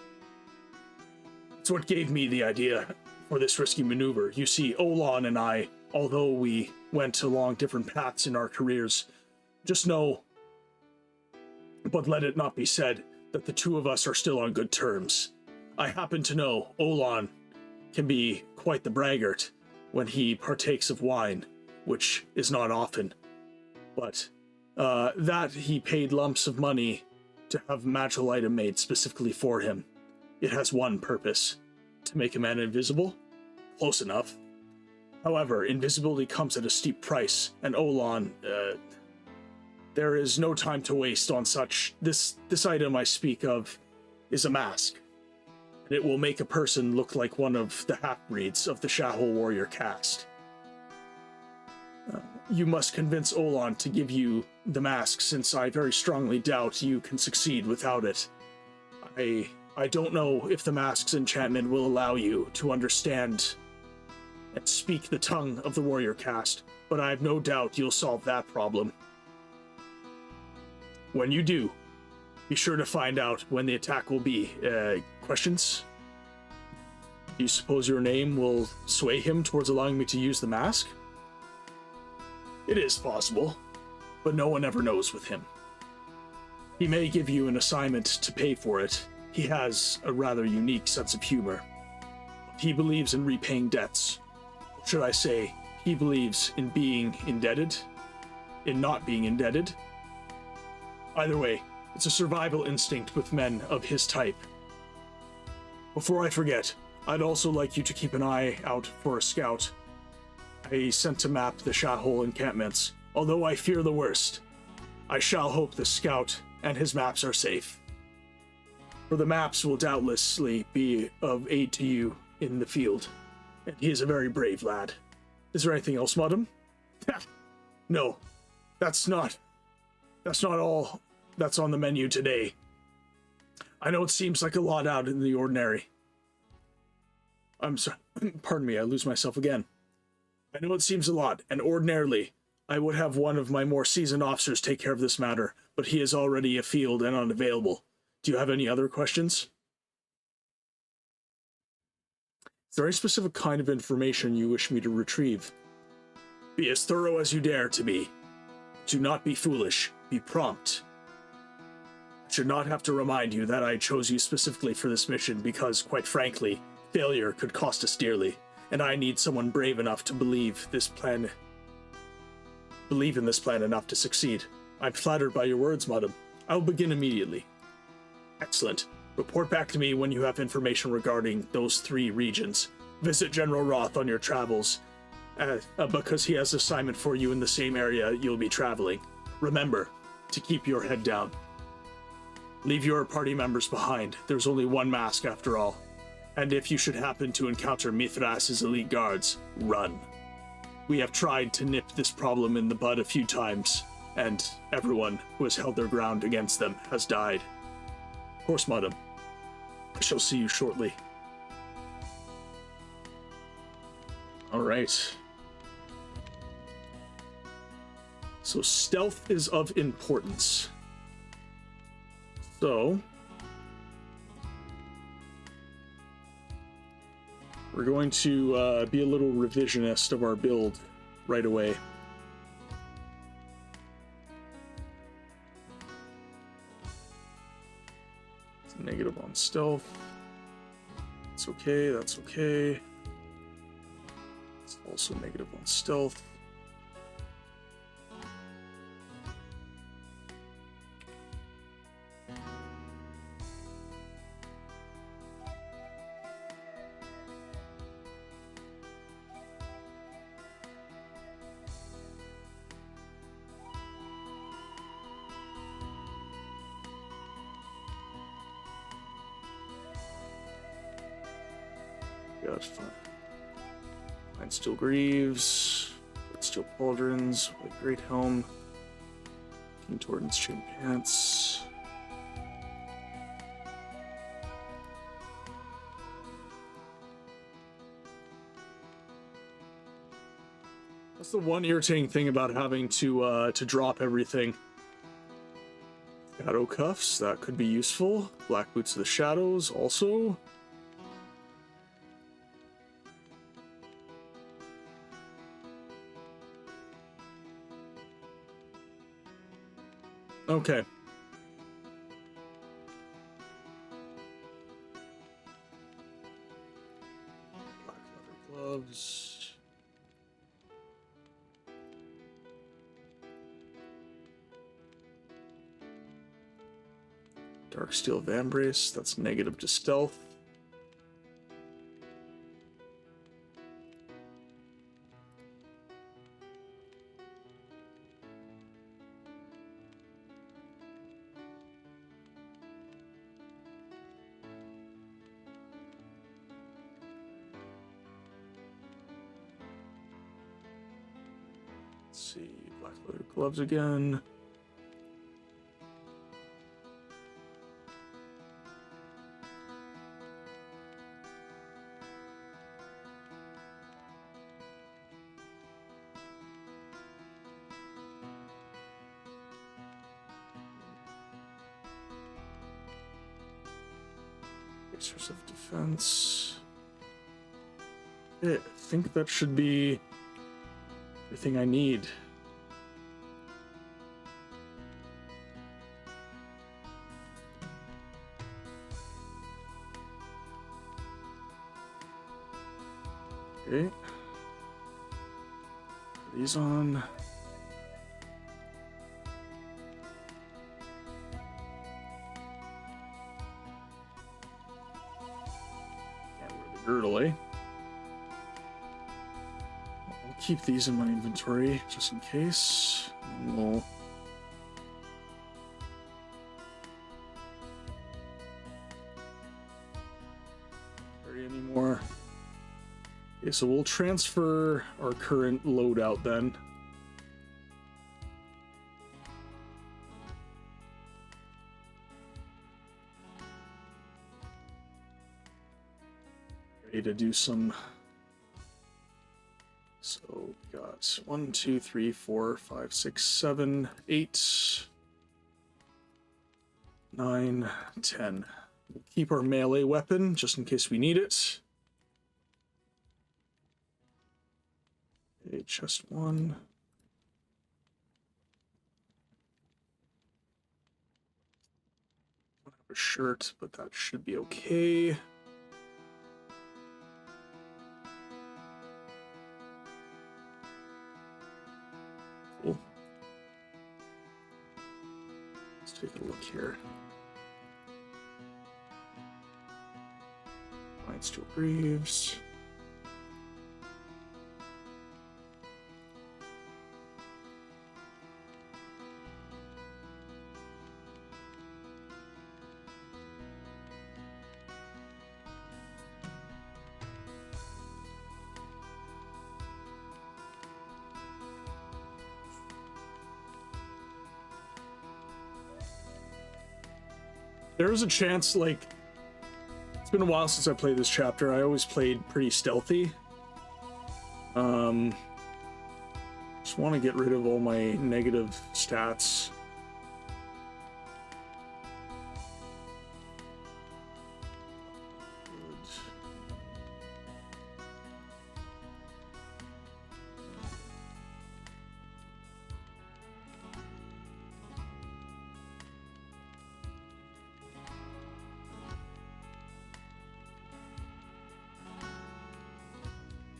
Speaker 5: It's what gave me the idea for this risky maneuver. You see, Avalon and I, although we went along different paths in our careers, just know, but let it not be said, that the 2 of us are still on good terms. I happen to know Avalon can be quite the braggart when he partakes of wine, which is not often. But that he paid lumps of money to have a magical item made specifically for him. It has one purpose: to make a man invisible. Close enough. However, invisibility comes at a steep price, and Avalon, there is no time to waste on such. This item I speak of is a mask.
Speaker 2: and it will make a person look like one of the half-breeds of the Shahol warrior caste. You must convince Olan to give you the mask, since I very strongly doubt you can succeed without it. I don't know if the mask's enchantment will allow you to understand and speak the tongue of the warrior caste, but I have no doubt you'll solve that problem. When you do, be sure to find out when the attack will be. Questions? Do you suppose your name will sway him towards allowing me to use the mask? It is possible, but no one ever knows with him. He may give you an assignment to pay for it. He has a rather unique sense of humor. He believes in repaying debts. Or should I say, he believes in being indebted, in not being indebted. Either way, it's a survival instinct with men of his type. Before I forget, I'd also like you to keep an eye out for a scout. I sent to map the Shahol encampments. Although I fear the worst, I shall hope the scout and his maps are safe. For the maps will doubtlessly be of aid to you in the field, and he is a very brave lad. Is there anything else, madam? No, that's not all that's on the menu today. I know it seems like a lot out in the ordinary. I'm sorry, pardon me, I lose myself again. I know it seems a lot, and ordinarily, I would have one of my more seasoned officers take care of this matter, but he is already afield and unavailable. Do you have any other questions? Is there any specific kind of information you wish me to retrieve? Be as thorough as you dare to be. Do not be foolish. Be prompt. I should not have to remind you that I chose you specifically for this mission because, quite frankly, failure could cost us dearly, and I need someone brave enough to believe in this plan enough to succeed. I'm flattered by your words, madam. I will begin immediately. Excellent. Report back to me when you have information regarding those 3 regions. Visit General Roth on your travels, because he has an assignment for you in the same area you'll be traveling. Remember to keep your head down. Leave your party members behind. There's only one mask after all. And if you should happen to encounter Mithras's elite guards, run. We have tried to nip this problem in the bud a few times, and everyone who has held their ground against them has died. Of course, madam. I shall see you shortly. All right. So stealth is of importance. So we're going to be a little revisionist of our build right away. It's a negative on stealth. It's okay, that's okay. It's also negative on stealth. Got Fine Steel Greaves, Red Steel Pauldrons, White Great Helm, King Torden's Chain Pants. That's the one irritating thing about having to drop everything. Shadow Cuffs, that could be useful. Black Boots of the Shadows, also. Okay. Black leather gloves. Dark steel vambrace, that's negative to stealth. see, black leather gloves again. Source of defense. I think that should be everything I need. Okay. Put these on. Girdle, eh? I'll keep these in my inventory just in case. And we'll carry any more. Okay, so we'll transfer our current loadout then. To do some. So we got 1, 2, 3, 4, 5, 6, 7, 8, 9, 10. We'll keep our melee weapon just in case we need it. Okay, chest 1. Don't have a shirt, but that should be okay. Let's take a look here. Steel Greaves. There was a chance, like, it's been a while since I played this chapter. I always played pretty stealthy. Just want to get rid of all my negative stats.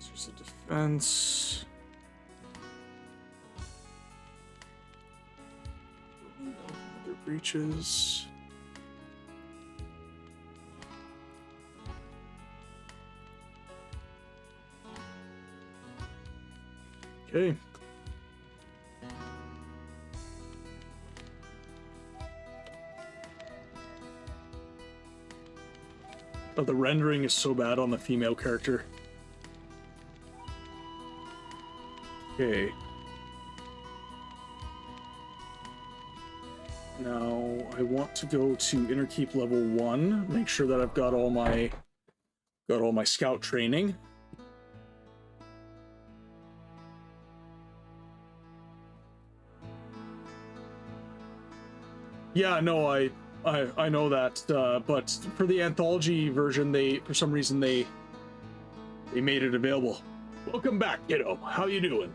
Speaker 2: There's a defense. Other breaches. Okay. Oh, the rendering is so bad on the female character. Okay. Now I want to go to Innerkeep level 1. Make sure that I've got all my scout training. Yeah, no, I know that, but for the anthology version, for some reason they made it available. Welcome back, kiddo. How you doing?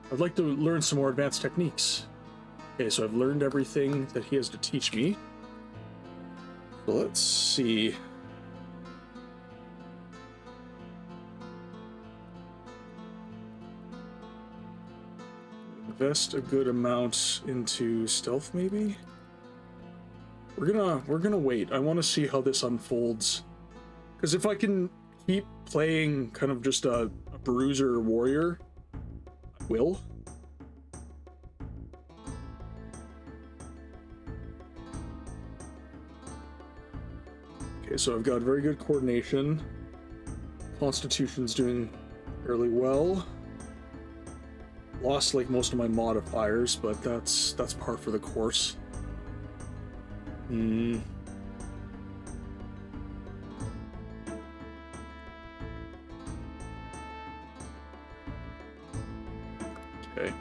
Speaker 2: I'd like to learn some more advanced techniques. Okay, so I've learned everything that he has to teach me. So let's see. Invest a good amount into stealth, maybe? We're gonna wait. I want to see how this unfolds. Because if I can keep playing kind of just a bruiser warrior, I will. Okay, so I've got very good coordination. Constitution's doing fairly well. lost like most of my modifiers, but that's par for the course. Hmm. Okay.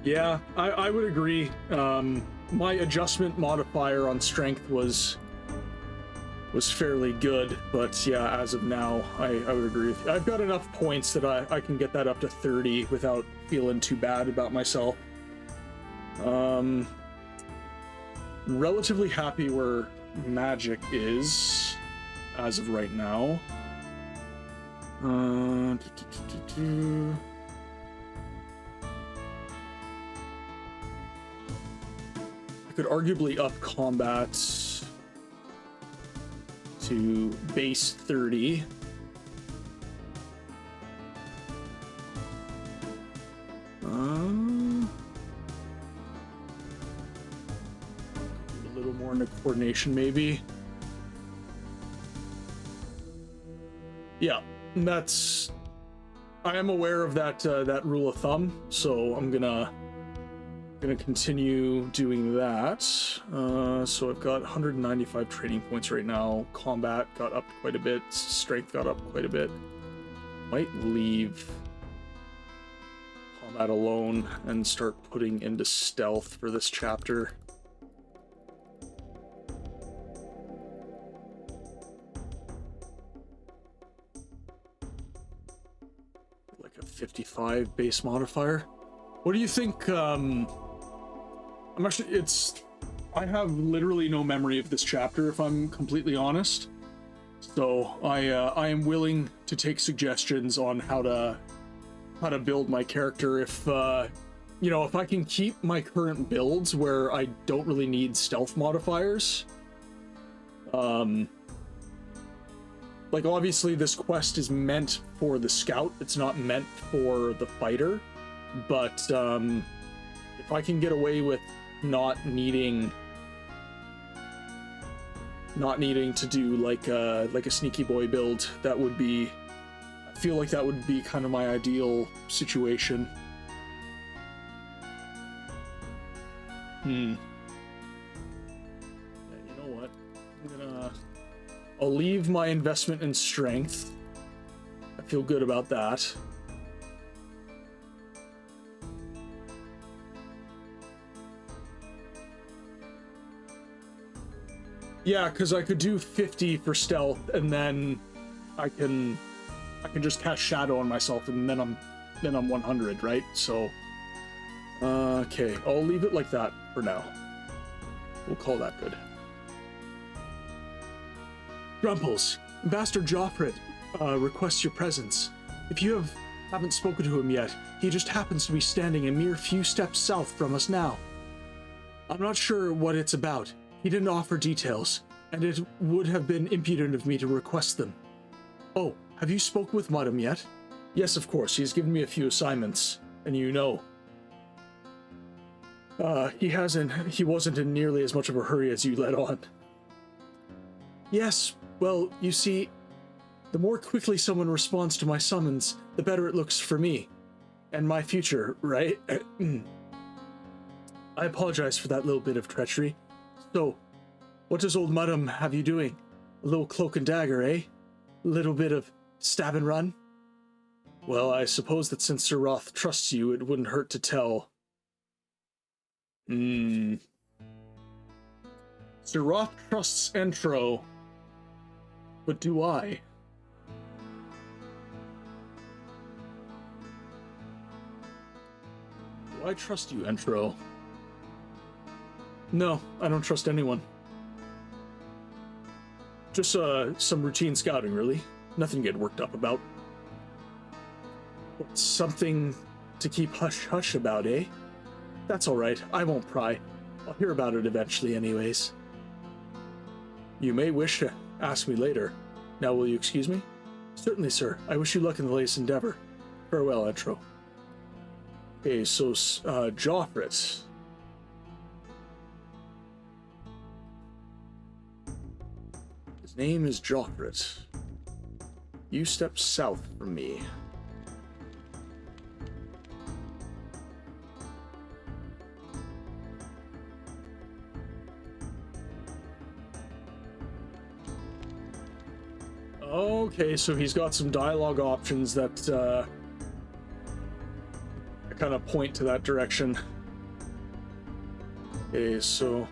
Speaker 2: Yeah, I would agree. My adjustment modifier on strength was fairly good, but yeah, as of now, I would agree with you. I've got enough points that I can get that up to 30 without feeling too bad about myself. Relatively happy where magic is as of right now. I could arguably up combat to base 30. A little more into coordination, maybe. Yeah, that's. I am aware of that that rule of thumb, so I'm gonna continue doing that. So I've got 195 training points right now. Combat got up quite a bit. Strength got up quite a bit. Might leave combat alone and start putting into stealth for this chapter. Like a 55 base modifier. What do you think? I'm actually, I have literally no memory of this chapter, if I'm completely honest. So I am willing to take suggestions on how to build my character. If you know, if I can keep my current builds where I don't really need stealth modifiers. Like obviously this quest is meant for the scout. It's not meant for the fighter. But if I can get away with not needing to do like a sneaky boy build, that would be, I feel like that would be kind of my ideal situation. Yeah, you know what? I'll leave my investment in strength. I feel good about that. Yeah, because I could do 50 for stealth, and then I can just cast shadow on myself, and then I'm 100, right? So, okay, I'll leave it like that for now. We'll call that good. Grumples, Ambassador Joffred requests your presence. If you haven't spoken to him yet, he just happens to be standing a mere few steps south from us now. I'm not sure what it's about. He didn't offer details, and it would have been impudent of me to request them. Oh, have you spoken with Madam yet? Yes, of course. He has given me a few assignments, and you know. He wasn't in nearly as much of a hurry as you let on. Yes, well, you see, the more quickly someone responds to my summons, the better it looks for me. And my future, right? I apologize for that little bit of treachery. So, what does old Madam have you doing? A little cloak and dagger, eh? A little bit of stab and run? Well, I suppose that since Sir Roth trusts you, it wouldn't hurt to tell. Sir Roth trusts Entro, but do I? Do I trust you, Entro? No, I don't trust anyone. Just some routine scouting, really. Nothing to get worked up about. Something to keep hush-hush about, eh? That's alright, I won't pry. I'll hear about it eventually anyways. You may wish to ask me later. Now will you excuse me? Certainly, sir. I wish you luck in the latest endeavor. Farewell, Entro. Okay, so, Joffret. His name is Joffret. You step south from me. Okay, so he's got some dialogue options that kind of point to that direction. Okay, so...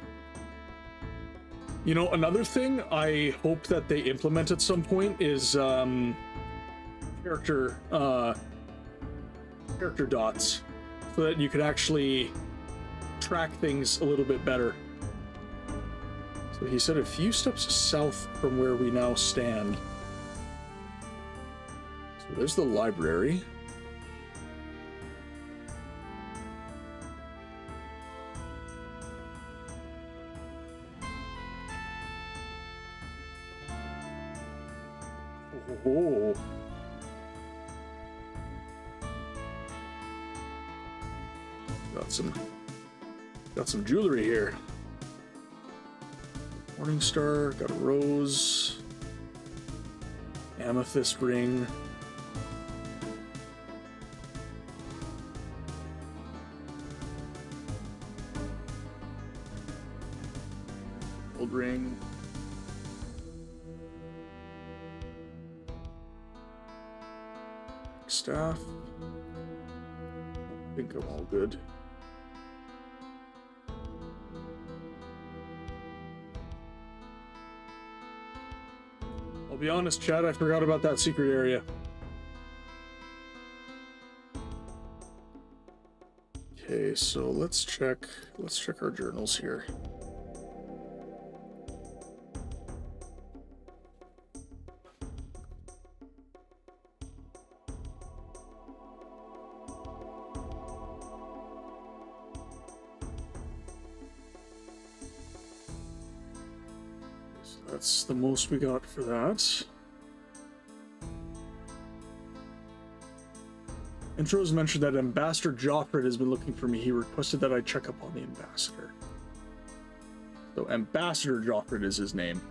Speaker 2: You know, another thing I hope that they implement at some point is character dots, so that you can actually track things a little bit better. So he said a few steps south from where we now stand. So there's the library. Oh. Got some jewelry here. Morning star, got a rose, amethyst ring. Gold ring. Staff. I think I'm all good. I'll be honest, Chad, I forgot about that secret area. Okay, so let's check our journals here. That's the most we got for that. Intros mentioned that Ambassador Joffred has been looking for me. He requested that I check up on the ambassador. So Ambassador Joffred is his name.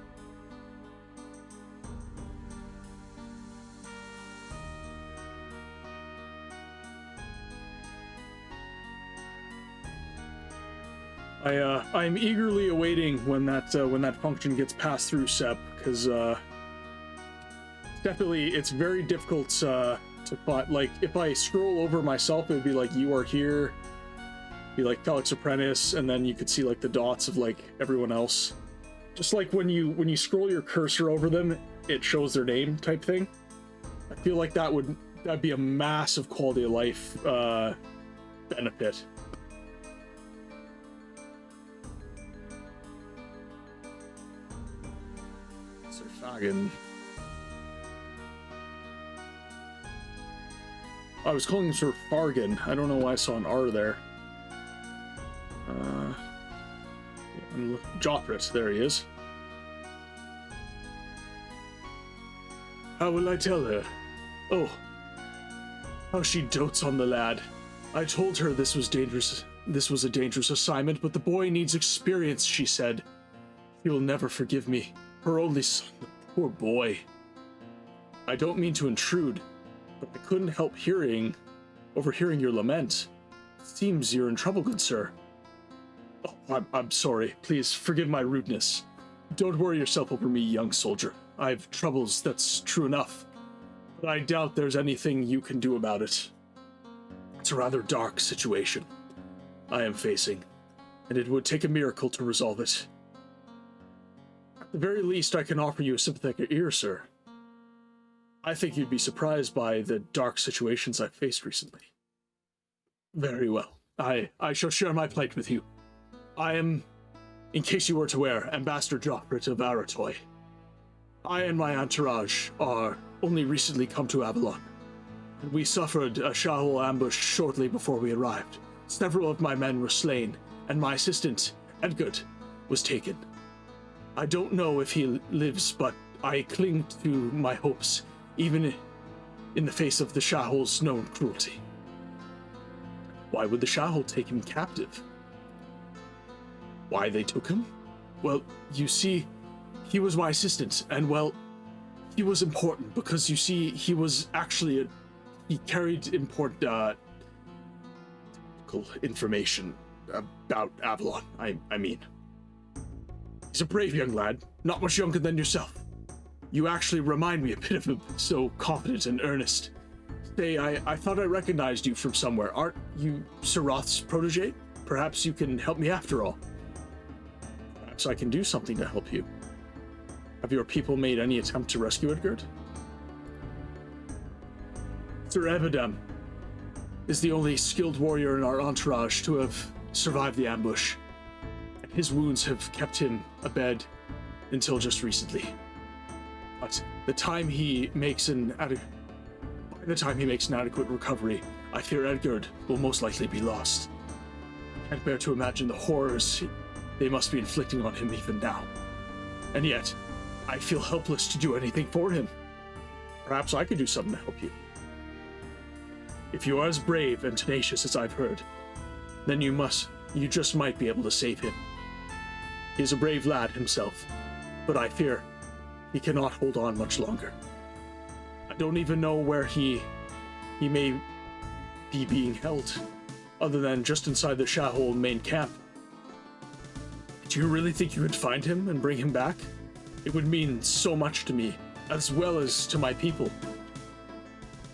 Speaker 2: I'm eagerly awaiting when that function gets passed through, Sep, because definitely it's very difficult to find. Like, if I scroll over myself, it would be like, you are here, be like Felix Apprentice, and then you could see like the dots of like everyone else. Just like when you scroll your cursor over them, it shows their name type thing. I feel like that'd be a massive quality of life benefit. I was calling him Sir Fargan. I don't know why I saw an R there. Joffret, there he is. How will I tell her? Oh, how she dotes on the lad. I told her this was dangerous. This was a dangerous assignment, but the boy needs experience, she said. He will never forgive me. Her only son. Poor boy. I don't mean to intrude, but I couldn't help overhearing your lament. It seems you're in trouble, good sir. Oh, I'm sorry. Please forgive my rudeness. Don't worry yourself over me, young soldier. I've troubles, that's true enough. But I doubt there's anything you can do about it. It's a rather dark situation I am facing, and it would take a miracle to resolve it. At the very least, I can offer you a sympathetic ear, sir. I think you'd be surprised by the dark situations I've faced recently. Very well. I shall share my plight with you. I am, in case you weren't aware, Ambassador Joffret of Aratoy. I and my entourage are only recently come to Avalon, and we suffered a Shahul ambush shortly before we arrived. Several of my men were slain, and my assistant, Edgard, was taken. I don't know if he lives, but I cling to my hopes, even in the face of the Shahul's known cruelty. Why would the Shahul take him captive? Why they took him? Well, you see, he was my assistant, and well, he was important because, you see, he was actually he carried important information about Avalon. I mean, he's a brave young lad, not much younger than yourself. You actually remind me a bit of him, so confident and earnest. Say, I thought I recognized you from somewhere. Aren't you Sir Roth's protege? Perhaps you can help me after all. Perhaps I can do something to help you. Have your people made any attempt to rescue Edgard? Sir Evidem is the only skilled warrior in our entourage to have survived the ambush. His wounds have kept him abed until just recently. But by the time he makes an adequate recovery, I fear Edgard will most likely be lost. I can't bear to imagine the horrors they must be inflicting on him even now. And yet, I feel helpless to do anything for him. Perhaps I could do something to help you. If you are as brave and tenacious as I've heard, then you just might be able to save him. He is a brave lad himself, but I fear he cannot hold on much longer. I don't even know where he may be being held, other than just inside the Shahol main camp. Do you really think you could find him and bring him back? It would mean so much to me, as well as to my people.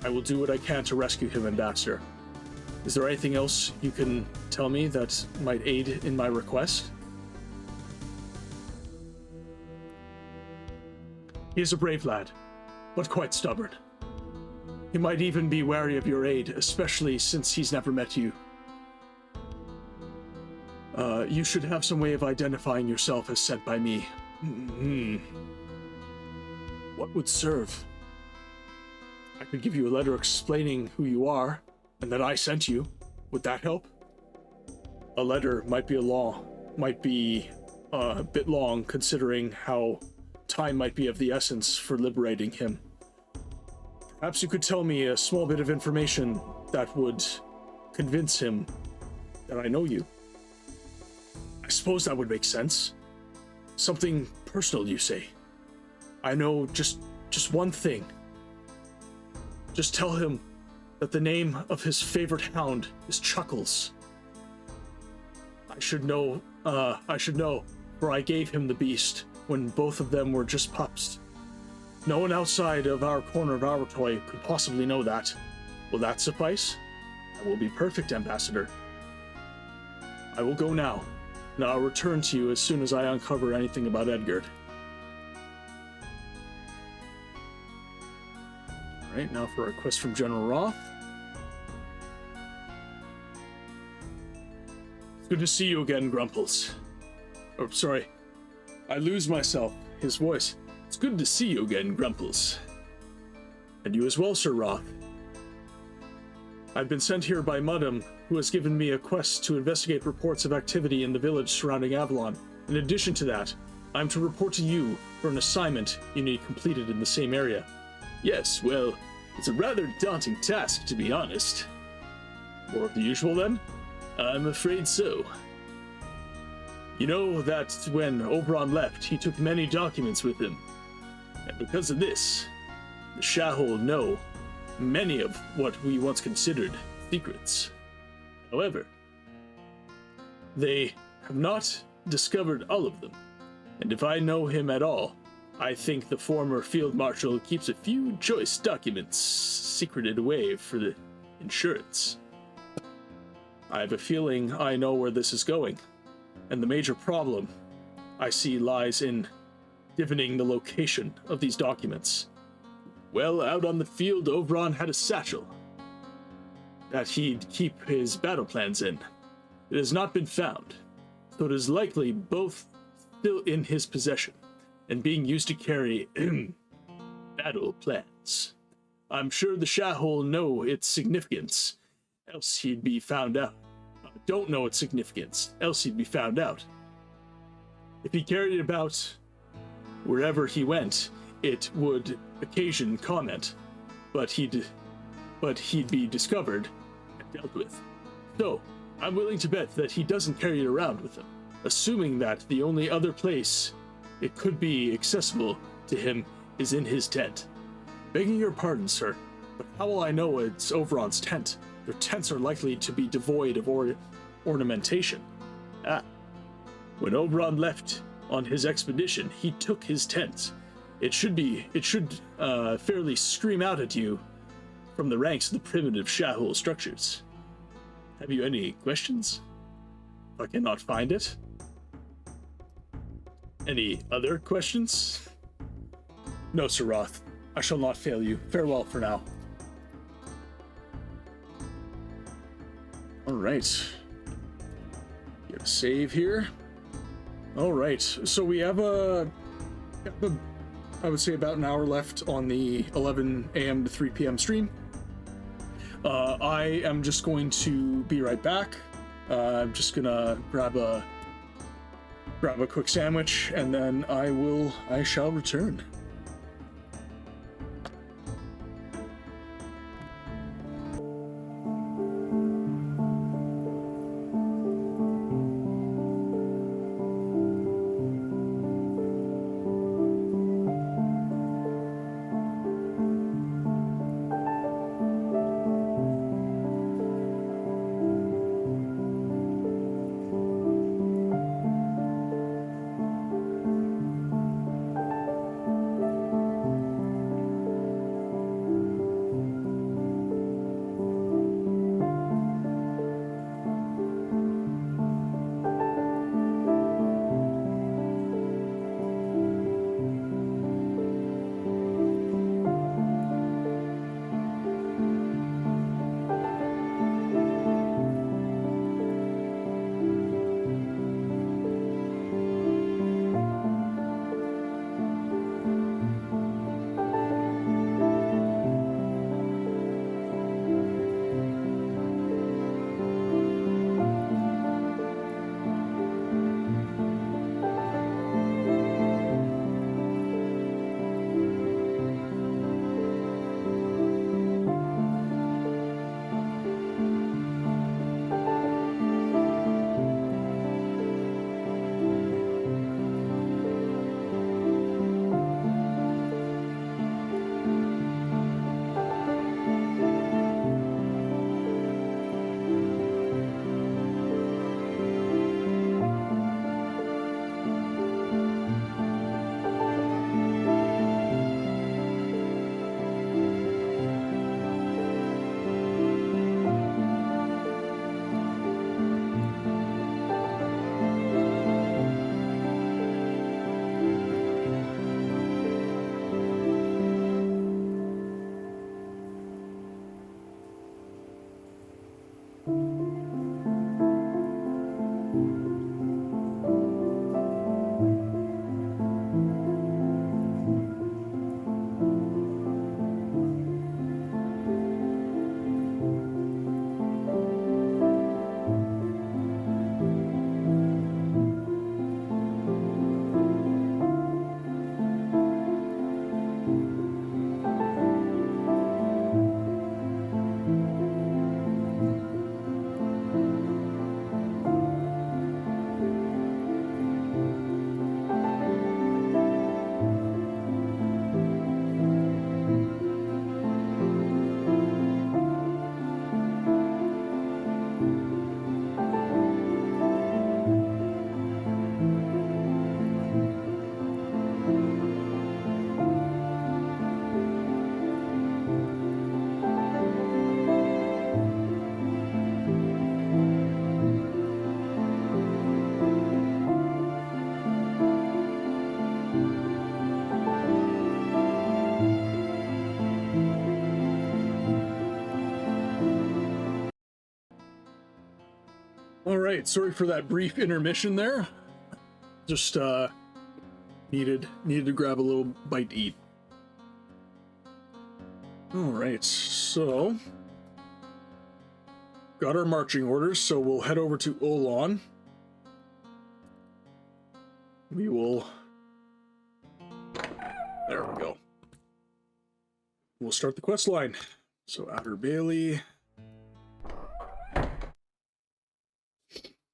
Speaker 2: I will do what I can to rescue him, Ambassador. Is there anything else you can tell me that might aid in my request? He is a brave lad, but quite stubborn. He might even be wary of your aid, especially since he's never met you. You should have some way of identifying yourself as sent by me. What would serve? I could give you a letter explaining who you are, and that I sent you. Would that help? A letter might be a bit long, considering how time might be of the essence for liberating him. Perhaps you could tell me a small bit of information that would convince him that I know you. I suppose that would make sense. Something personal, you say. I know just one thing. Just tell him that the name of his favorite hound is Chuckles. I should know, for I gave him the beast when both of them were just pups. No one outside of our corner of our toy could possibly know that. Will that suffice? That will be perfect, Ambassador. I will go now, and I'll return to you as soon as I uncover anything about Edgard. Alright, now for a request from General Roth. It's good to see you again, Grumples. Oh, sorry. I lose myself. His voice. It's good to see you again, Grumples. And you as well, Sir Roth. I've been sent here by Muddam, who has given me a quest to investigate reports of activity in the village surrounding Avalon. In addition to that, I'm to report to you for an assignment you need completed in the same area. Yes, well, it's a rather daunting task, to be honest. More of the usual, then? I'm afraid so. You know that when Oberon left, he took many documents with him. And because of this, the Shahol know many of what we once considered secrets. However, they have not discovered all of them. And if I know him at all, I think the former Field Marshal keeps a few choice documents secreted away for the insurance. I have a feeling I know where this is going, and the major problem I see lies in divining the location of these documents. Well, out on the field, Oberon had a satchel that he'd keep his battle plans in. It has not been found, so it is likely both still in his possession and being used to carry battle plans. I'm sure the Shahol know its significance, else he'd be found out. Don't know its significance, else he'd be found out. If he carried it about wherever he went, it would occasion comment, but he'd be discovered and dealt with. So, I'm willing to bet that he doesn't carry it around with him, assuming that the only other place it could be accessible to him is in his tent. Begging your pardon, sir, but how will I know it's Oberon's tent? Their tents are likely to be devoid of ornamentation. Ah, when Oberon left on his expedition, he took his tent. It should fairly scream out at you from the ranks of the primitive Shahul structures. Have you any questions? If I cannot find it. Any other questions? No, Sir Roth. I shall not fail you. Farewell for now. Alright. Get a save here. Alright, so we have I would say about an hour left on the 11 a.m. to 3 p.m. stream. I am just going to be right back. I'm just gonna grab a quick sandwich, and then I shall return. All right, sorry for that brief intermission there. Just needed to grab a little bite to eat. All right, so got our marching orders, so we'll head over to Avalon. We will. There we go. We'll start the quest line. So Outer Bailey.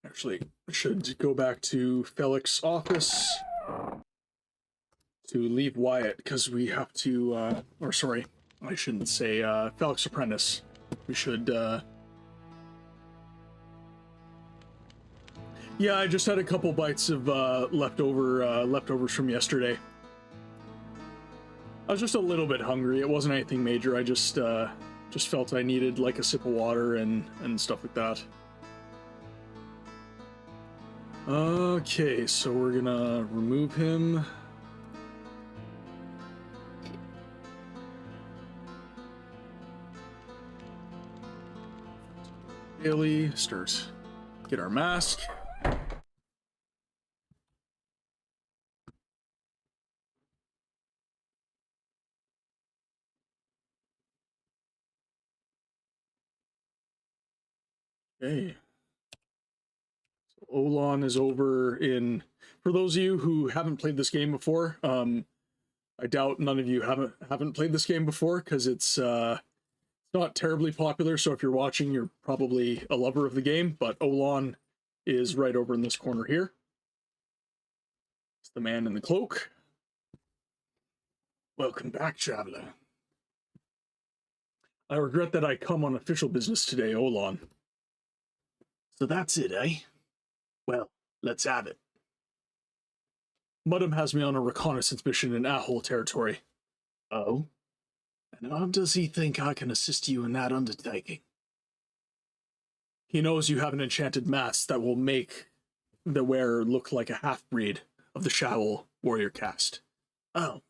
Speaker 2: Actually, I should go back to Felix's office to leave Wyatt because we have to, or sorry, I shouldn't say Felix Apprentice. We should, yeah, I just had a couple bites of leftovers from yesterday. I was just a little bit hungry. It wasn't anything major. I just felt I needed like a sip of water and stuff like that. Okay, so we're gonna remove him. Daily start. Get our mask. Okay. So Olan is over in. For those of you who haven't played this game before, I doubt none of you haven't played this game before because it's not terribly popular. So if you're watching, you're probably a lover of the game. But Olan is right over in this corner here. It's the man in the cloak. Welcome back, traveler. I regret that I come on official business today, Olan.
Speaker 5: So that's it, eh? Well, let's have it.
Speaker 2: Muddam has me on a reconnaissance mission in Ahol territory.
Speaker 5: Oh? And how does he think I can assist you in that undertaking?
Speaker 2: He knows you have an enchanted mask that will make the wearer look like a half-breed of the Shaol warrior caste.
Speaker 5: Oh,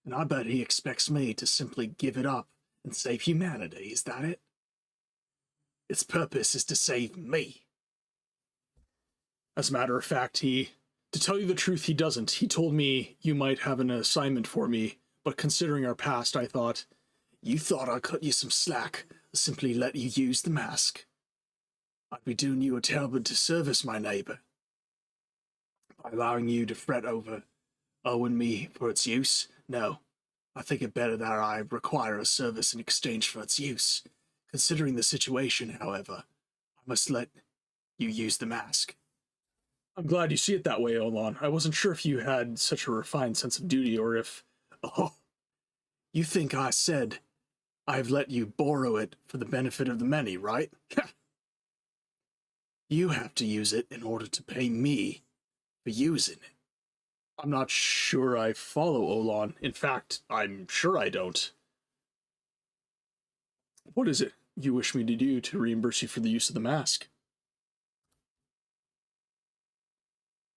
Speaker 5: and I bet he expects me to simply give it up and save humanity, is that it? Its purpose is to save me.
Speaker 2: As a matter of fact, to tell you the truth, he doesn't. He told me you might have an assignment for me, but considering our past, I thought...
Speaker 5: You thought I'd cut you some slack, or simply let you use the mask? I'd be doing you a terrible disservice, my neighbor, by allowing you to fret over owing me for its use. No, I think it better that I require a service in exchange for its use. Considering the situation, however, I must let you use the mask.
Speaker 2: I'm glad you see it that way, Olan. I wasn't sure if you had such a refined sense of duty, or if...
Speaker 5: Oh, you think I said I've let you borrow it for the benefit of the many, right? You have to use it in order to pay me for using it.
Speaker 2: I'm not sure I follow, Olan. In fact, I'm sure I don't. What is it you wish me to do to reimburse you for the use of the mask?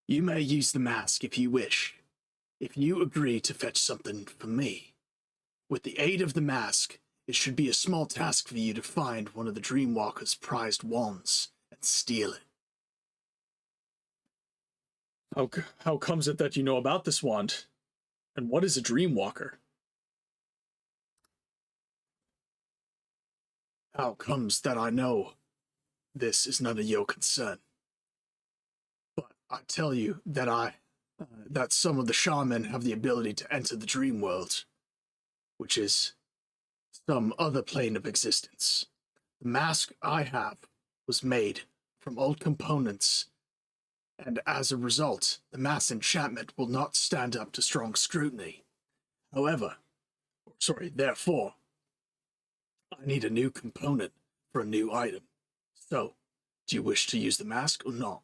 Speaker 5: You may use the mask if you wish, if you agree to fetch something from me. With the aid of the mask, it should be a small task for you to find one of the Dreamwalker's prized wands and steal it.
Speaker 2: How comes it that you know about this wand? And what is a Dreamwalker?
Speaker 5: How comes that I know this is none of your concern? But I tell you that that some of the shaman have the ability to enter the dream world, which is some other plane of existence. The mask I have was made from old components, and as a result, the mass enchantment will not stand up to strong scrutiny. Therefore, I need a new component for a new item. So, do you wish to use the mask or not?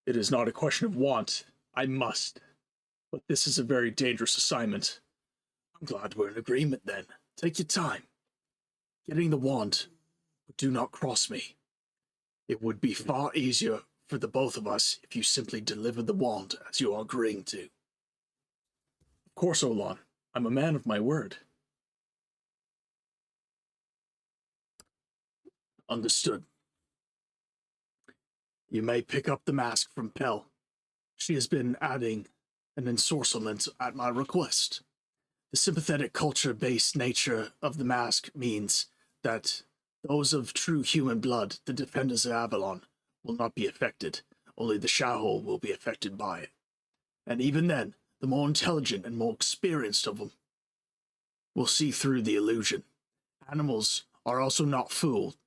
Speaker 2: It is not a question of want. I must. But this is a very dangerous assignment.
Speaker 5: I'm glad we're in agreement then. Take your time. Getting the wand, but do not cross me. It would be far easier for the both of us if you simply deliver the wand as you are agreeing to.
Speaker 2: Of course, Olan. I'm a man of my word.
Speaker 5: Understood. You may pick up the mask from Pell. She has been adding an ensorcelment at my request. The sympathetic culture-based nature of the mask means that those of true human blood, the defenders of Avalon, will not be affected. Only the Shahol will be affected by it. And even then, the more intelligent and more experienced of them will see through the illusion. Animals are also not fooled,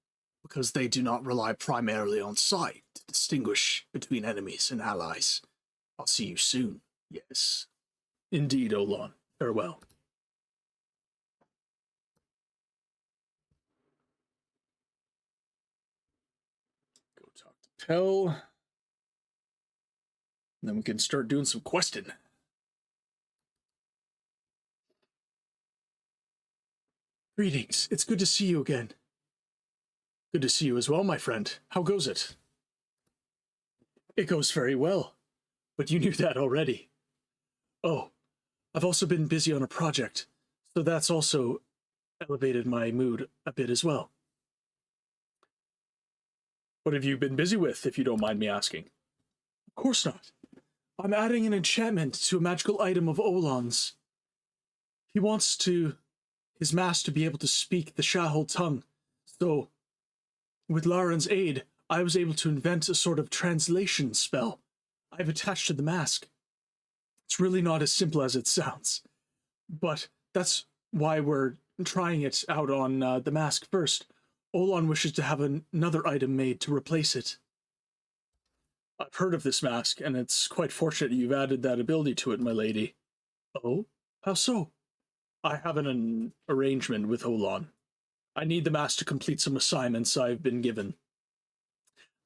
Speaker 5: because they do not rely primarily on sight to distinguish between enemies and allies. I'll see you soon, yes.
Speaker 2: Indeed, Olan. Farewell. Go talk to Tell. And then we can start doing some questing. Greetings. It's good to see you again. Good to see you as well, my friend. How goes it? It goes very well. But you knew that already. Oh, I've also been busy on a project, so that's also elevated my mood a bit as well. What have you been busy with, if you don't mind me asking? Of course not. I'm adding an enchantment to a magical item of Olan's. He wants his mask to be able to speak the Shahol tongue, so with Laren's aid, I was able to invent a sort of translation spell I've attached to the mask. It's really not as simple as it sounds, but that's why we're trying it out on the mask first. Olan wishes to have another item made to replace it. I've heard of this mask, and it's quite fortunate you've added that ability to it, my lady. Oh? How so? I have an arrangement with Olan. I need the mask to complete some assignments I've been given.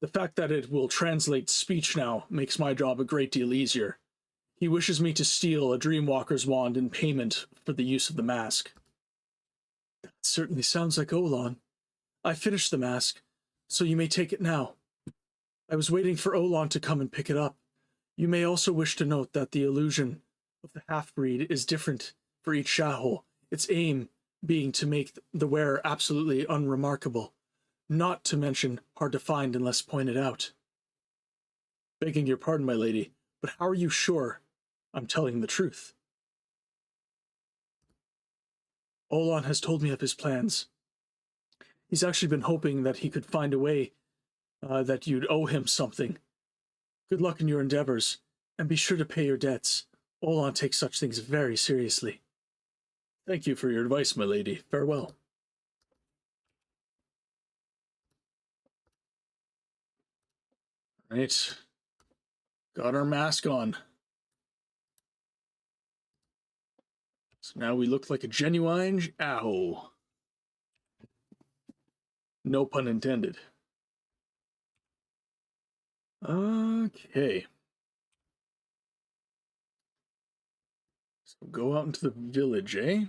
Speaker 2: The fact that it will translate speech now makes my job a great deal easier. He wishes me to steal a Dreamwalker's wand in payment for the use of the mask. That certainly sounds like Olan. I finished the mask, so you may take it now. I was waiting for Olan to come and pick it up. You may also wish to note that the illusion of the half-breed is different for each Shahol, its aim being to make the wearer absolutely unremarkable, not to mention hard to find unless pointed out. Begging your pardon, my lady, but how are you sure I'm telling the truth? Olan has told me of his plans. He's actually been hoping that he could find a way that you'd owe him something. Good luck in your endeavors, and be sure to pay your debts. Olan takes such things very seriously. Thank you for your advice, my lady. Farewell. Right. Got our mask on. So now we look like a genuine owl. No pun intended. Okay. So go out into the village, eh?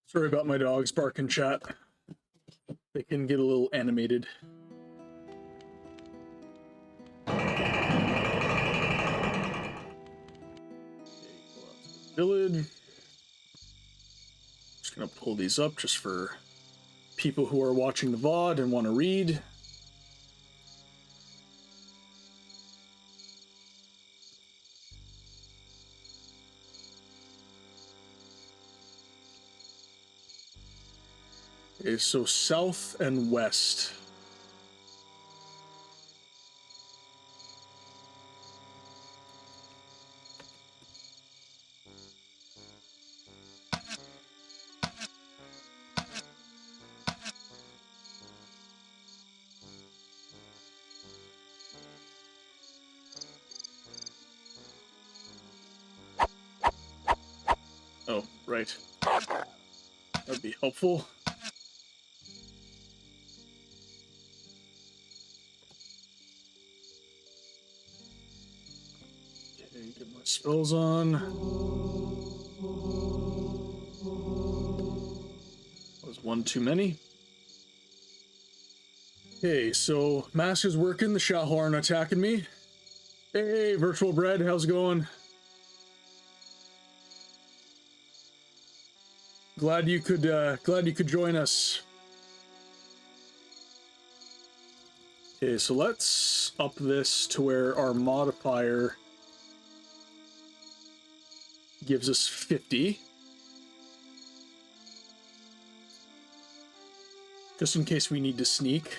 Speaker 2: Sorry about my dogs barking, chat. They can get a little animated. Village. Just gonna pull these up just for people who are watching the VOD and want to read. Okay, so south and west. Oh, right. That'd be helpful. Okay, get my spells on. Was one too many. Okay, so mask is working. The Shahol aren't attacking me. Hey, virtual bread, how's it going? Glad you could join us. Okay, so let's up this to where our modifier gives us 50. Just in case we need to sneak.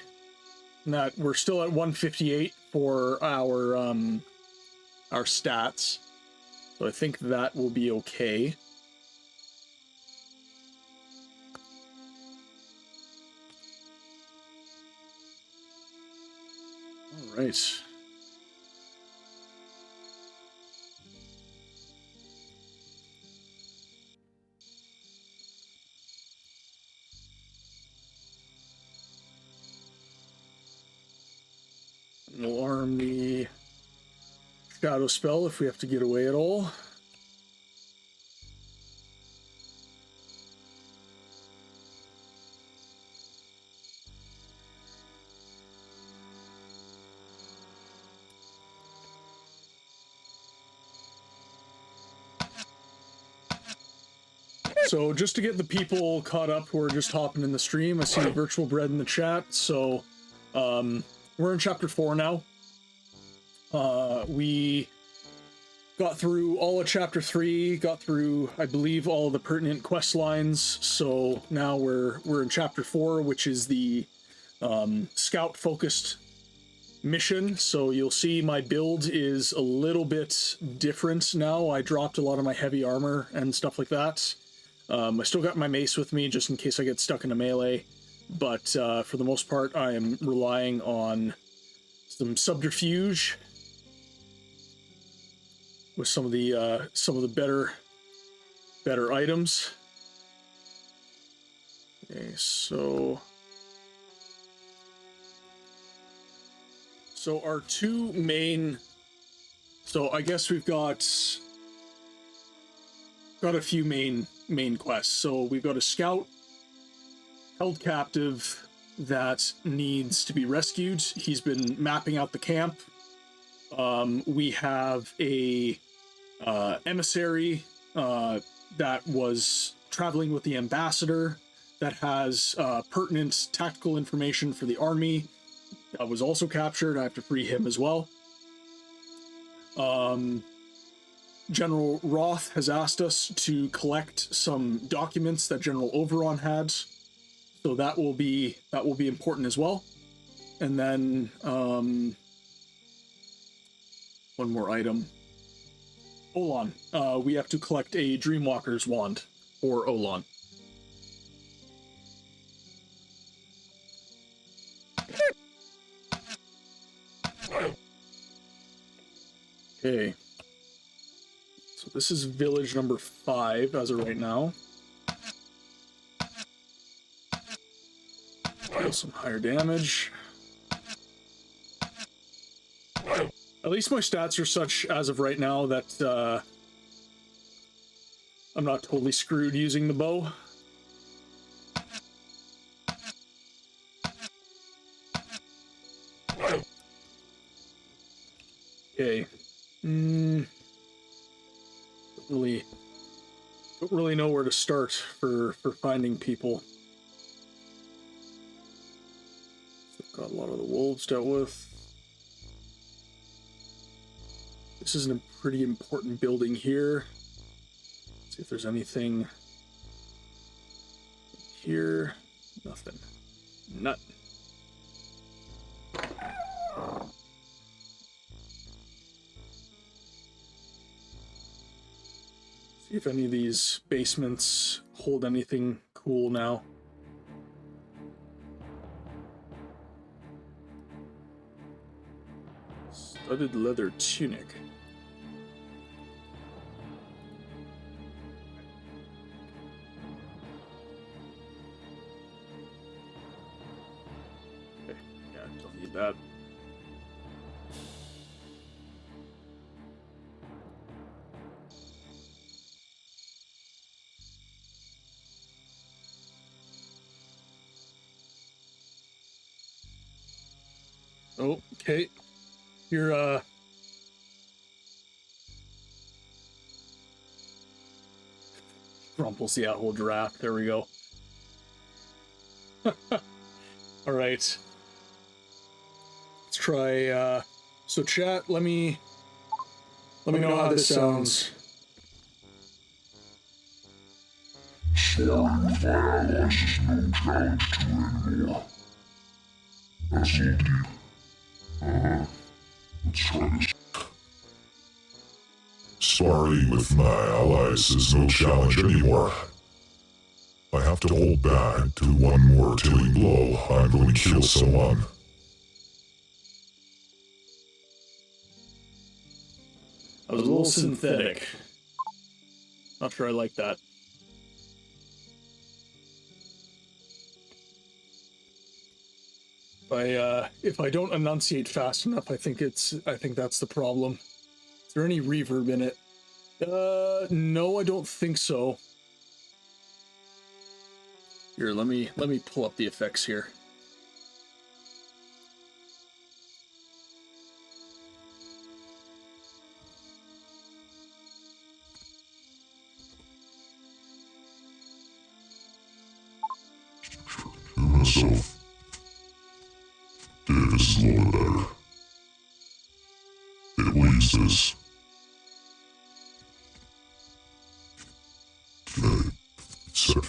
Speaker 2: And that we're still at 158 for our stats. So I think that will be okay. All right. We'll arm the shadow spell if we have to get away at all. So just to get the people caught up who are just hopping in the stream, I see Virtual Bread in the chat. So we're in chapter 4 now. We got through all of chapter 3, got through, I believe, all of the pertinent quest lines. So now we're in chapter 4, which is the scout focused mission. So you'll see my build is a little bit different now. I dropped a lot of my heavy armor and stuff like that. I still got my mace with me just in case I get stuck in a melee, but for the most part I am relying on some subterfuge with some of the better items. Okay, so our two main, so I guess we've got a few main quests. So we've got a scout held captive that needs to be rescued. He's been mapping out the camp. We have a emissary that was traveling with the ambassador that has pertinent tactical information for the army. That was also captured. I have to free him as well. General Roth has asked us to collect some documents that General Overon had, so that will be important as well. And then one more item. Olon. We have to collect a Dreamwalker's wand for Olon. Okay. So this is village number 5 as of right now. Deal some higher damage. At least my stats are such as of right now that I'm not totally screwed using the bow. Okay. Don't really know where to start for finding people. So got a lot of the wolves dealt with. This is a pretty important building here. Let's see if there's anything here. Nothing. Nut. See if any of these basements hold anything cool now. Studded leather tunic. Okay, yeah, don't need that. Oh, okay. You're, Rumples the whole giraffe. There we go. All right. Let's try, so chat, let me know how this sounds.
Speaker 3: Sparring with my allies is no challenge to anymore. That's all deep. Let's try this. Sparring with my allies is no challenge anymore. I have to hold back to one more killing blow. I'm going to kill someone.
Speaker 2: I was a little synthetic. Not sure I like that. If I don't enunciate fast enough, I think that's the problem. Is there any reverb in it? No, I don't think so. Here, let me pull up the effects here.
Speaker 3: Myself. Dave, this is a little bit better. At least this. Okay. So,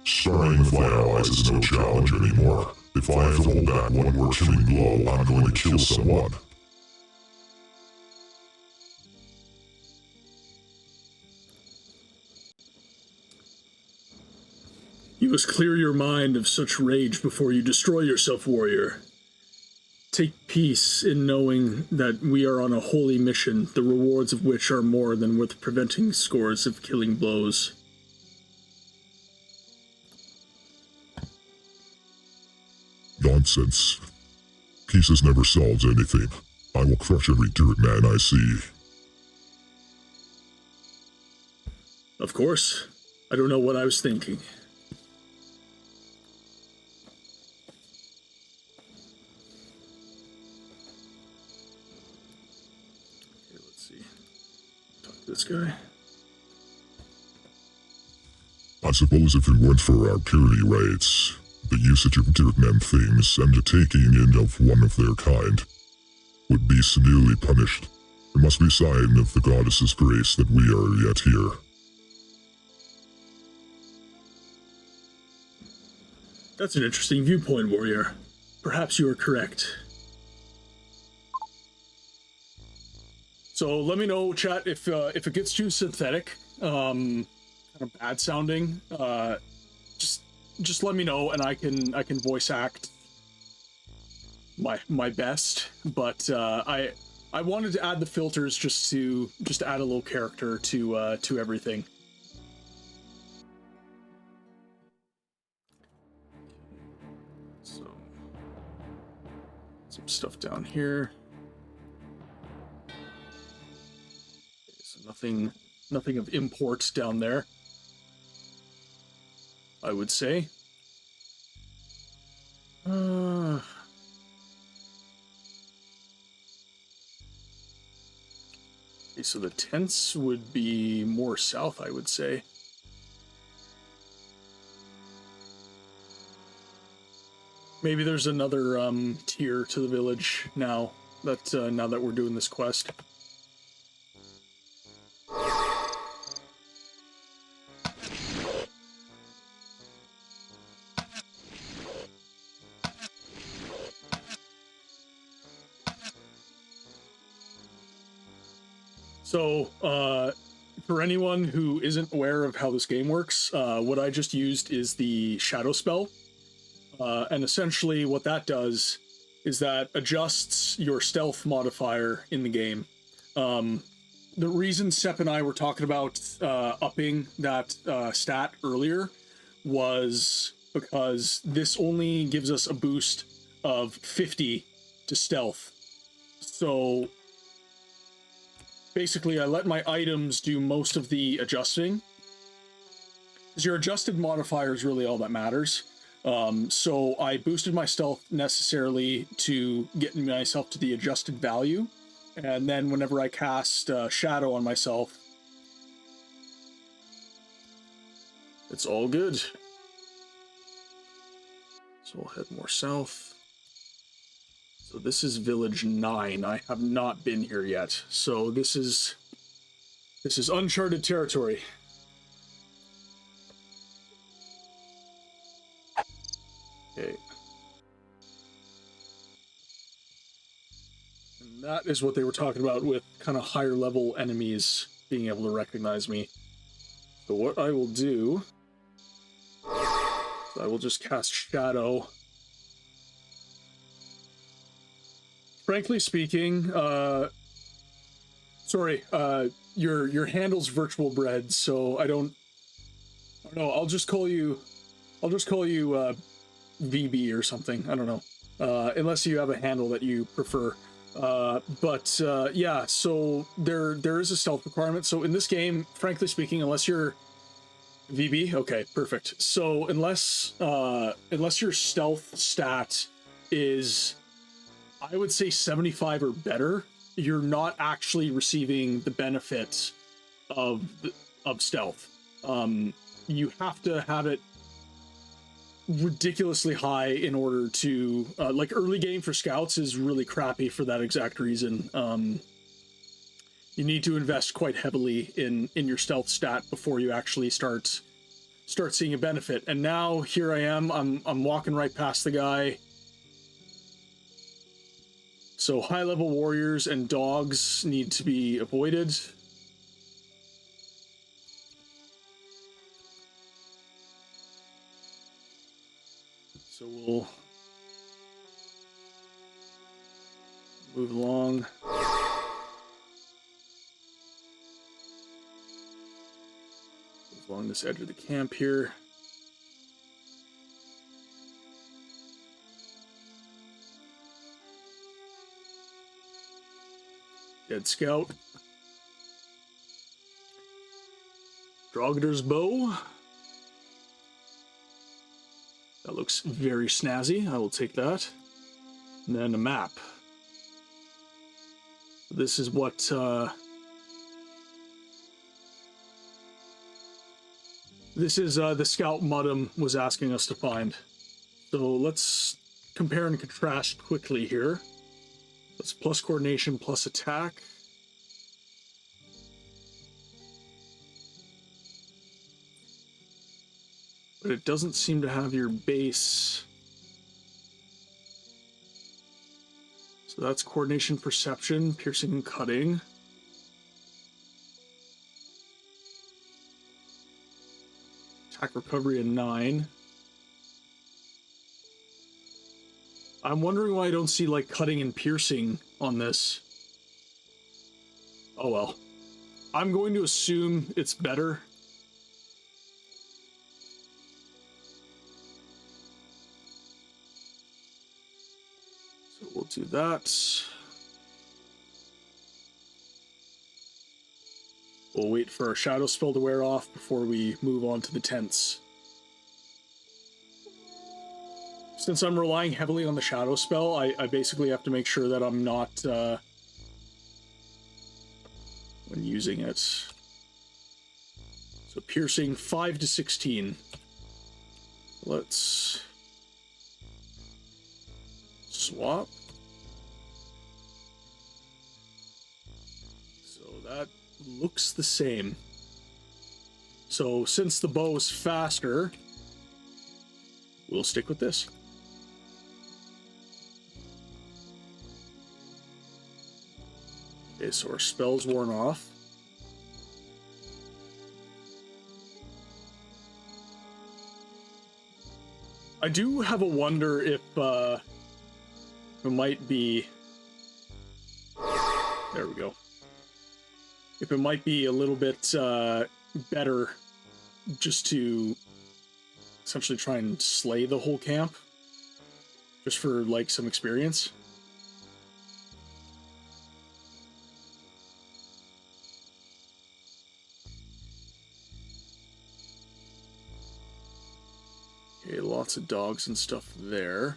Speaker 3: starring with my allies is no challenge anymore. If I have to hold back one more killing blow, I'm going to kill someone.
Speaker 2: You must clear your mind of such rage before you destroy yourself, warrior. Take peace in knowing that we are on a holy mission, the rewards of which are more than worth preventing scores of killing blows.
Speaker 3: Nonsense. Pieces never solves anything. I will crush every dirt man I see.
Speaker 2: Of course. I don't know what I was thinking. Okay, let's see. Talk to this guy.
Speaker 3: I suppose if it weren't for our purity rites, the usage of dirt men things and the taking in of one of their kind would be severely punished. It must be a sign of the goddess's grace that we are yet here.
Speaker 2: That's an interesting viewpoint, warrior. Perhaps you are correct. So let me know, chat, if it gets too synthetic, kind of bad sounding. Just let me know, and I can voice act my best. But I wanted to add the filters just to add a little character to everything. So some stuff down here. Okay, so nothing of import down there, I would say. Okay, so the tents would be more south, I would say. Maybe there's another tier to the village now that we're doing this quest. So, for anyone who isn't aware of how this game works, what I just used is the shadow spell. And essentially what that does is that adjusts your stealth modifier in the game. The reason Sepp and I were talking about upping that stat earlier was because this only gives us a boost of 50 to stealth. So basically I let my items do most of the adjusting, because your adjusted modifier is really all that matters. So I boosted my stealth necessarily to get myself to the adjusted value, and then whenever I cast shadow on myself, it's all good. So we'll head more south. So this is Village 9. I have not been here yet, so this is uncharted territory. Okay. And And that is what they were talking about with kind of higher level enemies being able to recognize me. So what I will do, I will just cast Shadow. Frankly speaking, your handle's virtual bred, so I don't know. I'll just call you VB or something. I don't know, unless you have a handle that you prefer. Yeah. So there is a stealth requirement. So in this game, frankly speaking, unless you're VB, okay, perfect. So unless your stealth stat is, I would say 75 or better, you're not actually receiving the benefits of stealth. You have to have it ridiculously high in order to like early game for scouts is really crappy for that exact reason. You need to invest quite heavily in your stealth stat before you actually start seeing a benefit. And now here I am, I'm walking right past the guy. So high level warriors and dogs need to be avoided. So we'll move along. Move along this edge of the camp here. Dead scout. Drogder's bow. That looks very snazzy. I will take that. And then a map. This is what this is the scout Muddum was asking us to find. So let's compare and contrast quickly here. That's plus coordination plus attack. But it doesn't seem to have your base. So that's coordination, perception, piercing, and cutting. Attack recovery, a 9. I'm wondering why I don't see like cutting and piercing on this. Oh well. I'm going to assume it's better. So we'll do that. We'll wait for our shadow spell to wear off before we move on to the tents. Since I'm relying heavily on the shadow spell, I basically have to make sure that I'm not when using it. So piercing 5 to 16. Let's swap. So that looks the same. So since the bow is faster, we'll stick with this. Okay, so our spell's worn off. I do have a wonder if it might be... There we go. If it might be a little bit better just to essentially try and slay the whole camp. Just for, like, some experience. Okay, lots of dogs and stuff there.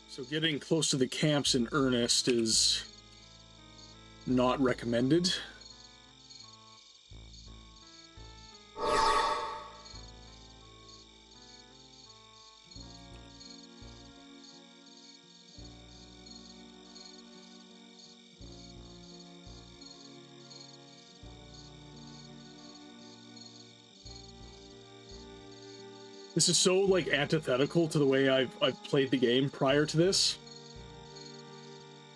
Speaker 2: So getting close to the camps in earnest is not recommended. This is so, like, antithetical to the way I've played the game prior to this.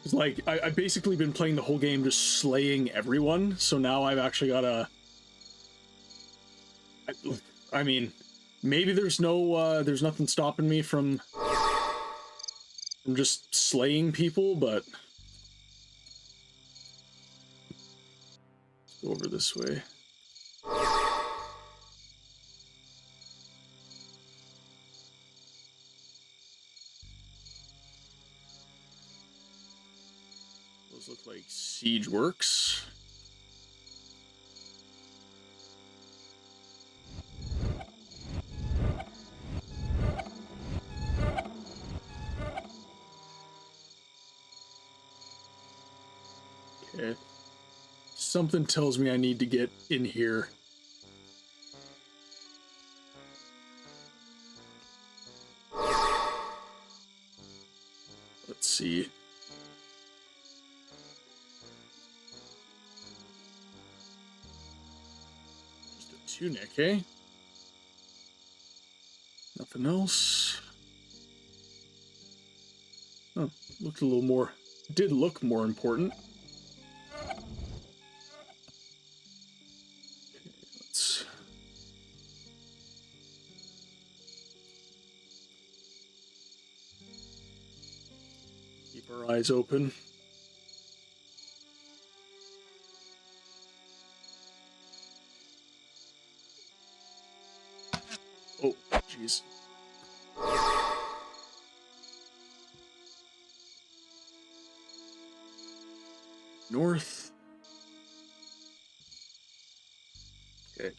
Speaker 2: It's like, I've basically been playing the whole game just slaying everyone, so now I've actually got to... I mean, maybe there's there's nothing stopping me from just slaying people, but... Let's go over this way. Those look like siege works. Okay. Something tells me I need to get in here. Let's see. Just a tunic, eh? Nothing else. Oh, looked a little more... Did look more important. Let's... keep our eyes open. Oh, jeez. North. Okay.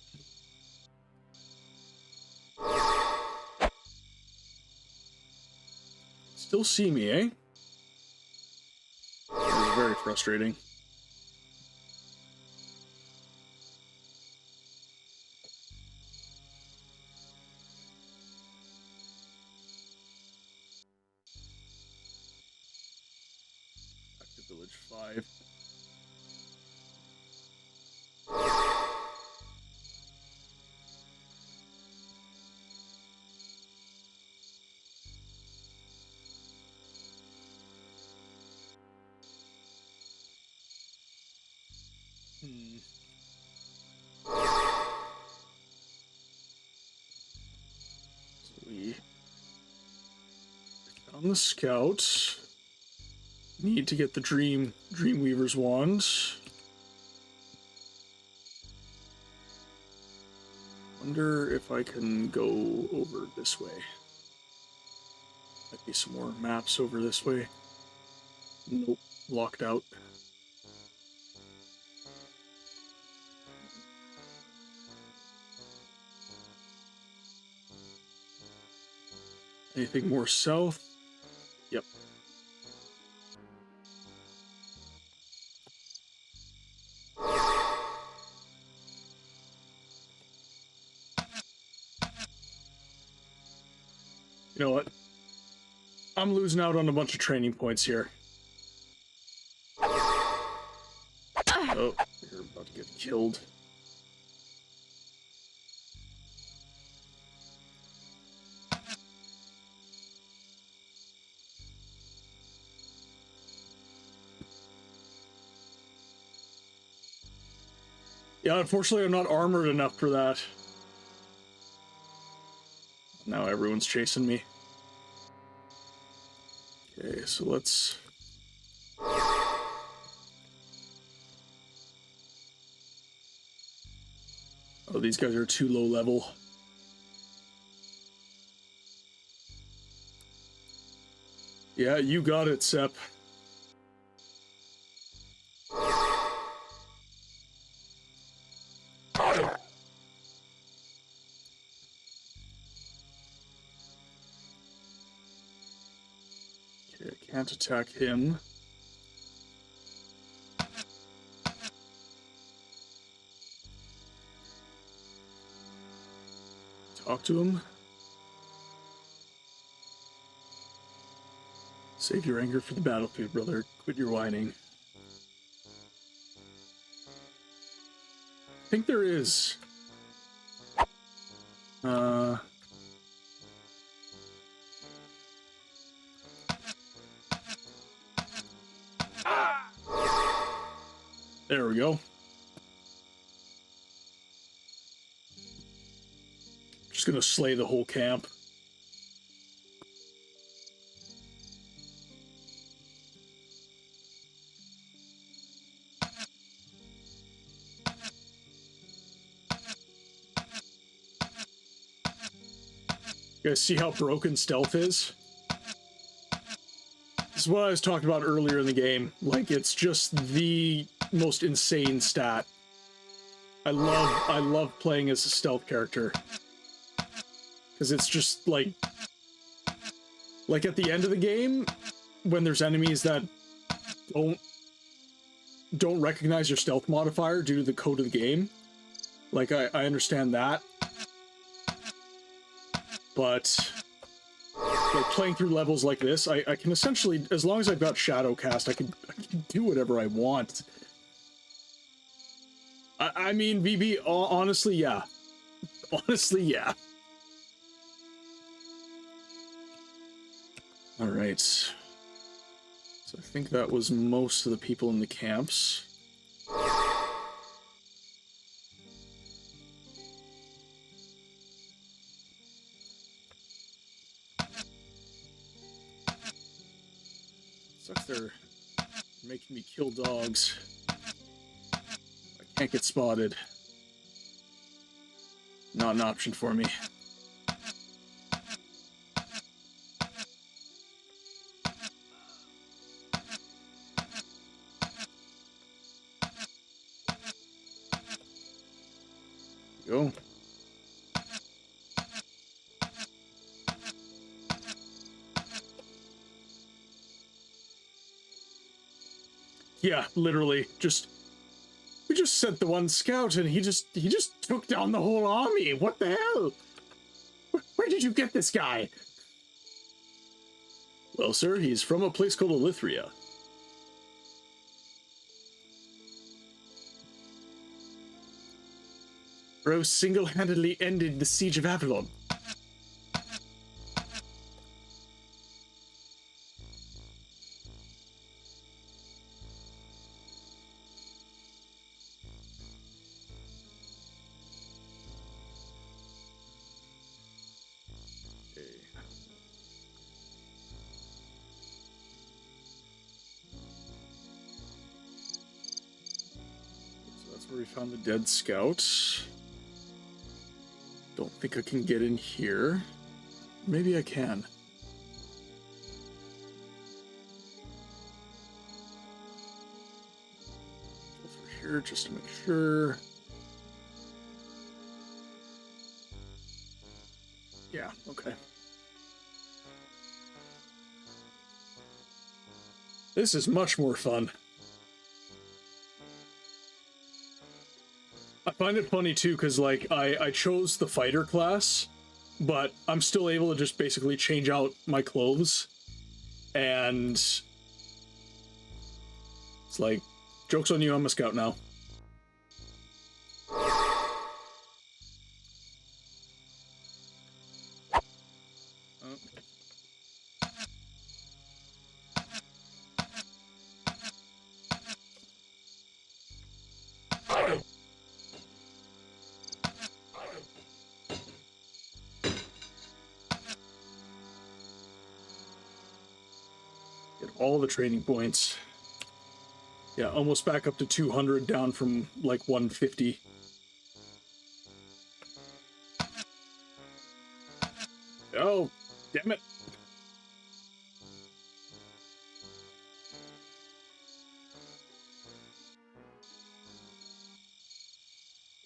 Speaker 2: Still see me, eh? That is very frustrating. Back to Village 5. So we found the scout. Need to get the Dreamweaver's wand. Wonder if I can go over this way. Might be some more maps over this way. Nope, locked out. Anything more south? Yep. You know what? I'm losing out on a bunch of training points here. Oh, you're about to get killed. Yeah, unfortunately I'm not armored enough for that. Now everyone's chasing me. Okay, so let's... Oh, these guys are too low level. Yeah, you got it, Sep. Okay, I can't attack him. Talk to him. Save your anger for the battlefield, brother. Quit your whining. I think there is. There we go. Just gonna slay the whole camp. You guys see how broken stealth is? This is what I was talking about earlier in the game. Like, it's just the most insane stat. I love playing as a stealth character. Because it's just like at the end of the game, when there's enemies that don't recognize your stealth modifier due to the code of the game. Like, I understand that. But like playing through levels like this, I can essentially, as long as I've got Shadowcast, I can do whatever I want. I mean, VB, honestly, yeah. Honestly, yeah. Alright. So I think that was most of the people in the camps. Sucks they're making me kill dogs. I can't get spotted. Not an option for me. Go. Yeah, literally, we just sent the one scout and he just took down the whole army. What the hell? Where did you get this guy? Well, sir, he's from a place called Elithria. Bro single-handedly ended the siege of Avalon. Where we found the dead scout. Don't think I can get in here. Maybe I can. Go through here just to make sure. Yeah, okay. This is much more fun. I find it funny too, because like I chose the fighter class, but I'm still able to just basically change out my clothes, and it's like, joke's on you, I'm a scout now. All the training points. Yeah, almost back up to 200, down from like 150. Oh, damn it.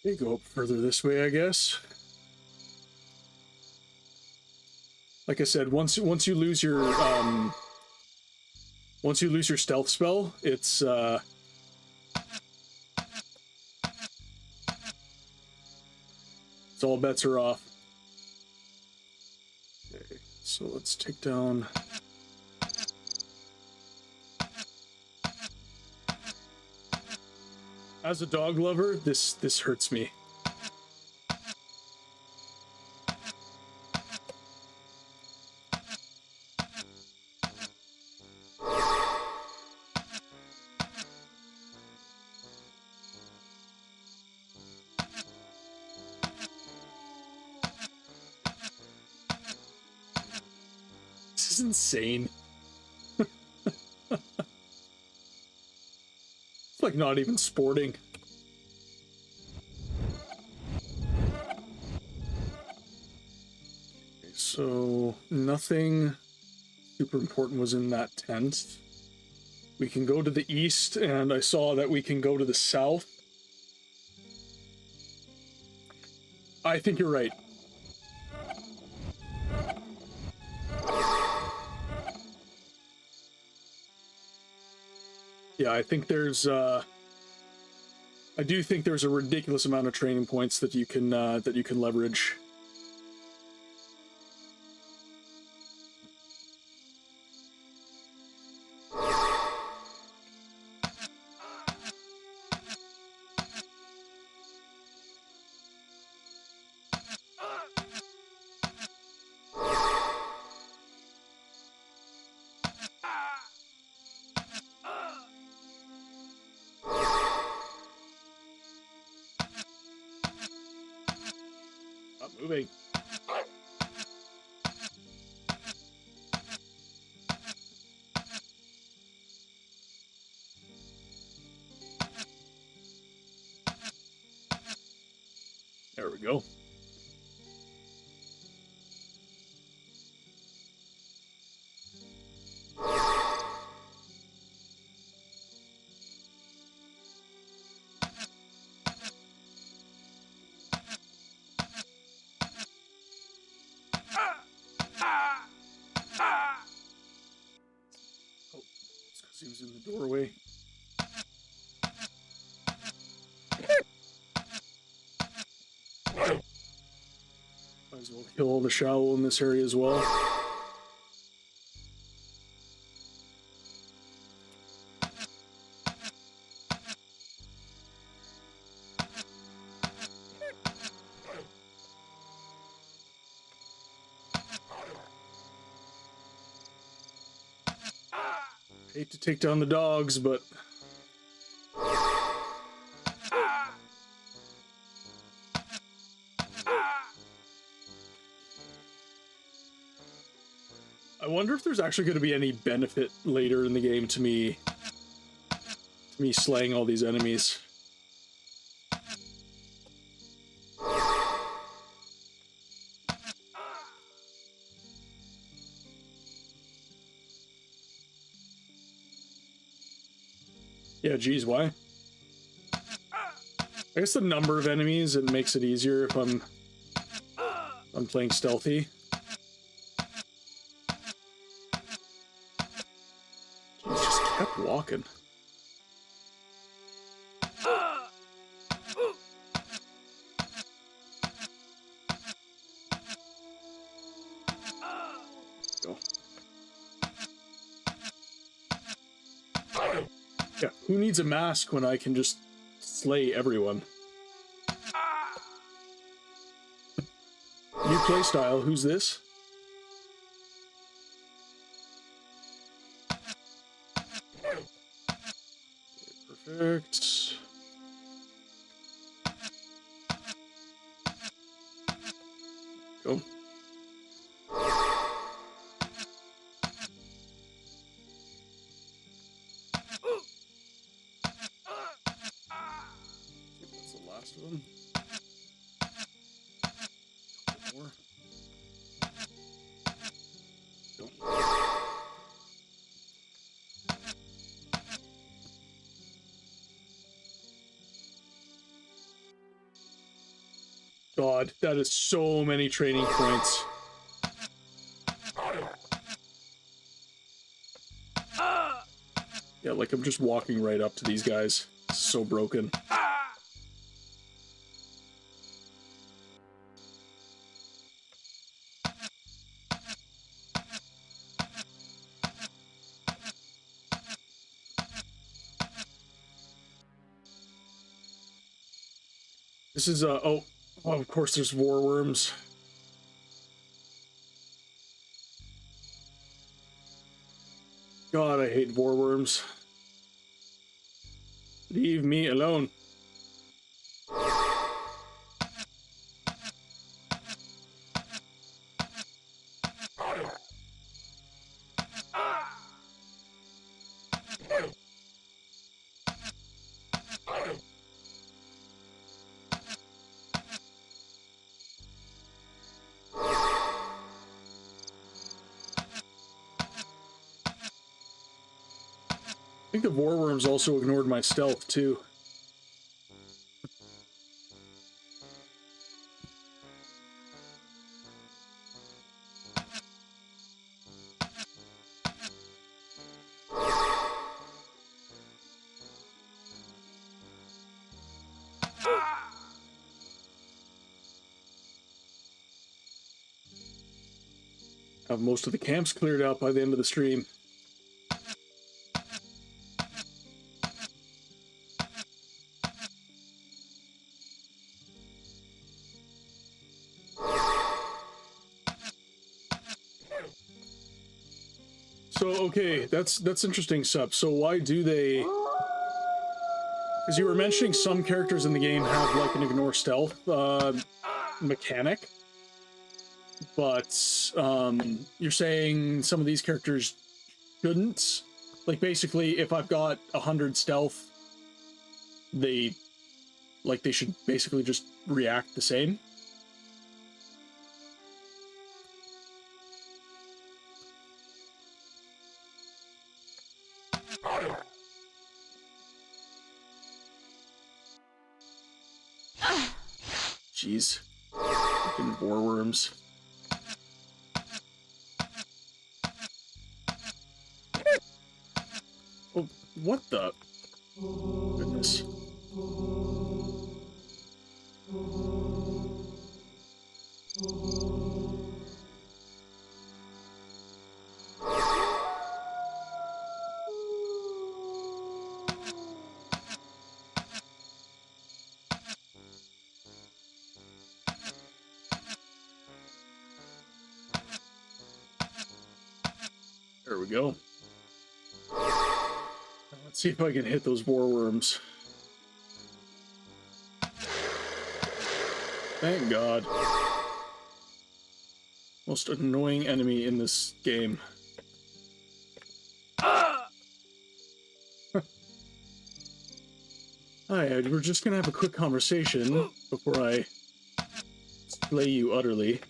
Speaker 2: Okay, go up further this way, I guess. Like I said, once you lose your stealth spell, it's all bets are off. Okay, so let's take down. As a dog lover, this hurts me. is insane. It's like not even sporting. Okay, so nothing super important was in that tent. We can go to the east, and I saw that we can go to the south. I think you're right. Yeah, I think there's I do think there's a ridiculous amount of training points that you can leverage. Stop moving. There we go. Oh, it's because he was in the doorway. Might as well kill all the shallow in this area as well. Hate to take down the dogs, but I wonder if there's actually going to be any benefit later in the game to me slaying all these enemies. Yeah, geez, why? I guess the number of enemies, it makes it easier if I'm playing stealthy. He's just kept walking. Go. Yeah, who needs a mask when I can just slay everyone? New playstyle, who's this? Okay, perfect. Go. That's the last of them. Couple more. Go. God, that is so many training points. Yeah, like I'm just walking right up to these guys. It's so broken. This is oh, of course there's war worms. God, I hate war worms. Leave me alone. I think the Vorworms also ignored my stealth, too. Have most of the camps cleared out by the end of the stream. So, okay, that's interesting, Sup. So why do they... Because you were mentioning some characters in the game have, like, an ignore stealth mechanic. But, you're saying some of these characters shouldn't? Like, basically, if I've got 100 stealth, they should basically just react the same? Jeez. Fucking boreworms. Oh, what the? Goodness. There we go. Let's see if I can hit those boreworms. Thank God. Most annoying enemy in this game. Hi, we're just gonna have a quick conversation before I slay you utterly.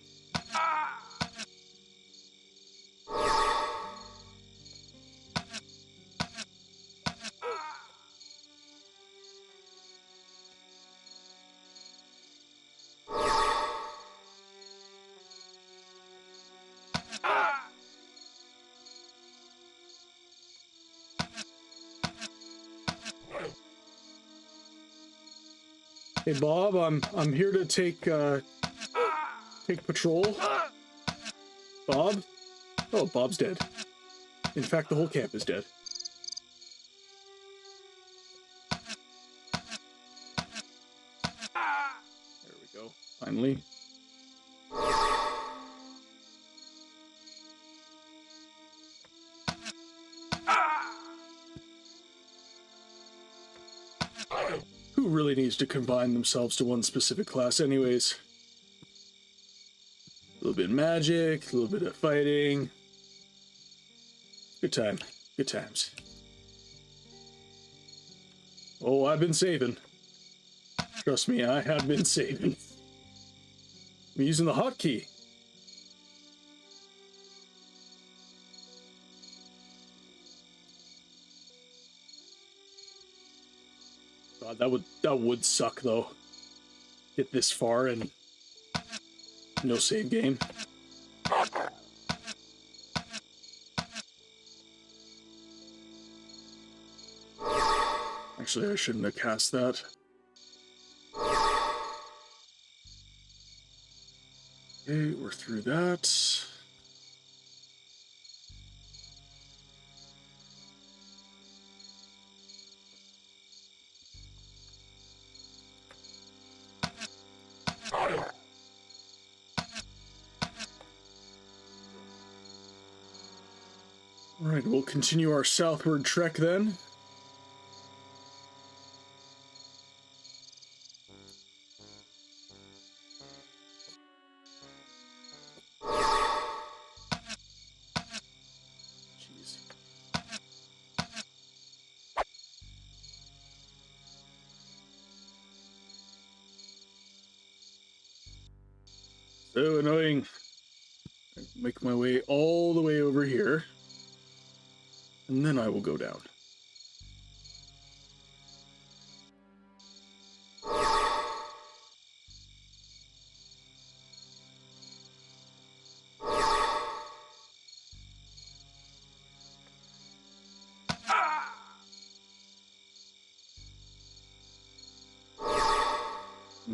Speaker 2: Hey Bob, I'm here to take patrol. Bob? Oh, Bob's dead. In fact, the whole camp is dead. There we go. Finally. Who really needs to combine themselves to one specific class anyways? A little bit of magic, a little bit of fighting. Good time. Good times. Oh, I've been saving. Trust me, I have been saving. I'm using the hotkey. God, that would suck though. Get this far and no save game. Actually, I shouldn't have cast that. Okay, we're through that. Alright, we'll continue our southward trek then. Jeez. So annoying. Make my way all the way over here. And then I will go down.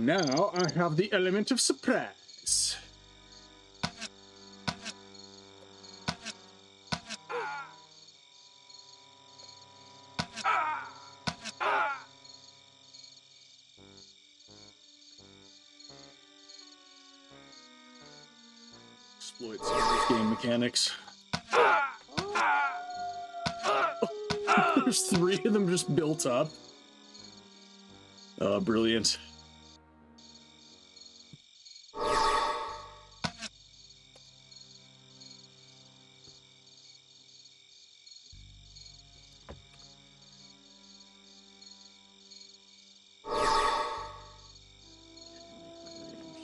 Speaker 2: now I have the element of surprise. Exploit some of these game mechanics. There's 3 of them just built up. Brilliant.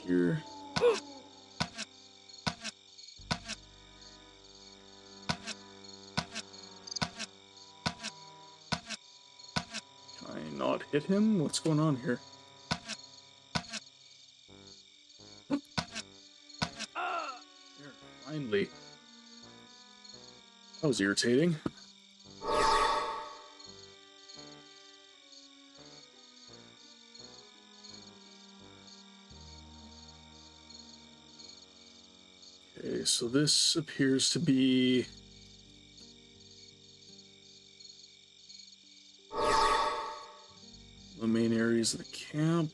Speaker 2: Here. Can I not hit him? What's going on here? There, finally. That was irritating. Okay, so this appears to be the main areas of the camp.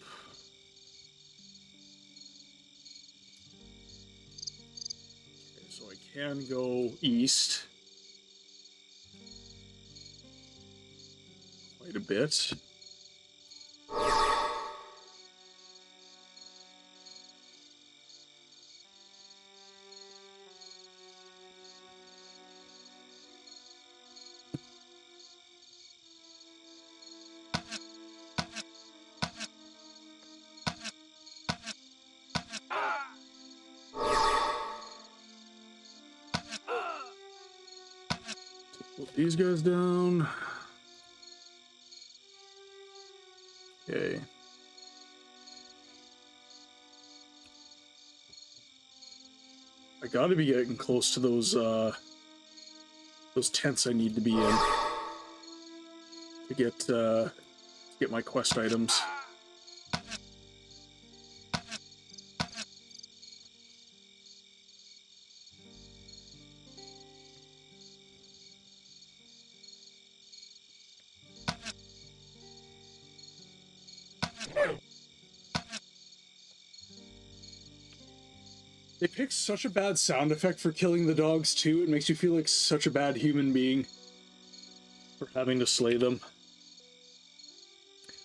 Speaker 2: Okay, so I can go east quite a bit. Put these guys down. Okay. I gotta be getting close to those tents I need to be in to get my quest items. They picked such a bad sound effect for killing the dogs too. It makes you feel like such a bad human being for having to slay them.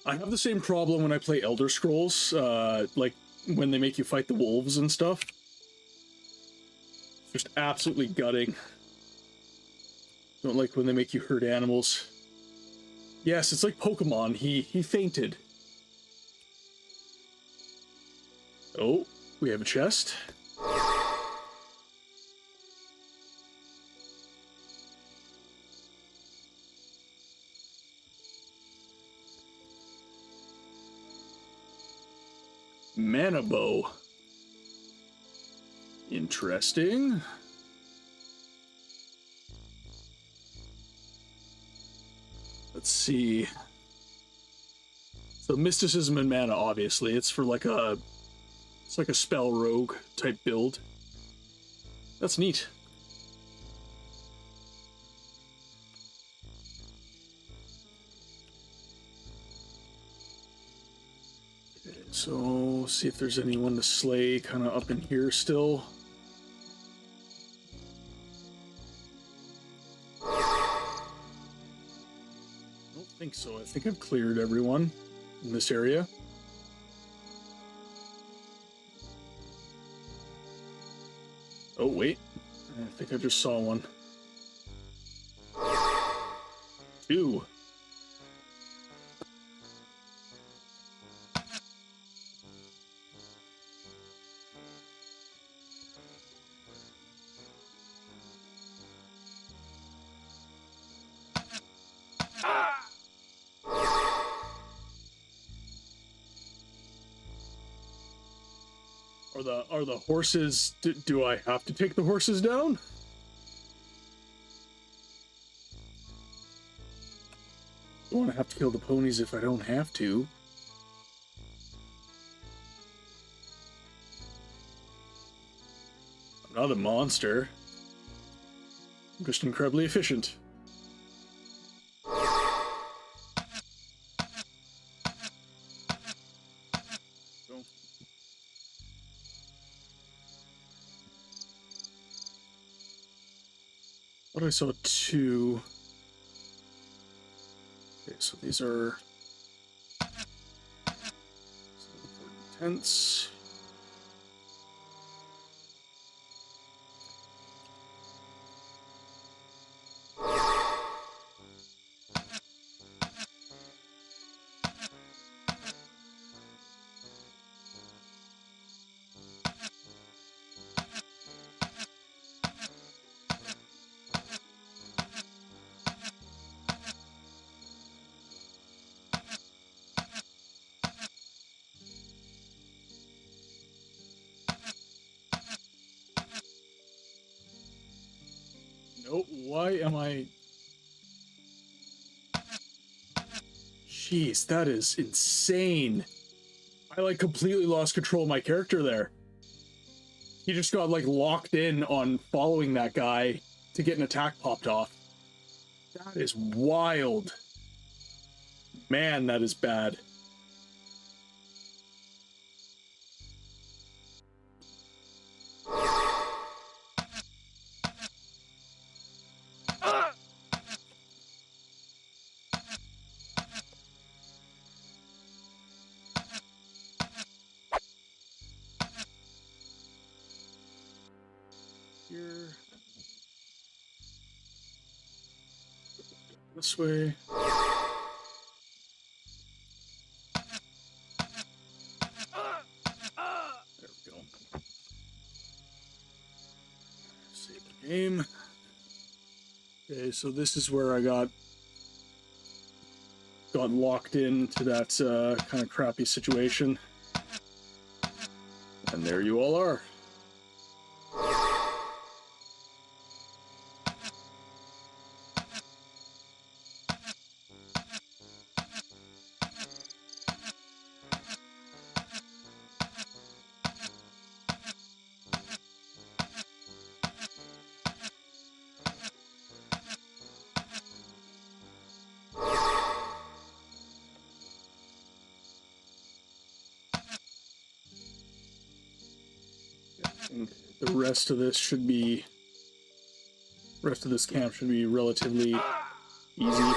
Speaker 2: I have the same problem when I play Elder Scrolls, like when they make you fight the wolves and stuff. Just absolutely gutting. Don't like when they make you hurt animals. Yes, it's like Pokemon. He fainted. Oh, we have a chest. Mana bow. Interesting. Let's see. So mysticism and mana, obviously, it's for like a spell rogue type build. That's neat. Okay, so see if there's anyone to slay kind of up in here still. I don't think so. I think I've cleared everyone in this area. Oh, wait. I think I just saw one. 2. Are the horses... Do I have to take the horses down? I don't want to have to kill the ponies if I don't have to. Not a monster. Just incredibly efficient. Go. What I saw two. Okay, so these are 10ths. Nope, why am I... Jeez, that is insane. I, like, completely lost control of my character there. He just got, like, locked in on following that guy to get an attack popped off. That is wild. Man, that is bad. Here. This way. There we go. Save the game. Okay, so this is where I got locked into that kind of crappy situation. And there you all are. The rest of this should be... rest of this camp should be relatively easy.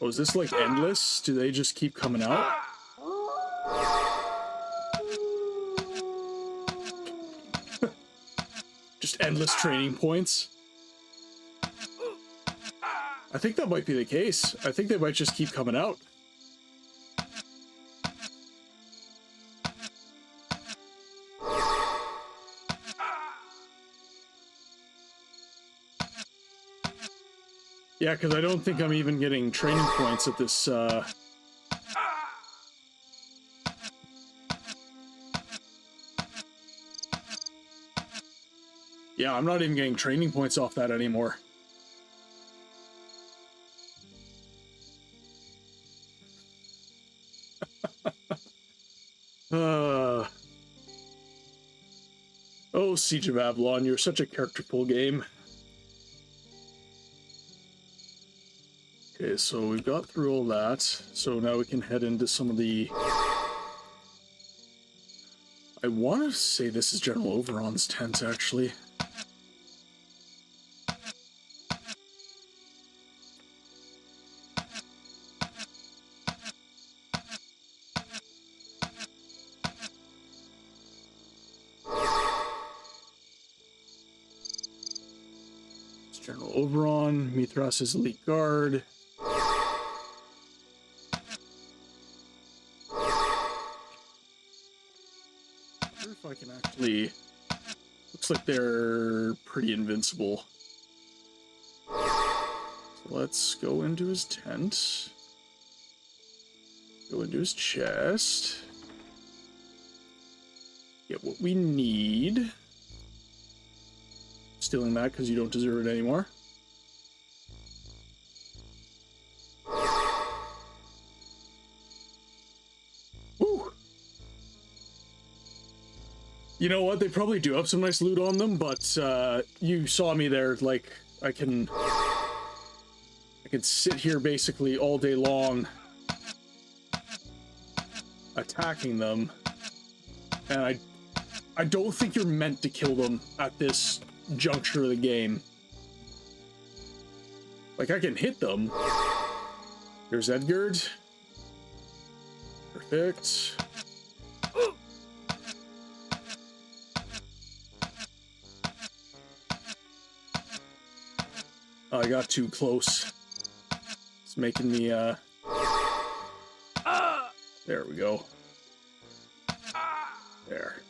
Speaker 2: Oh, is this like endless? Do they just keep coming out? Just endless training points? I think that might be the case. I think they might just keep coming out. Yeah, because I don't think I'm even getting training points at this, Yeah, I'm not even getting training points off that anymore. Oh, Siege of Avalon, you're such a characterful game. Okay, so we've got through all that. So now we can head into some of the... I want to say this is General Oberon's tent, actually. It's General Oberon, Mithras' elite guard. I can actually... looks like they're pretty invincible. So let's go into his tent. Go into his chest. Get what we need. stealing that because you don't deserve it anymore. Woo! You know what? They probably do have some nice loot on them, but you saw me there. Like, I can sit here basically all day long attacking them, and I don't think you're meant to kill them at this juncture of the game. Like, I can hit them. There's Edgard. Perfect. Oh, I got too close. It's making me, there we go. There.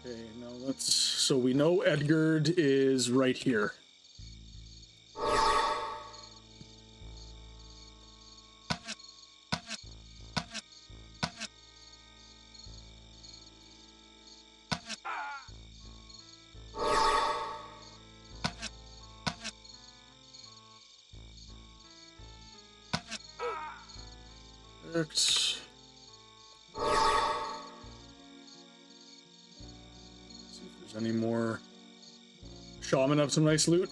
Speaker 2: Okay, now let's... So we know Edgard is right here. Perfect. See if there's any more. Shaman have some nice loot.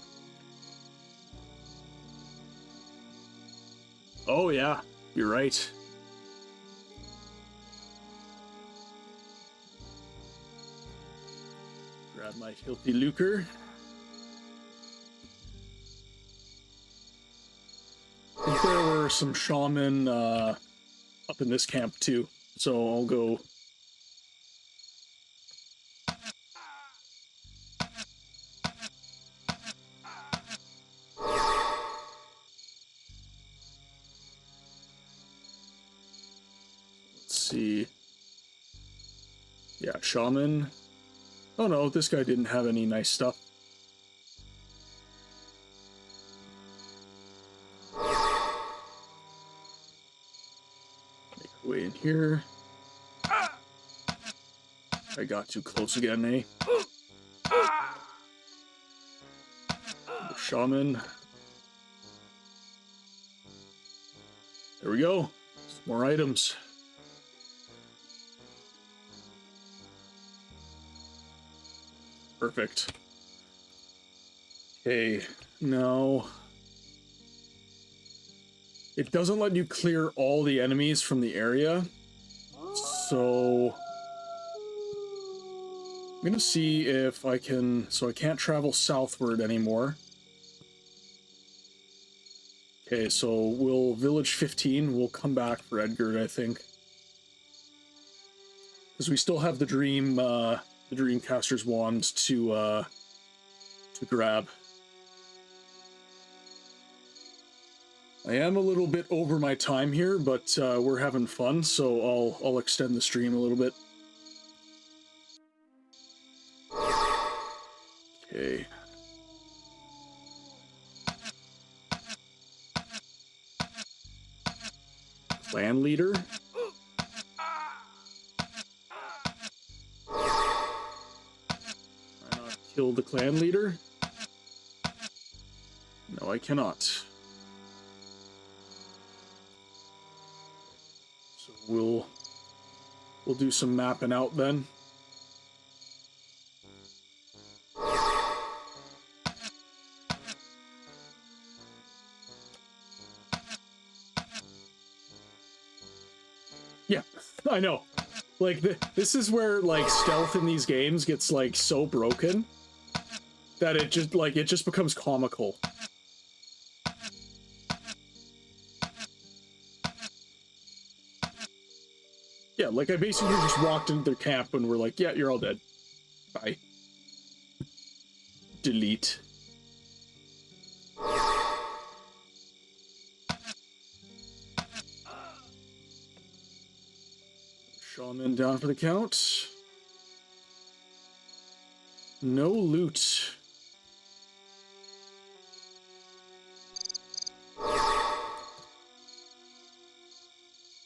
Speaker 2: Oh yeah, you're right. Grab my filthy lucre. I think there were some shaman up in this camp too, so I'll go. Let's see. Yeah, shaman. Oh no, this guy didn't have any nice stuff. Make our way in here. I got too close again, eh? The shaman. There we go. Some more items. Perfect. Okay, now it doesn't let you clear all the enemies from the area, so I'm gonna see if I can. So I can't travel southward anymore. Okay, so we'll village 15. We'll come back for Edgard, I think, because we still have the Dreamcaster's wand to grab. I am a little bit over my time here, but we're having fun, so I'll extend the stream a little bit. Okay. Clan leader. Kill the clan leader? No, I cannot. So we'll do some mapping out then. Yeah, I know. Like, this is where, like, stealth in these games gets, like, so broken that it just becomes comical. Yeah, like, I basically just walked into their camp and we're like, yeah, you're all dead. Bye. Delete. Shaman down for the count. No loot.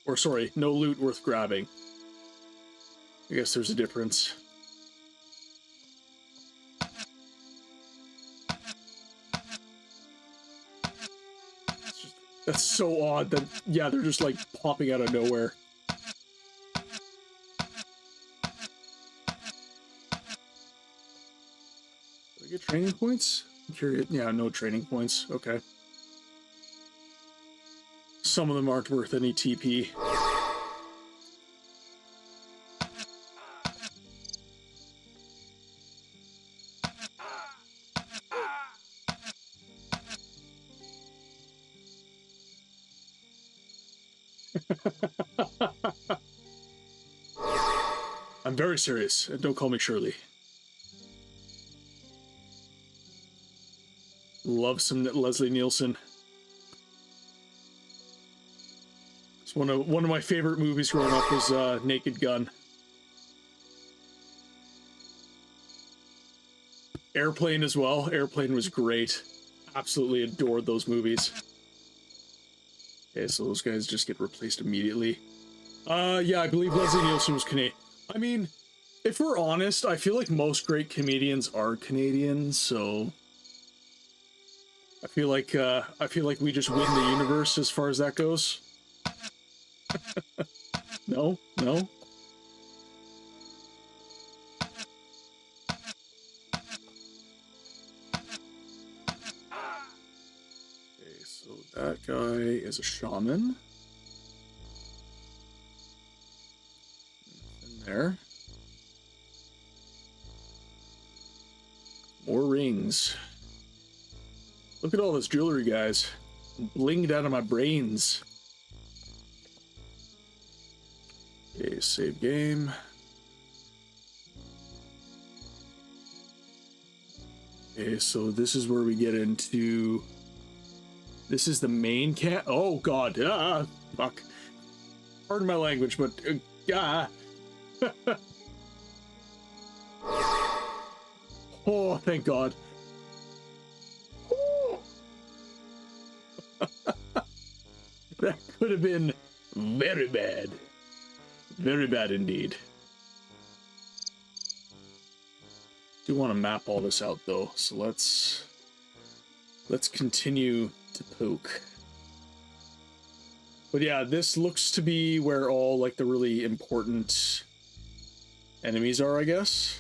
Speaker 2: Or sorry, no loot worth grabbing. I guess there's a difference. That's so odd that, yeah, they're just like popping out of nowhere. Do I get training points? I'm curious. Yeah, no training points. Okay. Some of them aren't worth any TP. I'm very serious. Don't call me Shirley. Love some Leslie Nielsen. It's one of my favorite movies growing up was Naked Gun. Airplane as well. Airplane was great. Absolutely adored those movies. Okay, so those guys just get replaced immediately. Yeah, I believe Leslie Nielsen was Canadian. I mean, if we're honest, I feel like most great comedians are Canadian, so I feel like we just win the universe as far as that goes. No? Okay, so that guy is a shaman. Nothing there. More rings. Look at all this jewelry, guys. Blinged out of my brains. Okay, save game. Okay, so this is where we get into... This is the main camp. Oh, God. Fuck. Pardon my language, but... Oh, thank God. That could have been very bad. Very bad indeed. Do want to map all this out though, so let's continue to poke. But yeah, this looks to be where all like the really important enemies are, I guess.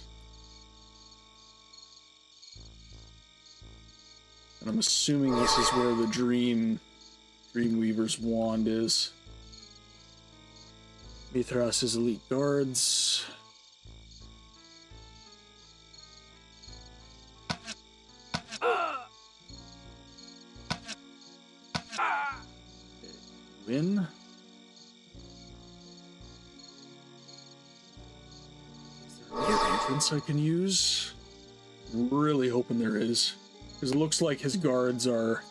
Speaker 2: And I'm assuming this is where the Dreamweaver's wand is. Mithras's elite guards. Win. Is there another entrance I can use? I'm really hoping there is. Because it looks like his guards are...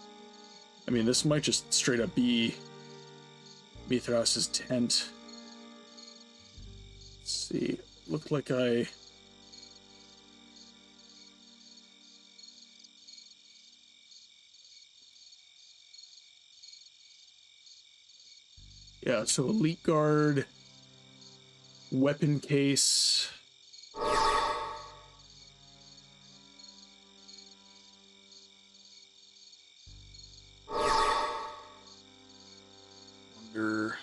Speaker 2: I mean, this might just straight up be Mithras's tent. Let's see. Looked like I... Yeah, so elite guard, weapon case. Wonder.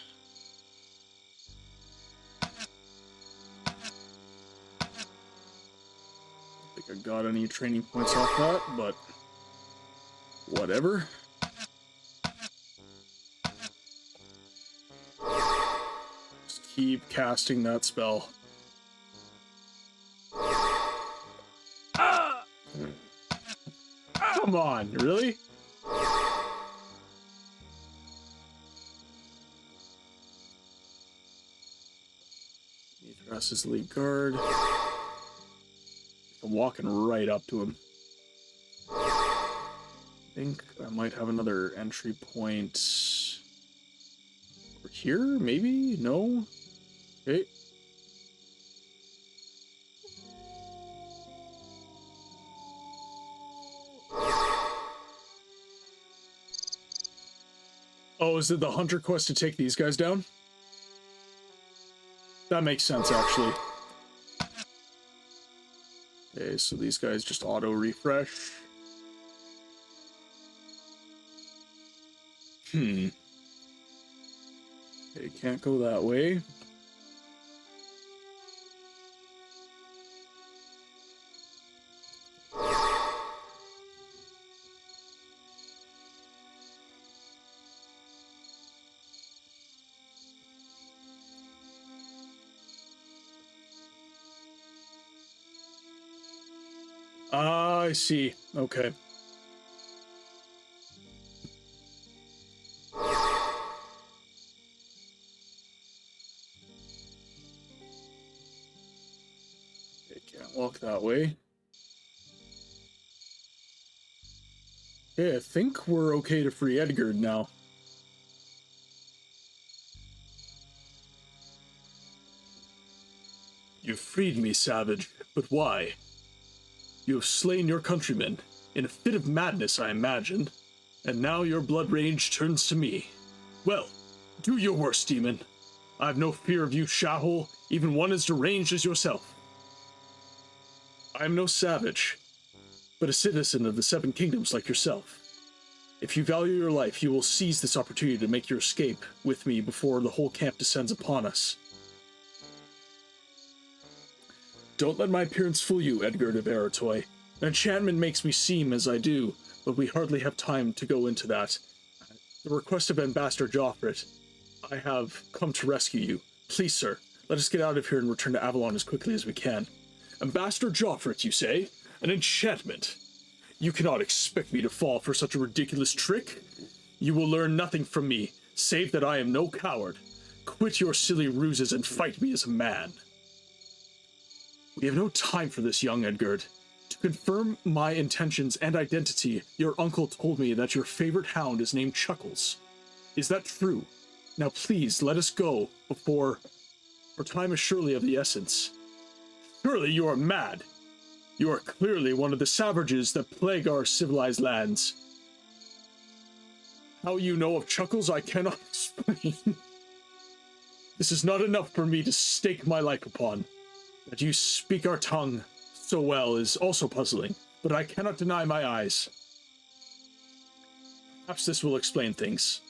Speaker 2: I don't think I got any training points off that, but whatever. Keep casting that spell. Come on, really? Mithras's lead guard. I'm walking right up to him. I think I might have another entry point over here, maybe? No? Okay. Oh, is it the hunter quest to take these guys down? That makes sense, actually. Okay, so these guys just auto-refresh. Okay, can't go that way. Ah, I see. Okay. Okay, can't walk that way. Okay, I think we're okay to free Edgard now. You've freed me, savage, but why? You have slain your countrymen, in a fit of madness, I imagine, and now your blood rage turns to me. Well, do your worst, demon. I have no fear of you, Shahul, even one as deranged as yourself. I am no savage, but a citizen of the Seven Kingdoms like yourself. If you value your life, you will seize this opportunity to make your escape with me before the whole camp descends upon us. Don't let my appearance fool you, Edgard of Aratoy. An enchantment makes me seem as I do, but we hardly have time to go into that. The request of Ambassador Joffret, I have come to rescue you. Please, sir, let us get out of here and return to Avalon as quickly as we can. Ambassador Joffret, you say? An enchantment? You cannot expect me to fall for such a ridiculous trick. You will learn nothing from me, save that I am no coward. Quit your silly ruses and fight me as a man. We have no time for this, young Edgard. To confirm my intentions and identity, your uncle told me that your favorite hound is named Chuckles. Is that true? Now please, let us go, for time is surely of the essence. Surely you are mad. You are clearly one of the savages that plague our civilized lands. How you know of Chuckles, I cannot explain. This is not enough for me to stake my life upon. That you speak our tongue so well is also puzzling, but I cannot deny my eyes. Perhaps this will explain things.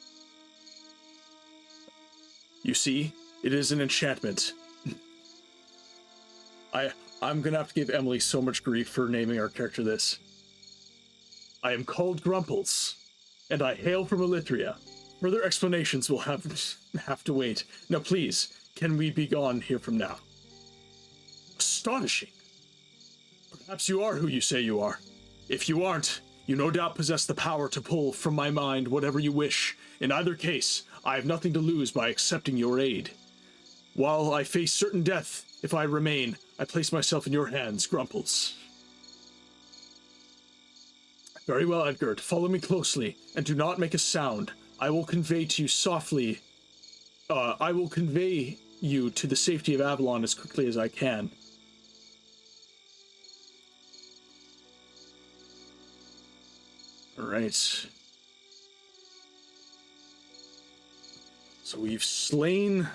Speaker 2: You see, it is an enchantment. I'm gonna have to give Emily so much grief for naming our character this. I am called Grumples, and I hail from Elithria. Further explanations will have to wait. Now please, can we be gone here from now? Astonishing. Perhaps you are who you say you are. If you aren't, you no doubt possess the power to pull from my mind whatever you wish. In either case, I have nothing to lose by accepting your aid. While I face certain death, if I remain, I place myself in your hands, Grumples. Very well, Edgard. Follow me closely, and do not make a sound. I will convey to you softly. I will convey you to the safety of Avalon as quickly as I can. All right. So we've slain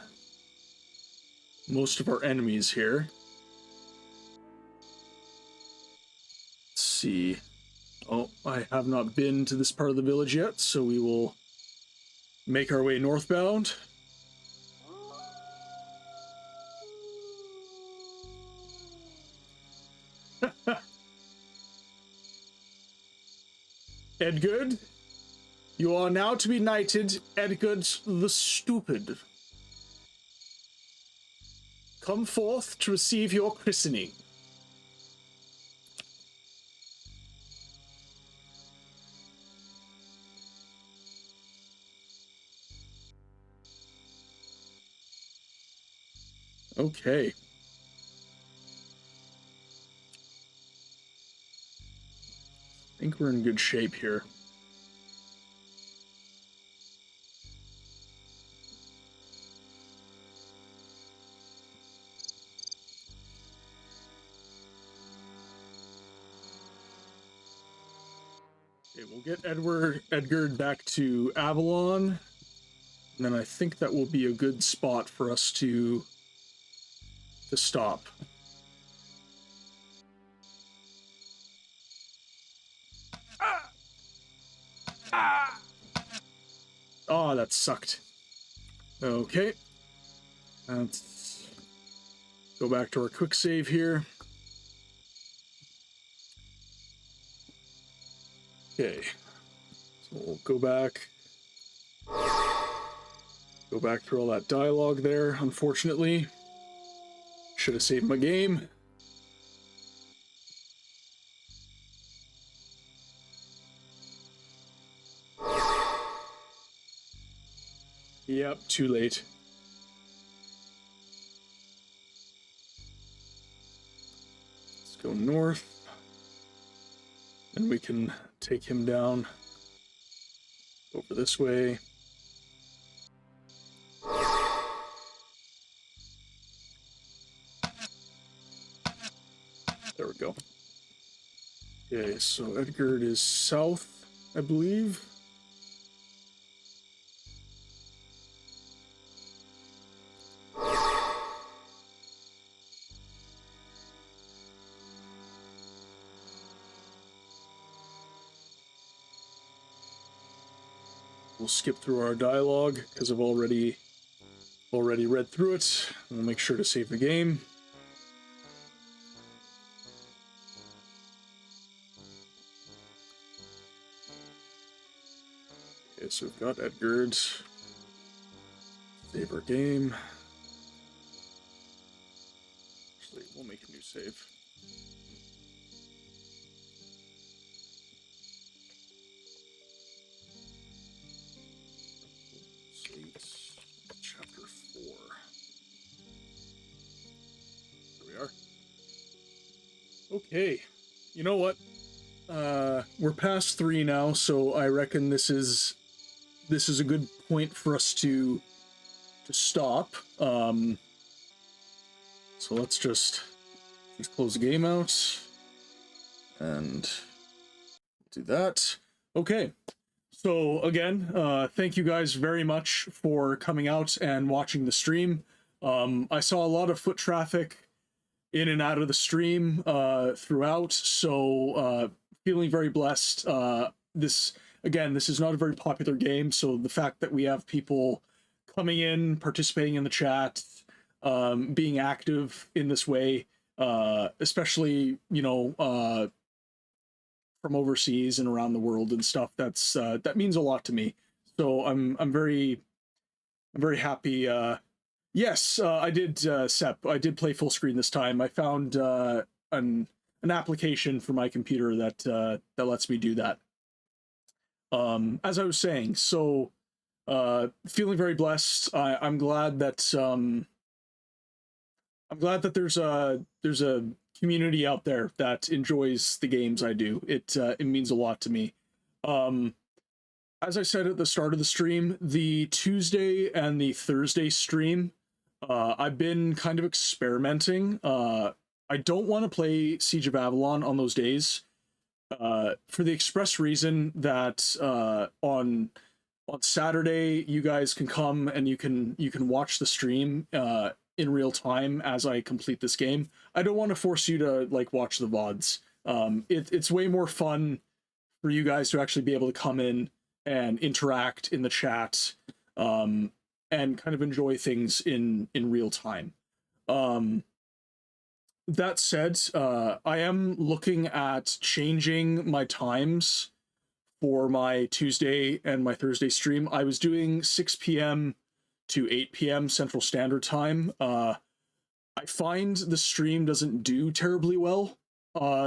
Speaker 2: most of our enemies here. Let's see. Oh, I have not been to this part of the village yet, so we will make our way northbound. Edgard, you are now to be knighted Edgard the Stupid. Come forth to receive your christening. Okay. I think we're in good shape here. Okay, we'll get Edgard back to Avalon, and then I think that will be a good spot for us to stop. Oh, that sucked. Okay. Let's go back to our quick save here. Okay. So we'll go back. Go back through all that dialogue there, unfortunately. Should have saved my game. Yep, too late. Let's go north. And we can take him down over this way. There we go. Okay, so Edgard is south, I believe. We'll skip through our dialogue because I've already read through it. We'll make sure to save the game. Okay, so we've got Edgard. Save our game. Actually, we'll make a new save. Chapter 4. There we are. Okay. You know what? We're past 3 now, so I reckon this is a good point for us to stop. So let's just close the game out and do that. Okay. So again, thank you guys very much for coming out and watching the stream. I saw a lot of foot traffic in and out of the stream throughout, so feeling very blessed. This is not a very popular game, so the fact that we have people coming in, participating in the chat, being active in this way, especially, from overseas and around the world and stuff, that means a lot to me. So I'm very happy. Yes, I did, Sep. I did play full screen this time. I found an application for my computer that lets me do that. As I was saying, so feeling very blessed. I'm glad that there's a community out there that enjoys the games I do. It means a lot to me. As I said at the start of the stream, the Tuesday and the Thursday stream, I've been kind of experimenting. I don't want to play Siege of Avalon on those days, for the express reason that on Saturday you guys can come and you can watch the stream in real time as I complete this game. I don't want to force you to watch the VODs. It's way more fun for you guys to actually be able to come in and interact in the chat, and kind of enjoy things in real time. That said, I am looking at changing my times for my Tuesday and my Thursday stream. I was doing 6 p.m. to 8 p.m. Central Standard Time. I find the stream doesn't do terribly well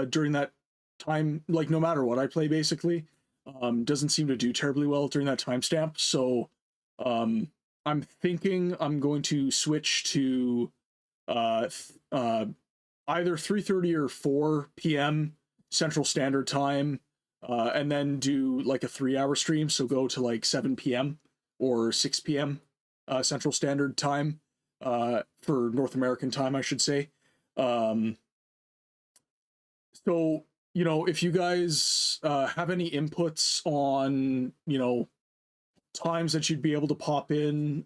Speaker 2: during that time, no matter what I play, basically. Doesn't seem to do terribly well during that timestamp. So I'm thinking I'm going to switch to either 3:30 or 4 p.m. Central Standard Time, and then do a 3-hour stream. So go to 7 p.m. or 6 p.m. Central Standard Time, for North American time, I should say. So, if you guys have any inputs on, times that you'd be able to pop in,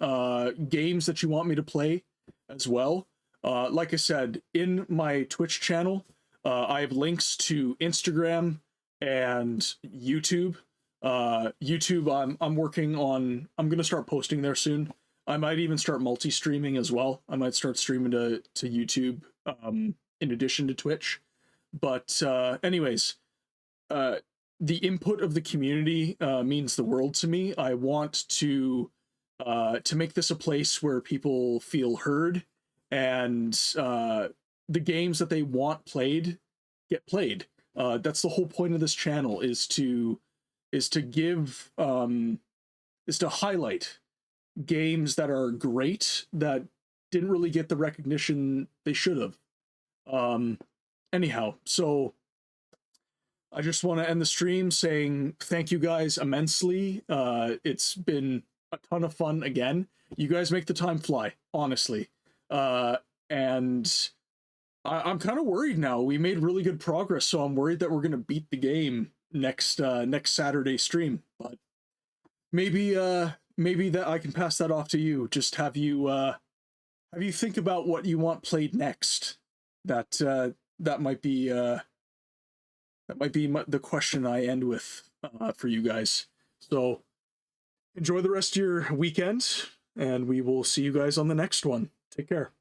Speaker 2: games that you want me to play as well. Like I said, in my Twitch channel, I have links to Instagram and YouTube. YouTube, I'm working on. I'm gonna start posting there soon. I might even start multi-streaming as well. I might start streaming to YouTube, in addition to Twitch. But anyways, the input of the community means the world to me. I want to make this a place where people feel heard, and the games that they want played get played. That's the whole point of this channel, is to give is to highlight games that are great that didn't really get the recognition they should have. Anyhow, so I just want to end the stream saying thank you guys immensely. It's been a ton of fun again. You guys make the time fly, honestly. And I'm kind of worried now. We made really good progress, so I'm worried that we're gonna beat the game next Saturday stream. But maybe that I can pass that off to you. Just have you think about what you want played next. That might be the question I end with for you guys. So enjoy the rest of your weekend, and we will see you guys on the next one. Take care.